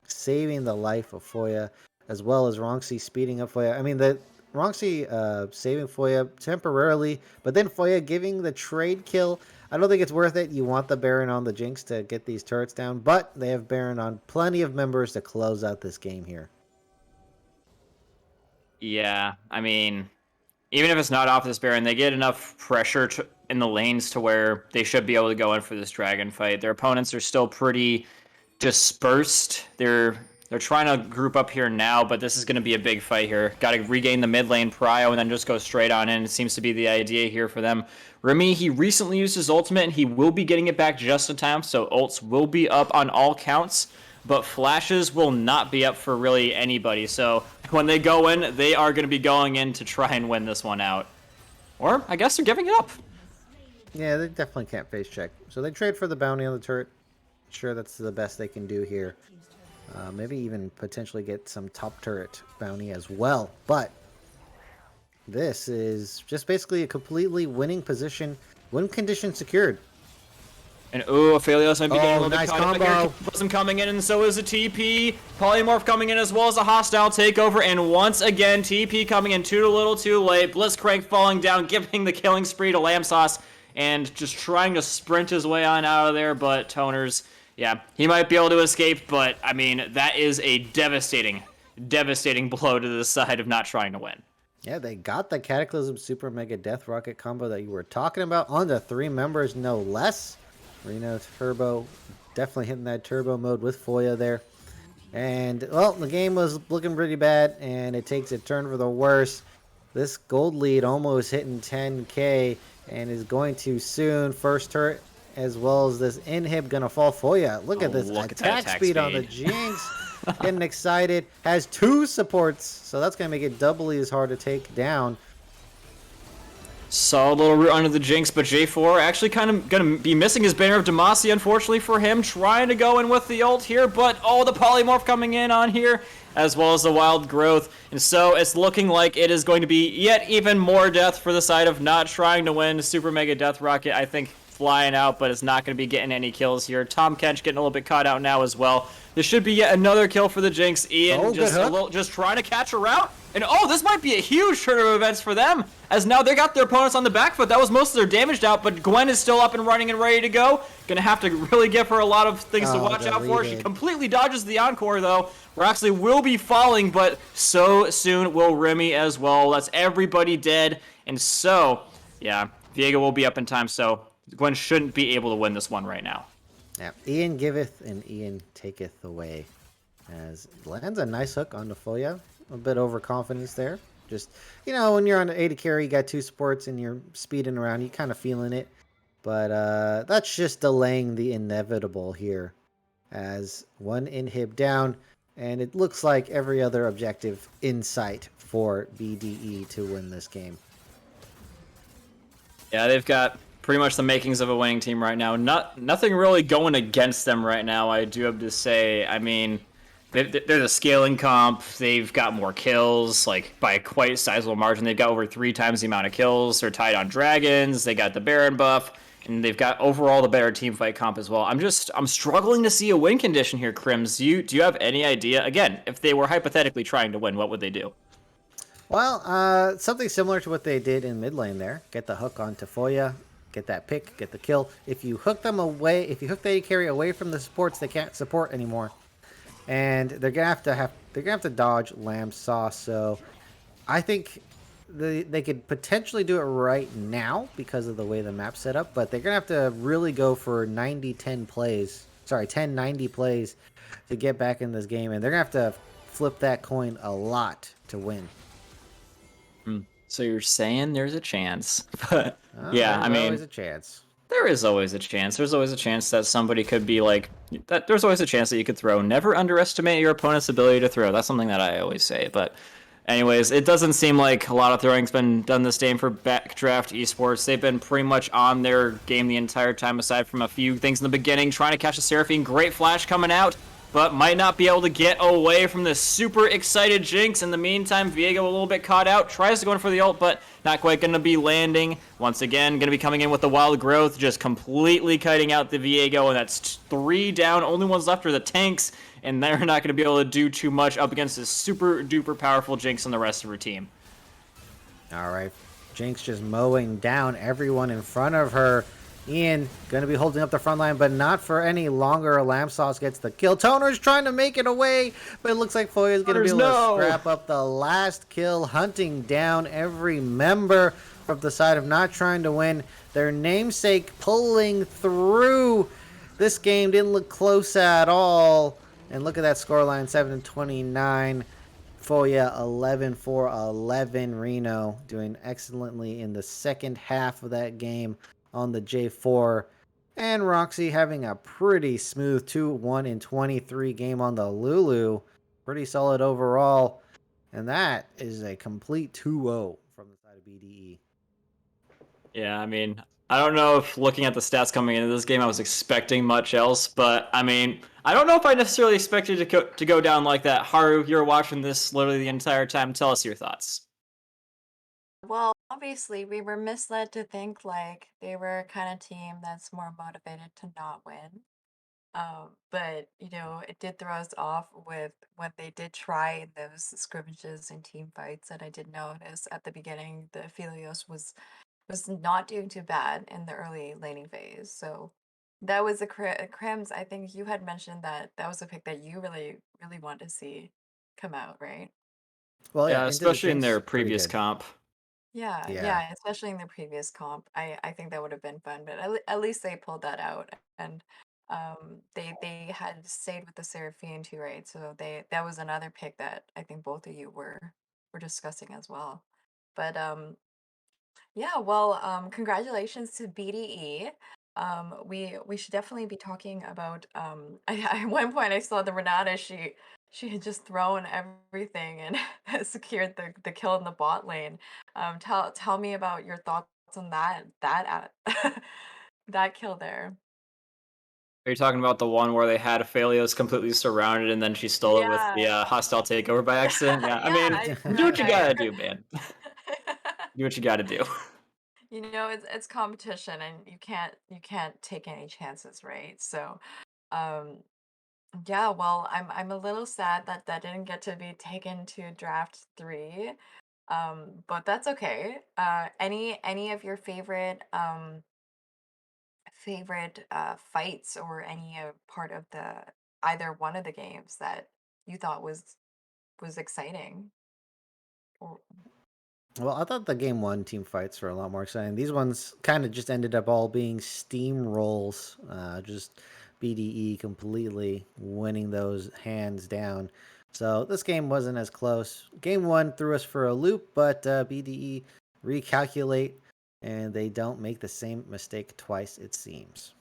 saving the life of Foya, as well as Ronxy speeding up Foya. I mean, the Ronxy saving Foya temporarily, but then Foya giving the trade kill. I don't think it's worth it. You want the Baron on the Jinx to get these turrets down, but they have Baron on plenty of members to close out this game here. Yeah, I mean, even if it's not off this Baron, they get enough pressure in the lanes to where they should be able to go in for this dragon fight. Their opponents are still pretty dispersed. They're trying to group up here now, but this is going to be a big fight here. Got to regain the mid lane prio and then just go straight on in. It seems to be the idea here for them. Remy, he recently used his ultimate, and he will be getting it back just in time, so ults will be up on all counts, but flashes will not be up for really anybody. So when they go in, they are going to be going in to try and win this one out. Or I guess they're giving it up. Yeah, they definitely can't face check. So they trade for the bounty on the turret. Sure, that's the best they can do here. Maybe even potentially get some top turret bounty as well. But this is just basically a completely winning position. Win condition secured. And Aphelios might be getting a little nice bit caught combo. up here. Prism coming in, and so is a TP. Polymorph coming in as well as a hostile takeover. And once again, TP coming in a little too late. Blitzcrank falling down, giving the killing spree to Lamb Sauce, and just trying to sprint his way on out of there. But Toners, yeah, he might be able to escape, but I mean, that is a devastating blow to the side of not trying to win. Yeah, they got the Cataclysm Super Mega Death Rocket combo that you were talking about on the 3 members, no less. Reno Turbo, definitely hitting that turbo mode with Foya there. And, well, the game was looking pretty bad, and it takes a turn for the worse. This gold lead almost hitting 10k, and is going to soon. First turret, as well as this inhib, gonna fall. Foya, look at this attack speed on the Jinx. Getting excited. Has 2 supports, so that's gonna make it doubly as hard to take down. Solid little route under the Jinx, but J4 actually kind of going to be missing his Banner of Demacia, unfortunately for him. Trying to go in with the ult here, but the Polymorph coming in on here, as well as the Wild Growth. And so it's looking like it is going to be yet even more death for the side of not trying to win. Super Mega Death Rocket, I think, flying out, but it's not going to be getting any kills here. Tom Kench getting a little bit caught out now as well. This should be yet another kill for the Jinx. Ian just trying to catch her out. And this might be a huge turn of events for them, as now they got their opponents on the back foot. That was most of their damaged out, but Gwen is still up and running and ready to go. Gonna have to really give her a lot of things to watch out for. She completely dodges the Encore, though. Roxley will be falling, but so soon will Remy as well. That's everybody dead. And so, yeah, Viego will be up in time, so Gwen shouldn't be able to win this one right now. Yeah, Ian giveth and Ian taketh away. As lands a nice hook on the Foya. A bit overconfidence there. Just, when you're on the 80 carry, you got 2 supports and you're speeding around, you kind of feeling it. But that's just delaying the inevitable here. As 1 inhib down, and it looks like every other objective in sight for BDE to win this game. Yeah, they've got pretty much the makings of a winning team right now. Nothing really going against them right now, I do have to say. I mean, they're the scaling comp. They've got more kills, like by a quite sizable margin. They've got over 3 times the amount of kills. They're tied on dragons. They got the Baron buff, and they've got overall the better team fight comp as well. I'm struggling to see a win condition here, Crims. Do you have any idea? Again, if they were hypothetically trying to win, what would they do? Well, something similar to what they did in mid lane there. Get the hook onto Foya, get that pick, get the kill. If you hook them away, if you hook the AD carry away from the supports, they can't support anymore. And they're gonna have to dodge Lamb Sauce. So I think they could potentially do it right now because of the way the map's set up, but they're gonna have to really go for 10-90 plays to get back in this game, and they're gonna have to flip that coin a lot to win. So you're saying there's a chance, but yeah, I mean, always a chance. There is always a chance. There's always a chance that somebody could be like that. There's always a chance that you could throw. Never underestimate your opponent's ability to throw. That's something that I always say. But anyways, it doesn't seem like a lot of throwing's been done this game for Backdraft eSports. They've been pretty much on their game the entire time, aside from a few things in the beginning. Trying to catch a Seraphine. Great flash coming out. but might not be able to get away from the super excited Jinx. In the meantime, Viego a little bit caught out, tries to go in for the ult, but not quite going to be landing. Once again, going to be coming in with the Wild Growth, just completely kiting out the Viego, and that's 3 down. Only ones left are the tanks, and they're not going to be able to do too much up against this super duper powerful Jinx and the rest of her team. All right, Jinx just mowing down everyone in front of her. Ian going to be holding up the front line, but not for any longer. Lamb Sauce gets the kill. Toner's trying to make it away, but it looks like Foya's going to be able to scrap up the last kill, hunting down every member from the side of not trying to win. Their namesake pulling through. This game didn't look close at all. And look at that scoreline, 7-29. Foya 11 for 11. Reno doing excellently in the second half of that game on the J4. And Roxy having a pretty smooth 2-1 in 23 game on the Lulu. Pretty solid overall. And that is a complete 2-0 from the side of BDE. Yeah, I mean, I don't know if looking at the stats coming into this game, I was expecting much else, but I mean, I don't know if I necessarily expected it to go down like that. Haru, you're watching this literally the entire time. Tell us your thoughts. Well, obviously, we were misled to think like they were a kind of team that's more motivated to not win. But you know, it did throw us off with when they did try in those scrimmages and team fights. And I did notice at the beginning the Philios was not doing too bad in the early laning phase. So that was a Crims. I think you had mentioned that that was a pick that you really wanted to see come out, right? Well, yeah, Yeah, Into the especially in Jinx, their pretty previous good. comp. Yeah, Yeah. yeah, especially in the previous comp. I think that would have been fun, but at least they pulled that out. And they had stayed with the Seraphine too, right? So they that was another pick that I think both of you were discussing as well. But yeah, well, congratulations to BDE. We should definitely be talking about at one point I saw the Renata, she had just thrown everything and secured the kill in the bot lane. Tell me about your thoughts on that kill there. Are you talking about the one where they had Aphelios completely surrounded and then she stole it with the Yeah. hostile takeover by accident? Yeah, I Yeah, mean, I do what you remember. gotta do, man. Do what you gotta do. You know, it's competition and you can't take any chances, right? So, um yeah, well, I'm a little sad that that didn't get to be taken to draft 3. But that's okay. Any of your favorite fights or any part of the either one of the games that you thought was exciting? Or Well, I thought the game one team fights were a lot more exciting. These ones kind of just ended up all being steamrolls. Just BDE completely winning those hands down. So this game wasn't as close. Game one threw us for a loop, but BDE recalculate and they don't make the same mistake twice, it seems.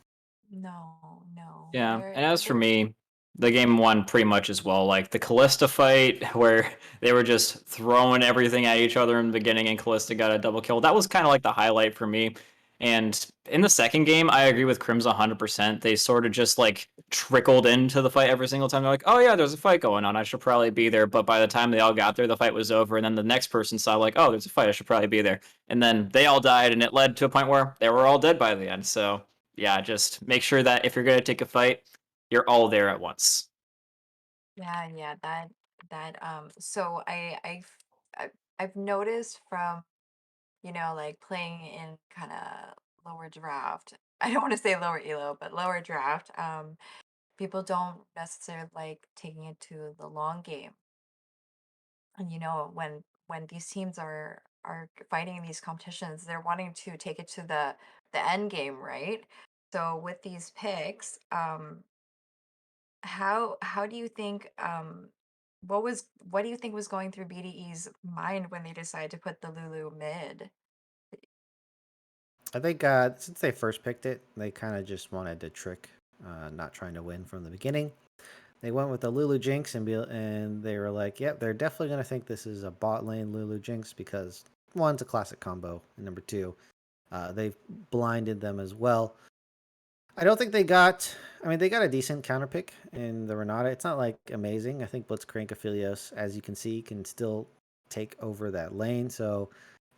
no. Yeah, and as for me, the game won pretty much as well. Like the Callista fight, where they were just throwing everything at each other in the beginning, and Callista got a double kill. That was kind of like the highlight for me. And in the second game, I agree with Crims 100%. They sort of just like trickled into the fight every single time. They're like, "Oh yeah, there's a fight going on. I should probably be there." But by the time they all got there, the fight was over, and then the next person saw like, "Oh, there's a fight. I should probably be there." And then they all died, and it led to a point where they were all dead by the end. So yeah, just make sure that if you're going to take a fight, you're all there at once. Yeah, so I've noticed from, you know, like playing in kind of lower draft. I don't want to say lower elo, but lower draft. People don't necessarily like taking it to the long game. And you know, when these teams are fighting in these competitions, they're wanting to take it to the end game, right? So with these picks, how do you think what do you think was going through BDE's mind when they decided to put the Lulu mid? I think since they first picked it, they kind of just wanted to trick, not trying to win from the beginning. They went with the Lulu Jinx and they were like, yep, they're definitely going to think this is a bot lane Lulu Jinx because one's a classic combo, and number two, they've blinded them as well. I don't think they got. I mean, they got a decent counter pick in the Renata. It's not like amazing. I think Blitzcrank Aphelios, as you can see, can still take over that lane. So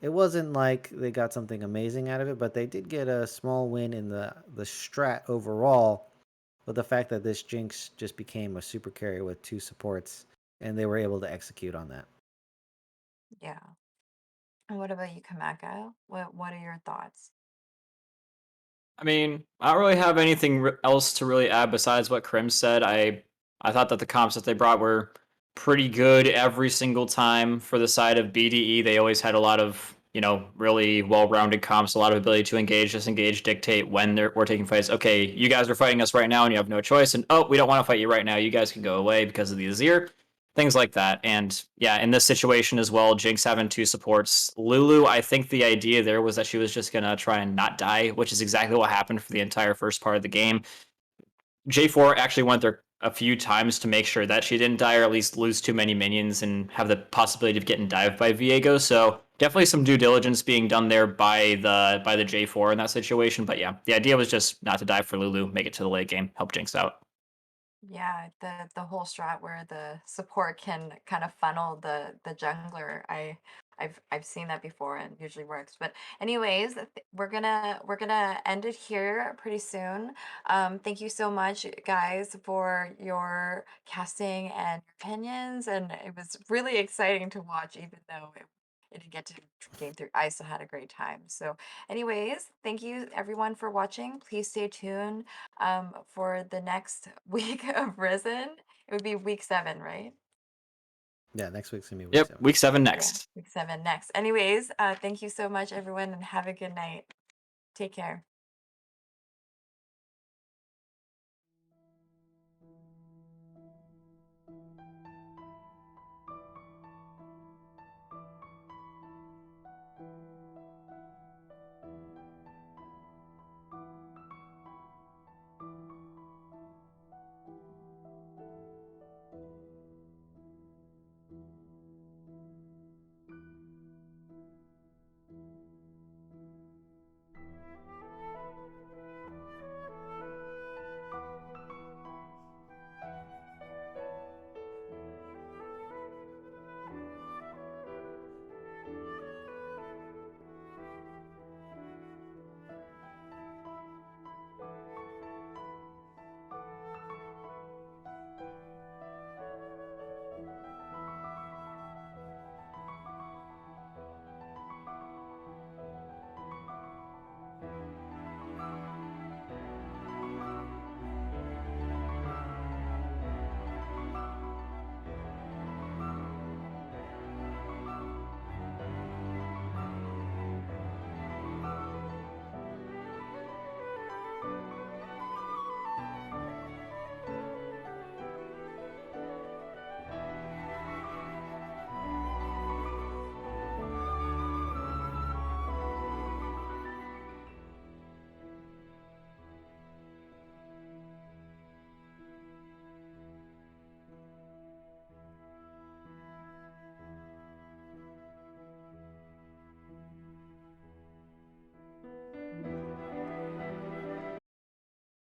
it wasn't like they got something amazing out of it, but they did get a small win in the strat overall. But the fact that this Jinx just became a super carry with 2 supports, and they were able to execute on that. Yeah. And what about you, Kamaka? What are your thoughts? I mean, I don't really have anything else to really add besides what Krim said. I thought that the comps that they brought were pretty good every single time for the side of BDE. They always had a lot of, really well-rounded comps, a lot of ability to engage, disengage, dictate when we're taking fights. Okay, you guys are fighting us right now and you have no choice. And oh, we don't want to fight you right now. You guys can go away because of the Azir. Things like that. And yeah, in this situation as well, Jinx having 2 supports. Lulu, I think the idea there was that she was just going to try and not die, which is exactly what happened for the entire first part of the game. J4 actually went there a few times to make sure that she didn't die or at least lose too many minions and have the possibility of getting dived by Viego. So definitely some due diligence being done there by the J4 in that situation. But yeah, the idea was just not to die for Lulu, make it to the late game, help Jinx out. Yeah, the whole strat where the support can kind of funnel the jungler. I've seen that before and usually works. But anyways, we're gonna end it here pretty soon. Thank you so much, guys, for your casting and your opinions, and it was really exciting to watch, even though it didn't get to game through. I still had a great time. So, anyways, thank you everyone for watching. Please stay tuned for the next week of Risen. It would be week 7, right? Yeah, next week's gonna be week Yep, 7. week 7 Yeah, next. week 7 next. Anyways, thank you so much, everyone, and have a good night. Take care.